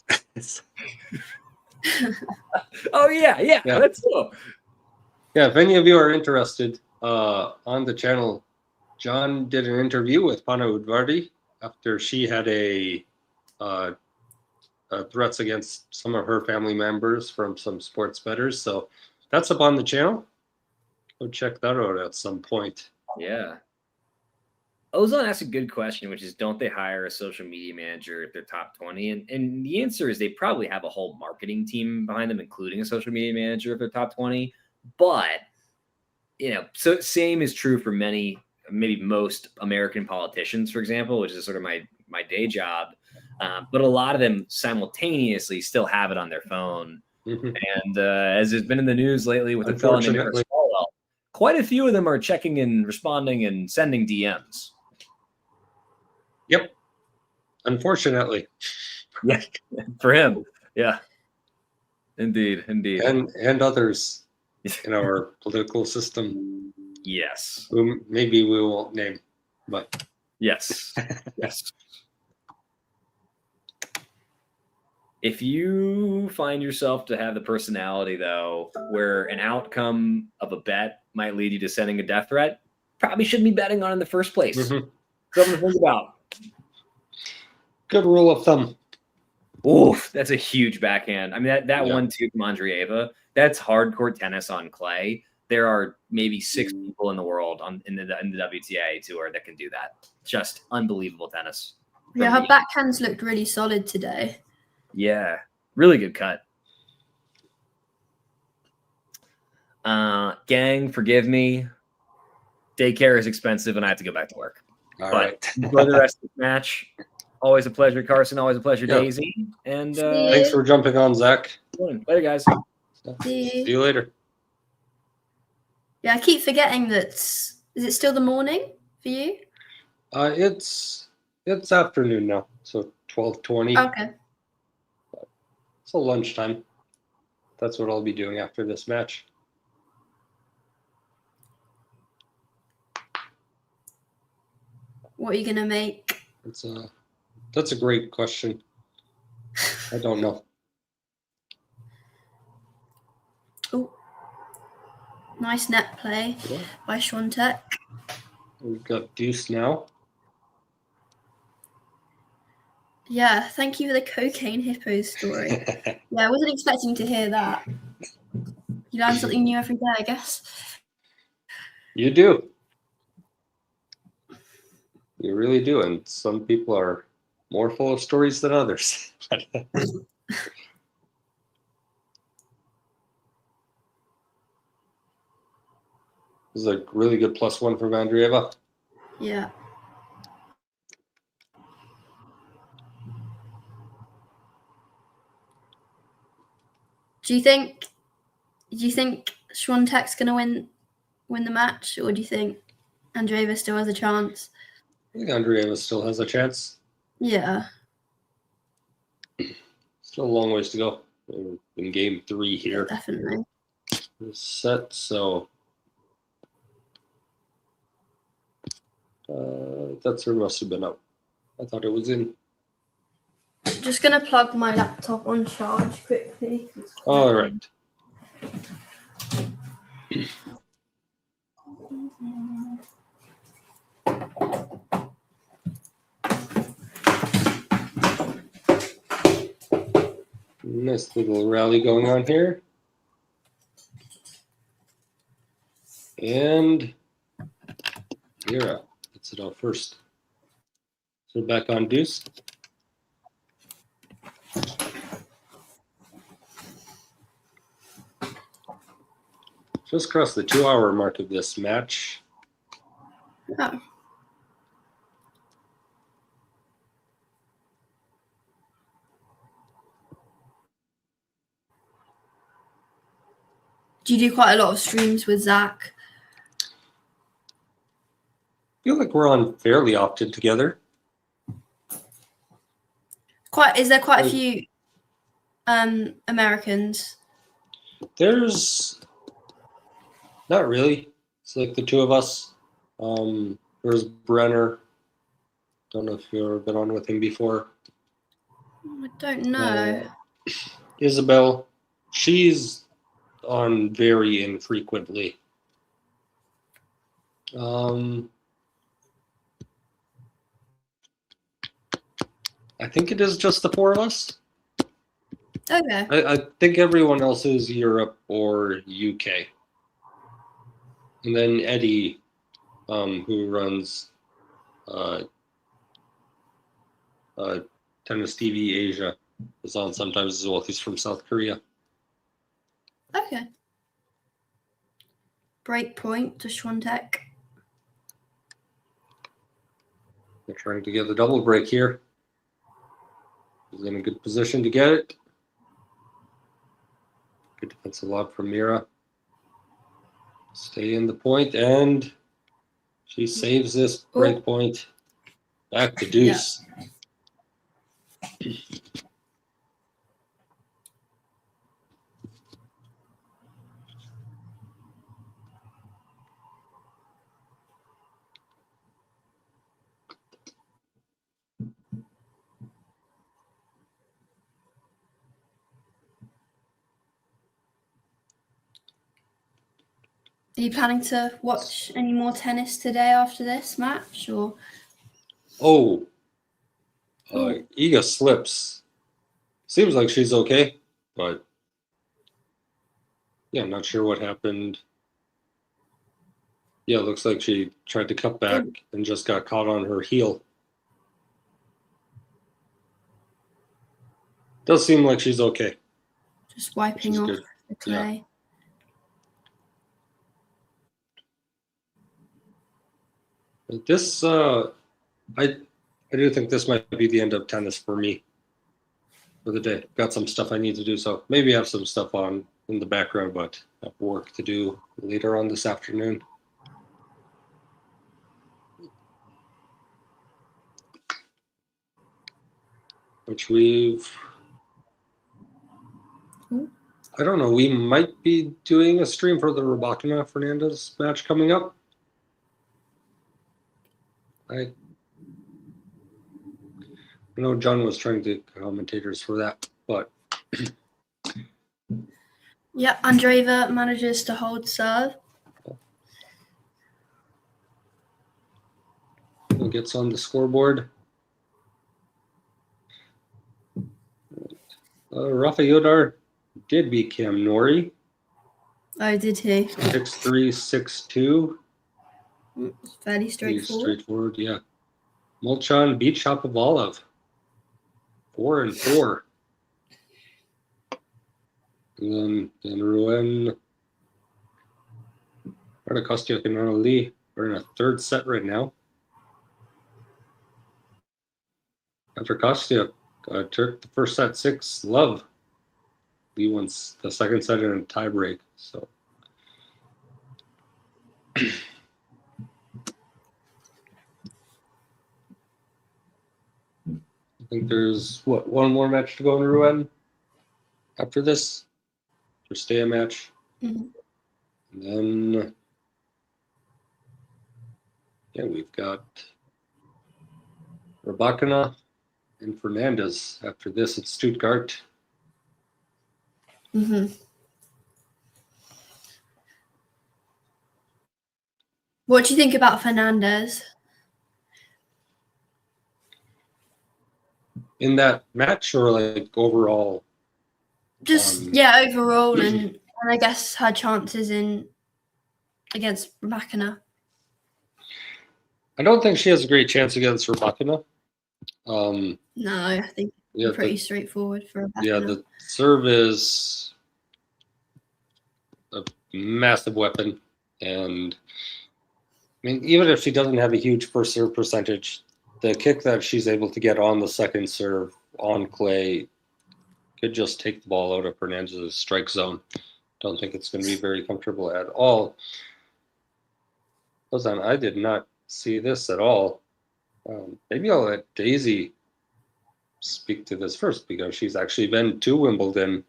Oh, yeah. That's cool. Yeah, if any of you are interested, on the channel, John did an interview with Panna Udvardi after she had a threats against some of her family members from some sports bettors. So that's up on the channel. Go check that out at some point. Yeah. Ozone asked a good question, which is, don't they hire a social media manager if they're top 20? And the answer is they probably have a whole marketing team behind them, including a social media manager if they're top 20. But, so same is true for maybe most American politicians, for example, which is sort of my day job. But a lot of them simultaneously still have it on their phone. And as has been in the news lately with the fellow named Mirra, quite a few of them are checking and responding and sending DMs. Yep. Unfortunately. Yeah. For him. Yeah. Indeed. And others in our political system. Yes. Who maybe we won't name, but yes. Yes. If you find yourself to have the personality, though, where an outcome of a bet might lead you to sending a death threat, probably shouldn't be betting on in the first place. Something to think about. Good rule of thumb. Oof, that's a huge backhand. I mean, that 1-2 from Andreeva, that's hardcore tennis on clay. There are maybe 6 people in the world in the WTA tour that can do that. Just unbelievable tennis. Yeah, her backhands looked really solid today. Yeah, really good cut. Gang, forgive me. Daycare is expensive, and I have to go back to work. All right. Enjoy the rest of the match. Always a pleasure, Carson. Always a pleasure, Daisy. And thanks for jumping on, Zach. Later, guys. See you later. Yeah, I keep forgetting that. Is it still the morning for you? It's afternoon now, so 12:20. Okay. So lunchtime. That's what I'll be doing after this match. What are you gonna make? That's a great question. I don't know. Oh, nice net play by Świątek. We've got deuce now. Yeah, thank you for the cocaine hippo story. Yeah, I wasn't expecting to hear that. You learn something new every day, I guess. You do. You really do. And some people are more full of stories than others. This is a really good +1 for Andreeva. Yeah. Do you think Świątek's gonna win the match, or do you think Andreeva still has a chance? I think Andreeva still has a chance. Yeah. Still a long ways to go. We're in game 3 here. Yeah, definitely. This set, so that serve must have been out. I thought it was in. Just gonna plug my laptop on charge quickly. All right. Nice little rally going on here. And Mirra gets it out first. So back on deuce. Just crossed the 2-hour mark of this match. Oh. Do you do quite a lot of streams with Zach? I feel like we're on fairly often together. Is there quite a few Americans? There's not really. It's like the two of us. There's Brenner. Don't know if you've ever been on with him before. I don't know. Isabel, she's on very infrequently. I think it is just the 4 of us. Okay. I think everyone else is Europe or UK. And then Eddie, who runs Tennis TV Asia, is on sometimes as well. He's from South Korea. Okay. Break point to Świątek. They're trying to get the double break here. He's in a good position to get it. Good defensive lob from Mirra. Stay in the point, and she saves this break point. Back to deuce. Yeah. Are you planning to watch any more tennis today after this match, or? Iga slips. Seems like she's okay, but yeah, I'm not sure what happened. Yeah, it looks like she tried to cut back and just got caught on her heel. Does seem like she's okay. Just wiping off the clay. Yeah. This, I do think this might be the end of tennis for me for the day. Got some stuff I need to do, so maybe have some stuff on in the background, but I have work to do later on this afternoon. Which I don't know, we might be doing a stream for the Rybakina Fernandez match coming up. I know John was trying to commentators for that, but yeah, Andreeva manages to hold serve. He gets on the scoreboard. Rafa Yodar did beat Cam Nori. Oh, did he? 6-3, 6-2. Fairly straightforward. Yeah. Molchan beat Shapovalov. 4-4. And then Rouen, Kostyuk and Arnold Lee are in a third set right now. After Kostyuk took the first set 6-love. Lee wins the second set in a tie break. So I think there's, one more match to go in Rouen after this? Or stay a match? Mhm. And then, yeah, we've got Rybakina and Fernandez after this at Stuttgart. Mhm. What do you think about Fernandez? In that match or like overall? Just overall, and I guess her chances against Rybakina. I don't think she has a great chance against Rybakina. No, I think pretty straightforward for Rybakina. Yeah, the serve is a massive weapon, and I mean, even if she doesn't have a huge first serve percentage, the kick that she's able to get on the second serve on clay could just take the ball out of Fernandez's strike zone. Don't think it's going to be very comfortable at all. Hold on, I did not see this at all. Maybe I'll let Daisy speak to this first because she's actually been to Wimbledon.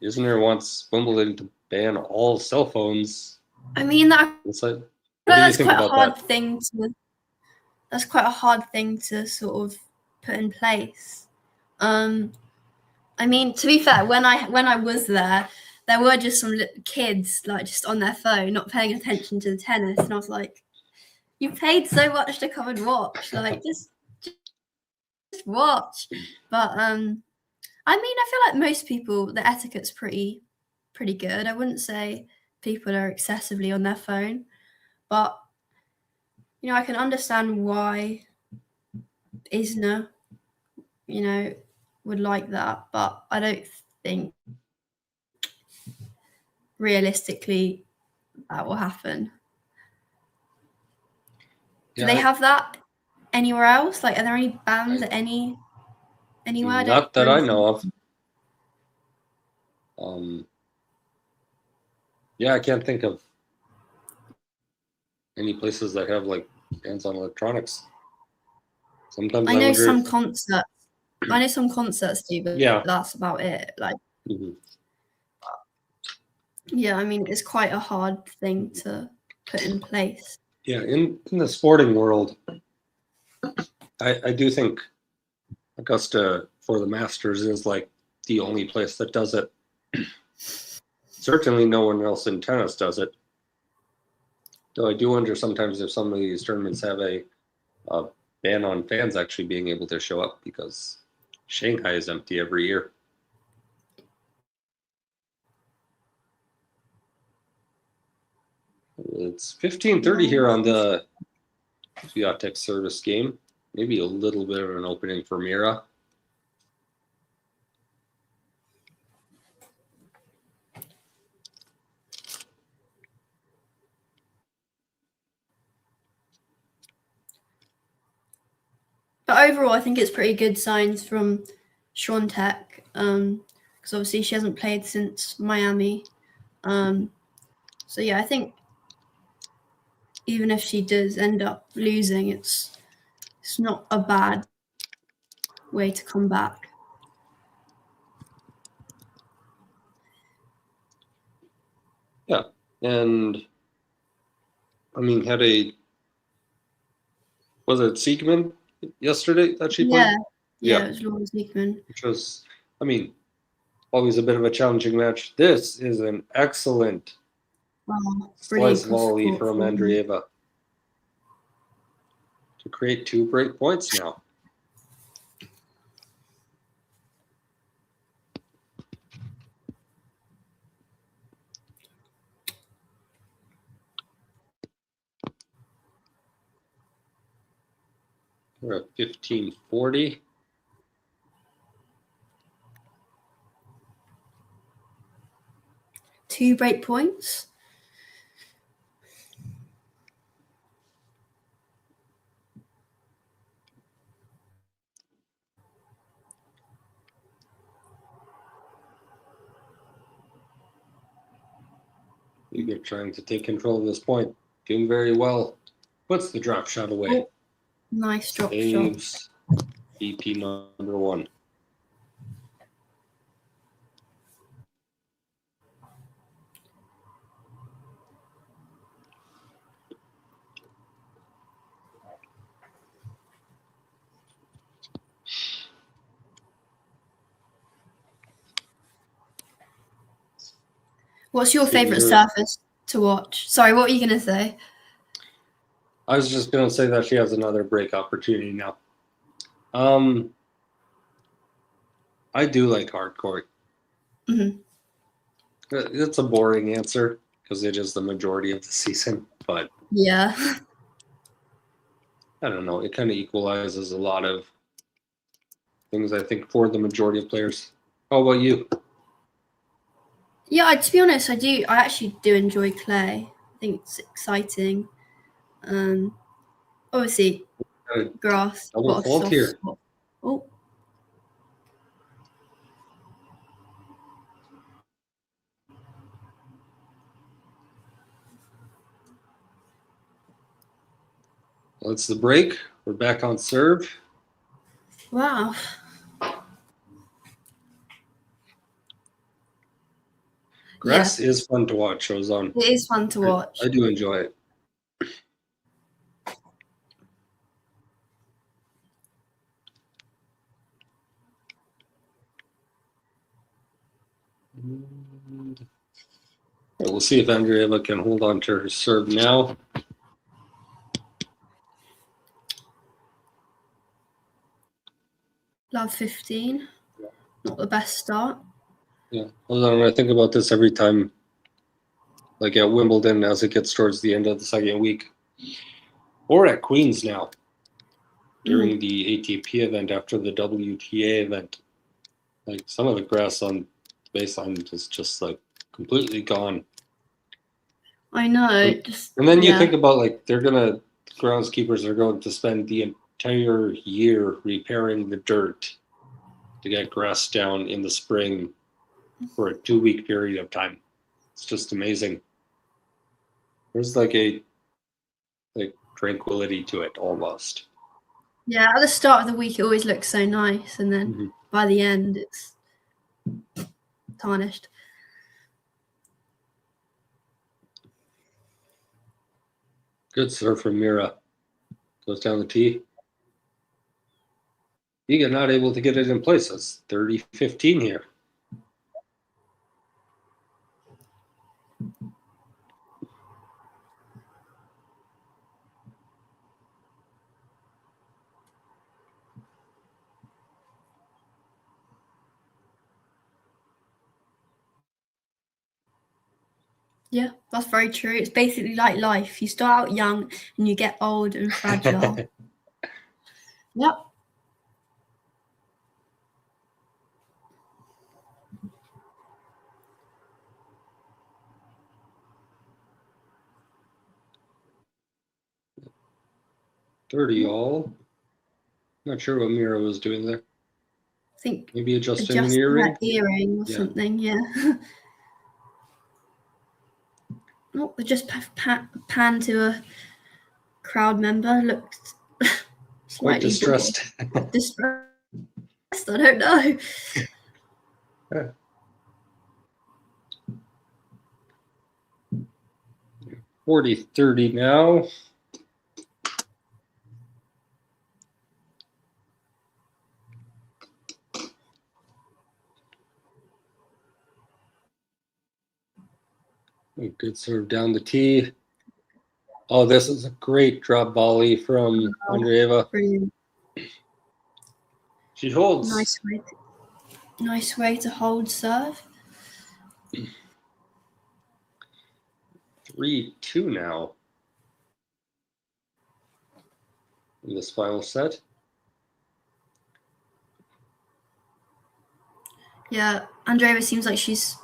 Isn't there once Wimbledon to ban all cell phones? I mean, that's quite a hard thing to. That's quite a hard thing to sort of put in place. I mean, to be fair, when I was there were just some kids like just on their phone, not paying attention to the tennis, and I was like, "You paid so much to come and watch, like just watch." But I mean, I feel like most people, the etiquette's pretty good. I wouldn't say people are excessively on their phone, but you know, I can understand why Isner, you know, would like that, but I don't think realistically that will happen. Do they have that anywhere else? Like, are there any bans at anywhere? Not that I know of. Yeah, I can't think of any places that have like bans on electronics. Sometimes I know some concerts. I know some concerts do, but that's about it. Like, yeah, I mean, it's quite a hard thing to put in place. Yeah, in the sporting world, I do think Augusta for the Masters is like the only place that does it. Certainly no one else in tennis does it. Though I do wonder sometimes if some of these tournaments have a ban on fans actually being able to show up because Shanghai is empty every year. It's 15:30 here on the Świątek service game. Maybe a little bit of an opening for Mirra. But overall, I think it's pretty good signs from Świątek, because obviously she hasn't played since Miami. So yeah, I think even if she does end up losing, it's not a bad way to come back. Yeah, and I mean, was it Siegman yesterday that she played? Yeah, it was Laura Siegman. Which was, I mean, always a bit of a challenging match. This is an excellent slice volley from Andreeva to create 2 break points now. We're at 15:40. Two break points. You're trying to take control of this point. Doing very well. Puts the drop shot away. Oh, nice drop shot. EP number 1. What's your favorite surface to watch? Sorry, what were you going to say? I was just going to say that she has another break opportunity now. I do like hard court. Mm-hmm. It's a boring answer because it is the majority of the season, but yeah, I don't know. It kind of equalizes a lot of things, I think, for the majority of players. How about you? Yeah, to be honest, I actually do enjoy clay. I think it's exciting. Obviously, grass. Double fault here. Spot. Oh. That's the break. We're back on serve. Wow. Grass is fun to watch, Ozan. It is fun to watch. I do enjoy it. We'll see if Andreeva can hold on to her serve now. Love 15. Not the best start. Yeah, I think about this every time, like at Wimbledon as it gets towards the end of the second week, or at Queens now, during the ATP event after the WTA event. Like some of the grass on the baseline is just like completely gone. I know. And then you think about like groundskeepers are going to spend the entire year repairing the dirt to get grass down in the spring for a 2-week period of time. It's just amazing. There's like a tranquility to it almost. Yeah, at the start of the week it always looks so nice, and then by the end it's tarnished. Good serve from Mirra. Goes down the tee. Iga not able to get it in place. That's 30-15 here. Yeah, that's very true. It's basically like life. You start out young and you get old and fragile. Yep. Dirty all. Not sure what Mirra was doing there. I think maybe adjusting an earring. That earring or something, yeah. Oh, they just pan to a crowd member. Looked quite distressed. Distressed, I don't know. Yeah. 40-30 now. Good serve down the tee. Oh, this is a great drop volley from Andreeva. Brilliant. She holds. Nice way to hold serve. 3-2 now in this final set. Yeah, Andreeva seems like she's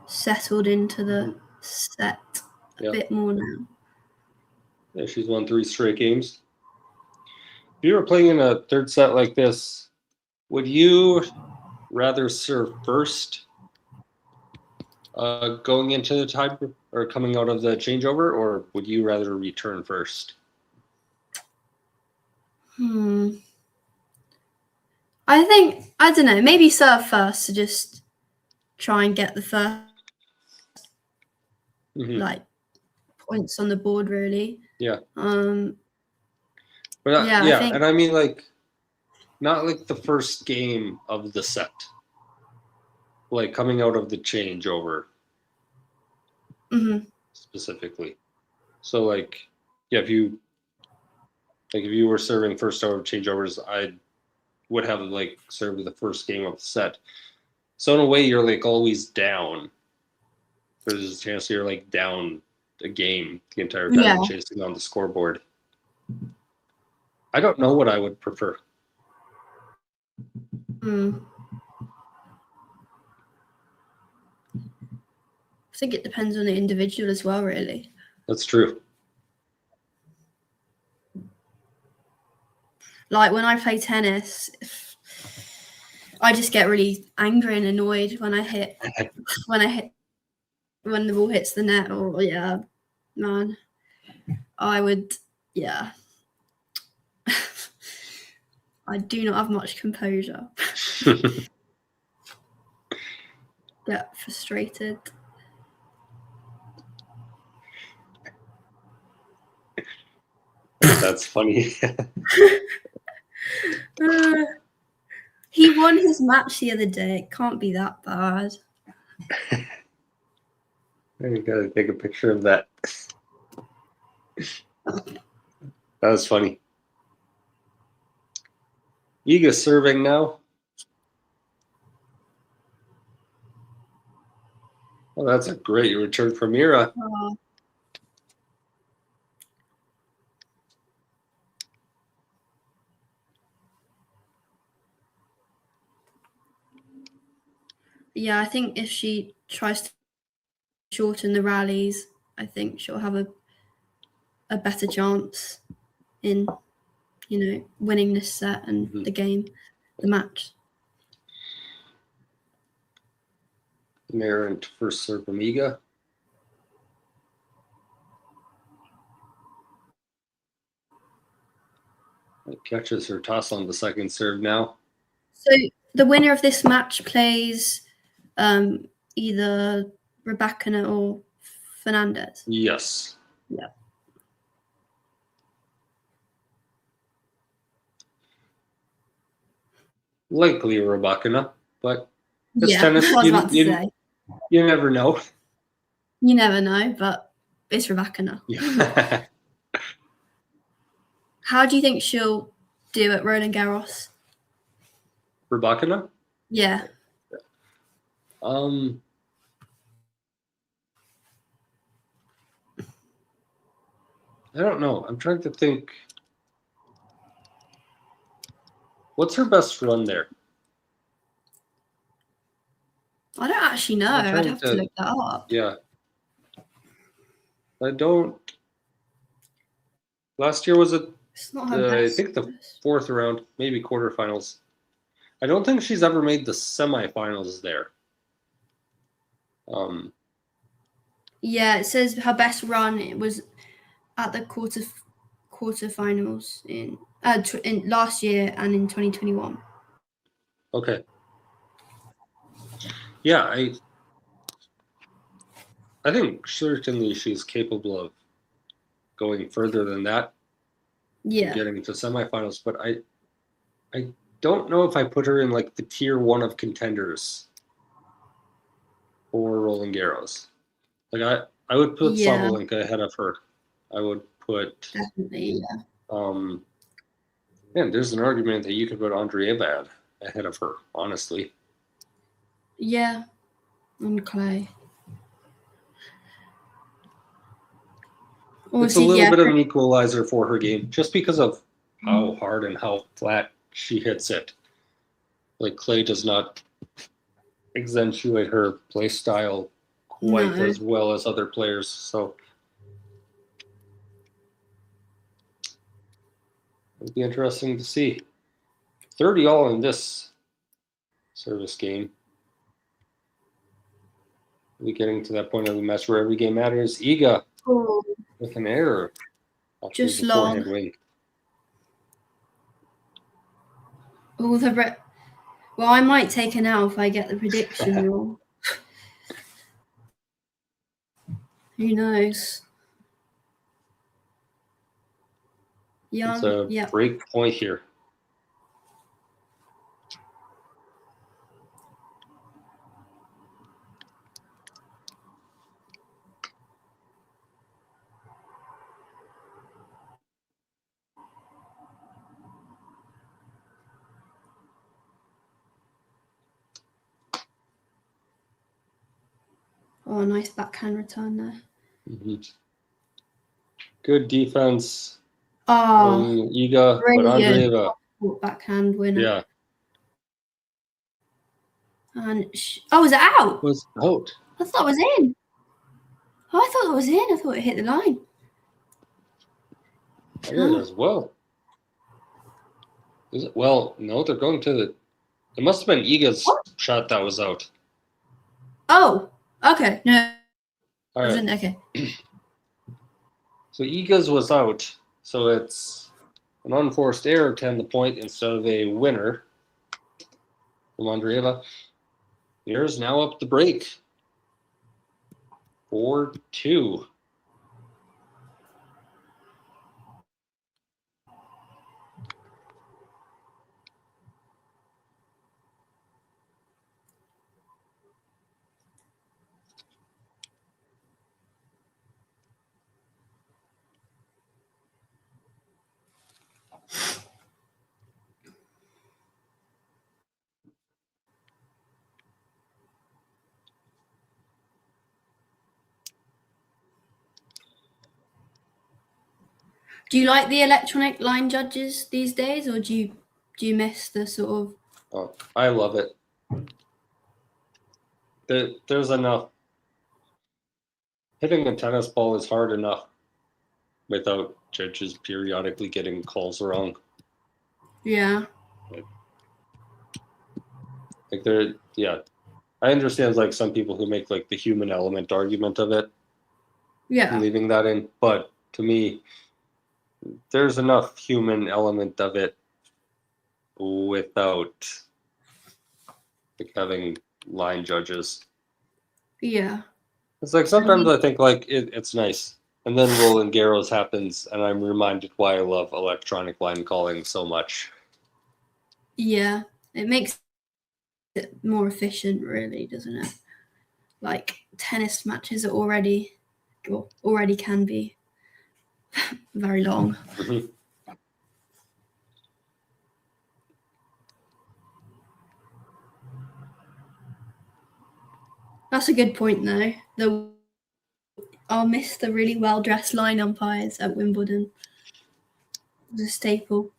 settled into the set a bit more now. Yeah, she's won 3 straight games. If you were playing in a third set like this, would you rather serve first going into the tie or coming out of the changeover, or would you rather return first? I think, I don't know, maybe serve first to just try and get the first like points on the board, really. Yeah. But yeah, I think, and I mean like not like the first game of the set, like coming out of the changeover specifically. So like, yeah, if you were serving first over changeovers, I would have like served the first game of the set. So in a way, you're like always down. There's a chance you're like down a game the entire time chasing on the scoreboard. I don't know what I would prefer. I think it depends on the individual as well, really. That's true. Like when I play tennis, I just get really angry and annoyed when when the ball hits the net. Or man, I would I do not have much composure. Get frustrated. That's funny. He won his match the other day. It can't be that bad. You gotta take a picture of that. That was funny. Iga serving now. Oh, that's a great return from Mirra. Yeah, I think if she tries to shorten the rallies, I think she'll have a better chance in, winning this set and the game, the match. Mirra into first serve from Iga. Catches her toss on the second serve now. So the winner of this match plays either Rybakina or Fernandez. Yes. Yeah. Likely Rybakina, but it's tennis. I was about to say. You never know. You never know, but it's Rybakina. Yeah. How do you think she'll do at Roland Garros? Rybakina? Yeah. I don't know. I'm trying to think. What's her best run there? I don't actually know. I'd have to look that up. Yeah. I don't. Last year was I think the fourth round, maybe quarterfinals. I don't think she's ever made the semifinals there. Yeah, it says her best run it was at the quarterfinals in last year and in 2021. Okay. Yeah, I think certainly she's capable of going further than that. Yeah. Getting to semifinals, but I don't know if I put her in like the tier 1 of contenders for Roland Garros. Like I would put Sabalenka ahead of her. I would put definitely, yeah. Man, there's an argument that you could put Andreeva ahead of her, honestly. Yeah. On clay. It's a little bit of an equalizer for her game, just because of how hard and how flat she hits it. Like clay does not accentuate her play style quite as well as other players. So it'll be interesting to see. 30-all in this service game. We're getting to that point of the match where every game matters. Iga with an error. Just long. Wing. Oh, Well, I might take an L if I get the prediction wrong. Who knows? It's a break point here. Oh, nice backhand return there. Good defense. Oh, Iga, but Andreeva. Backhand winner. Yeah. And was it out? It was out. I thought it was in. Oh, I thought it was in. I thought it hit the line. I heard it as well. Is it? Well, no, they're going to the. It must have been Iga's shot that was out. Oh, okay. No. All right. Okay. So Iga's was out. So it's an unforced error to end the point instead of a winner from Andreeva. Mirra's now up the break. 4-2. Do you like the electronic line judges these days, or do you miss the sort of? Oh, I love it. There's enough. Hitting a tennis ball is hard enough without judges periodically getting calls wrong. Yeah. Like I understand like some people who make like the human element argument of it. Yeah. Leaving that in, but to me, there's enough human element of it without like having line judges. Yeah. It's like sometimes I think like it's nice, and then Roland Garros happens, and I'm reminded why I love electronic line calling so much. Yeah, it makes it more efficient, really, doesn't it? Like tennis matches are already can be very long. That's a good point, though. I'll miss the really well-dressed line umpires at Wimbledon. It was a staple.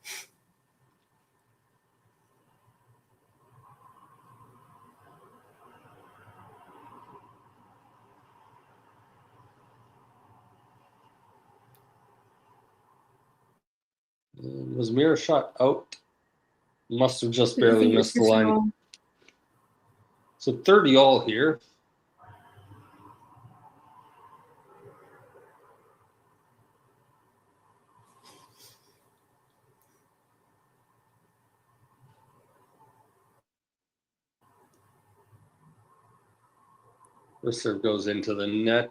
Was Mirra shot out? Must have just barely missed the line. Wrong. So 30 all here. This serve goes into the net.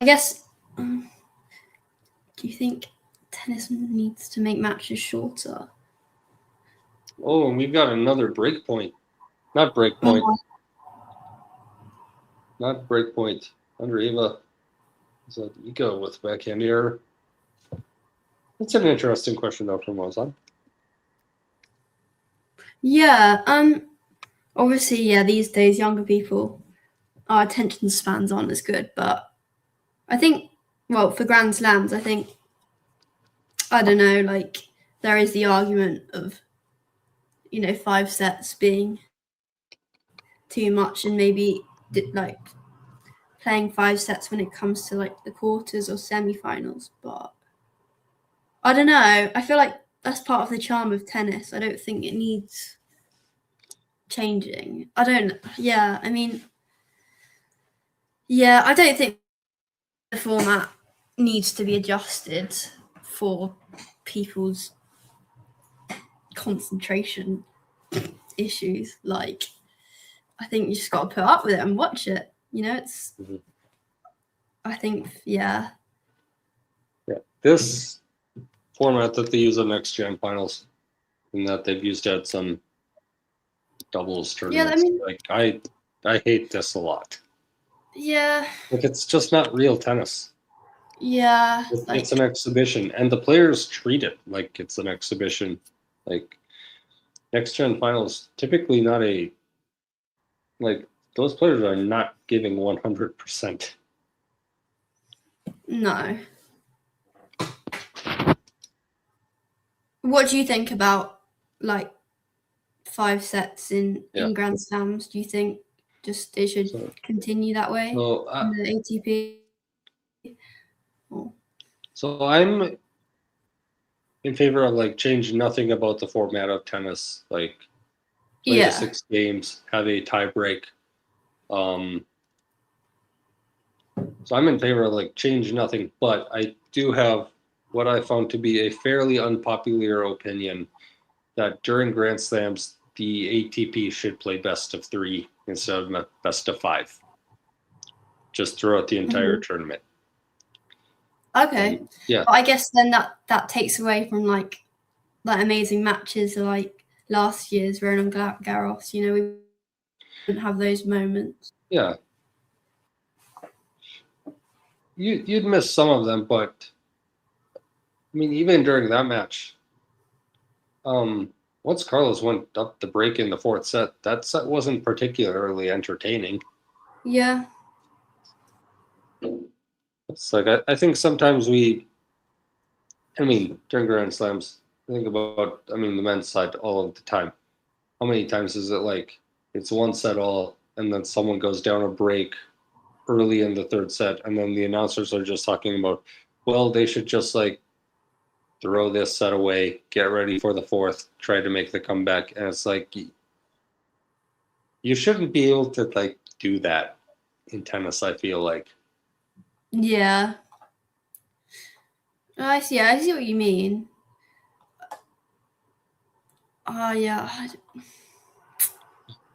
I guess, do you think tennis needs to make matches shorter? Oh, and we've got another break point. Not break point. Not break point. Andreeva. Is that Ego with backhand error? That's an interesting question, though, from Ozan. Yeah. Obviously, yeah, these days, younger people, our attention spans aren't as good, but I think, well, for Grand Slams, I think, I don't know, like, there is the argument of, 5 sets being too much and maybe, like, playing 5 sets when it comes to, like, the quarters or semi-finals, but I don't know. I feel like that's part of the charm of tennis. I don't think it needs changing. I don't. Yeah, I mean, yeah, I don't think the format needs to be adjusted for people's concentration issues. Like, I think you just got to put up with it and watch it. You know, it's. I think, yeah. Yeah, this format that they use in next gen finals, and that they've used at some doubles tournaments. I mean, like I hate this a lot. Yeah. Like, it's just not real tennis. Yeah. It's an exhibition, and the players treat it like it's an exhibition. Like, next gen finals, typically not a, like, those players are not giving 100%. No. What do you think about like 5 sets in Grand Slams? Do you think just it should continue that way in the ATP? So I'm in favor of like change nothing about the format of tennis. Like, play the 6 games, have a tie break. So I'm in favor of like change nothing, but I do have what I found to be a fairly unpopular opinion that during Grand Slams, the ATP should play best of 3 instead of best of 5, just throughout the entire tournament. Okay. Yeah. But I guess then that takes away from like amazing matches like last year's Roland Garros. You know, we wouldn't have those moments. Yeah. You'd miss some of them, but I mean, even during that match, once Carlos went up the break in the 4th set, that set wasn't particularly entertaining. Yeah. It's like, I think sometimes during Grand Slams, I think about, the men's side all of the time. How many times is it like, it's 1 set all, and then someone goes down a break early in the 3rd set, and then the announcers are just talking about, well, they should just like throw this set away, get ready for the 4th, try to make the comeback. And it's like, you shouldn't be able to like do that in tennis, I feel like. Yeah. I see what you mean. Yeah.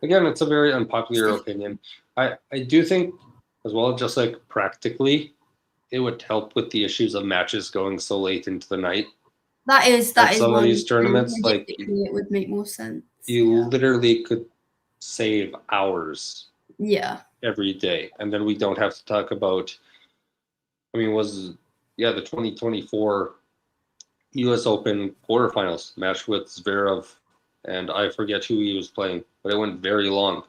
Again, it's a very unpopular opinion. I do think, as well, just like practically, it would help with the issues of matches going so late into the night. That is some one of these tournaments, like, it would make more sense. You literally could save hours. Yeah. Every day, and then we don't have to talk about. The 2024 U.S. Open quarterfinals match with Zverev, and I forget who he was playing, but it went very long.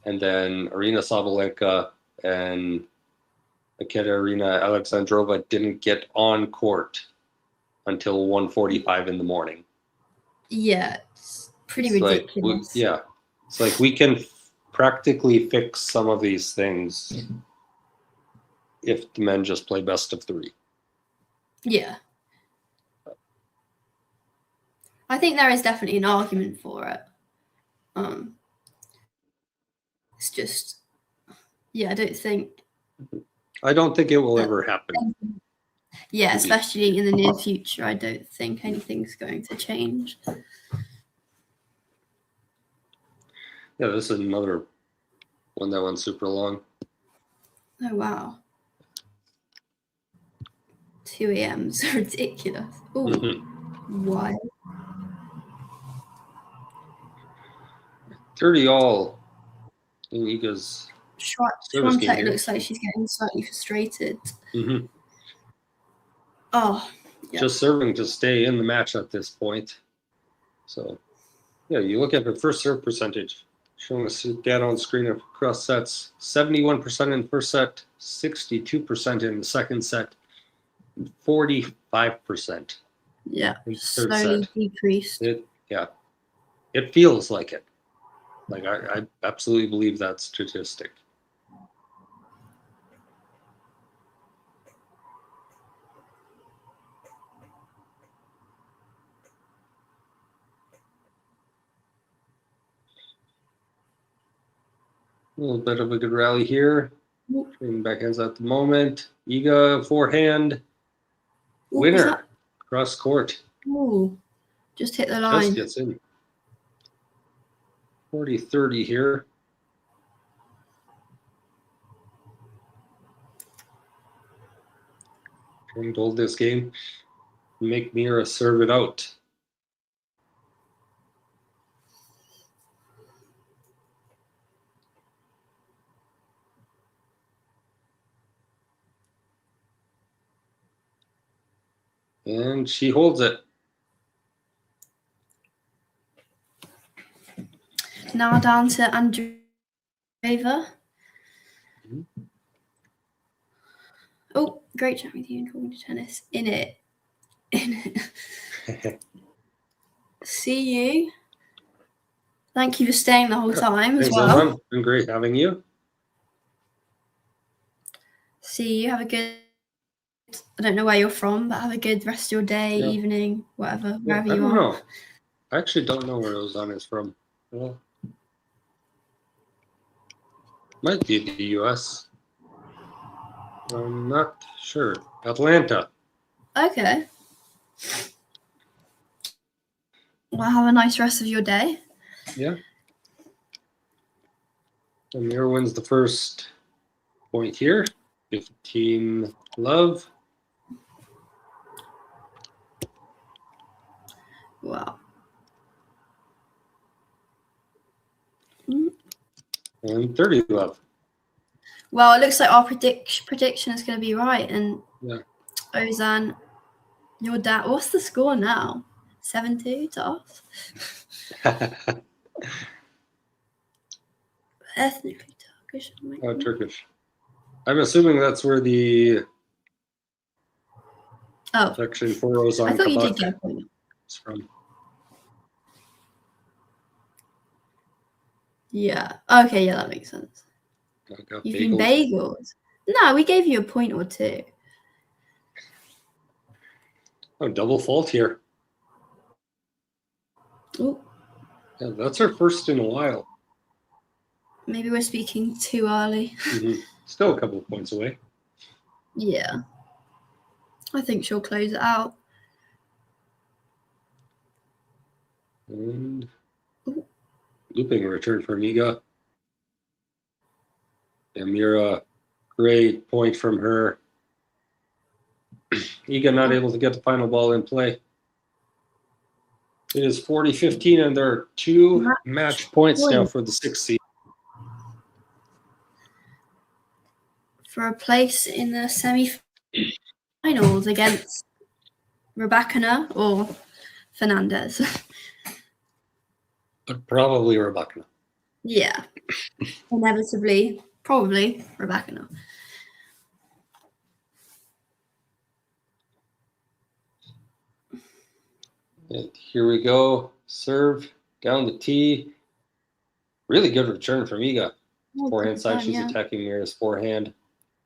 And then Arina Sabalenka and Ekaterina Alexandrova didn't get on court until 1:45 in the morning. Yeah, it's pretty ridiculous. It's like we can practically fix some of these things if the men just play best of 3. Yeah. I think there is definitely an argument for it. It's just, I don't think it will ever happen. Yeah, especially in the near future, I don't think anything's going to change. Yeah, this is another one that went super long. Oh, wow. 2 a.m. is ridiculous. Oh, why? 30 all in Iga's Świątek looks like she's getting slightly frustrated. Oh, just serving to stay in the match at this point. So, you look at her first serve percentage, showing us data on screen across sets: 71% in the first set, 62% in the second set, and 45%. Yeah, in the third slowly set. Decreased. It feels like it. Like, I absolutely believe that statistic. A little bit of a good rally here. Trading backhands at the moment. Iga forehand. Winner. Cross court. Ooh, just hit the line. Just gets in. 40-30 here. Trying to hold this game. Make Mirra serve it out. And she holds it. Now down to Andreeva. Oh, great chat with you and talking to tennis. In it. See you. Thank you for staying the whole time as well. Thanks, been great having you. See you. Have a good, I don't know where you're from, but have a good rest of your day, evening, whatever, wherever you are. I don't know. I actually don't know where Ozan is from. Well, might be the US. I'm not sure. Atlanta. Okay. Well, have a nice rest of your day. Yeah. And Mirra wins the first point here. 15 love. Wow. And 30 love. Well, it looks like our prediction is going to be right. And yeah. Ozan, your dad, what's the score now? 7-2 to us? Ethnically Turkish. Oh, Turkish. I'm assuming that's where the section 4 Ozan I thought you did get a point. It's from. Yeah. Okay, yeah, that makes sense. You've been bagels. No, we gave you a point or two. Oh, double fault here. Ooh. Yeah, that's our first in a while. Maybe we're speaking too early. Still a couple of points away. Yeah. I think she'll close it out. And looping return for Iga. And Mirra, great point from her. Iga not able to get the final ball in play. It is 40-15, and there are 2 match points now for the 6th seed. For a place in the semi-finals against Rebecca or Fernandez. But probably Rebecca. Yeah. Inevitably, probably Rebecca. And here we go. Serve down the tee. Really good return from Iga. Forehand side, she's attacking Mirra's forehand.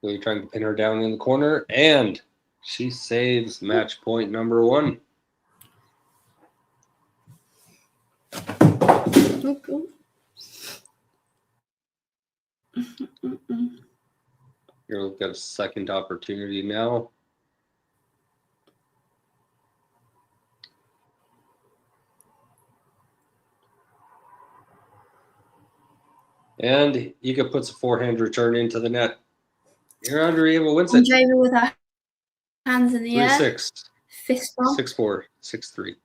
Really trying to pin her down in the corner. And she saves match point number 1. Here we've got a second opportunity now. And Iga puts a forehand return into the net. Here Andreeva wins it. Andreeva with her hands in the air. 3-6. Fist bump. 6-4. 6-3.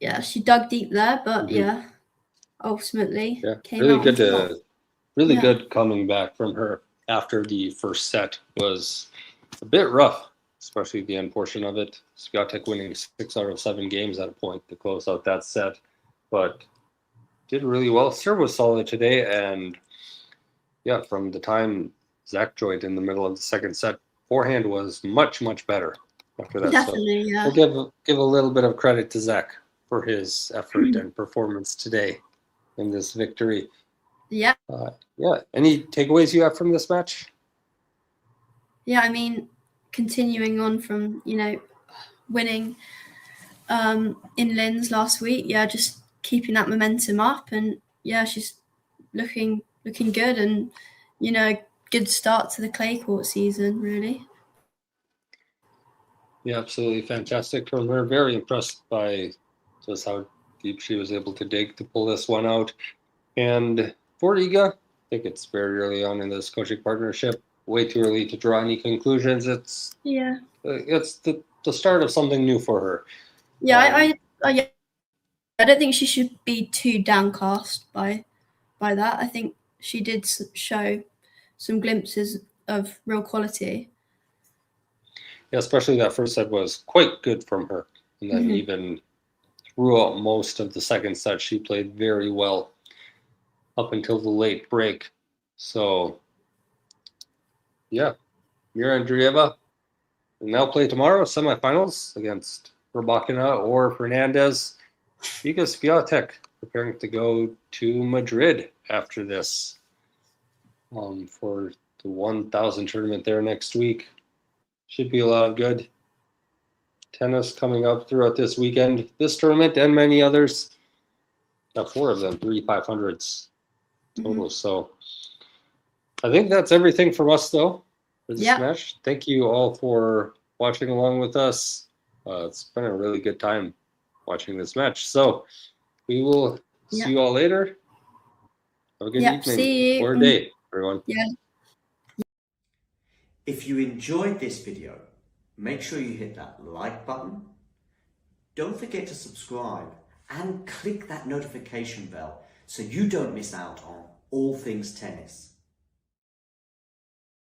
Yeah, she dug deep there, but yeah, ultimately came really out good on top. Really good coming back from her after the first set was a bit rough, especially the end portion of it. Świątek winning 6 out of 7 games at a point to close out that set, but did really well. Serve was solid today, and yeah, from the time Zach joined in the middle of the second set, forehand was much better after that. Definitely, yeah. We'll give a little bit of credit to Zach for his effort and performance today in this victory. Yeah. Any takeaways you have from this match? Yeah, I mean, continuing on from, winning in Linz last week, just keeping that momentum up, and she's looking looking good, and good start to the clay court season, really. Yeah, absolutely fantastic from her. Very impressed by just how deep she was able to dig to pull this one out. And for Iga, I think it's very early on in this coaching partnership. Way too early to draw any conclusions. It's the start of something new for her. Yeah, I don't think she should be too downcast by that. I think she did show some glimpses of real quality. Yeah, especially that first set was quite good from her. And then even throughout most of the second set, she played very well up until the late break. So, yeah, Mirra and Andreeva will now play tomorrow, semifinals against Rybakina or Fernandez. Because Świątek preparing to go to Madrid after this for the 1,000 tournament there next week. Should be a lot of good tennis coming up throughout this weekend. This tournament and many others. Got 4 of them, 3 500s total. So I think that's everything from us, though, for this match. Thank you all for watching along with us. It's been a really good time watching this match. So we will see you all later. Have a good evening or day, everyone. If you enjoyed this video, make sure you hit that like button. Don't forget to subscribe and click that notification bell so you don't miss out on all things tennis.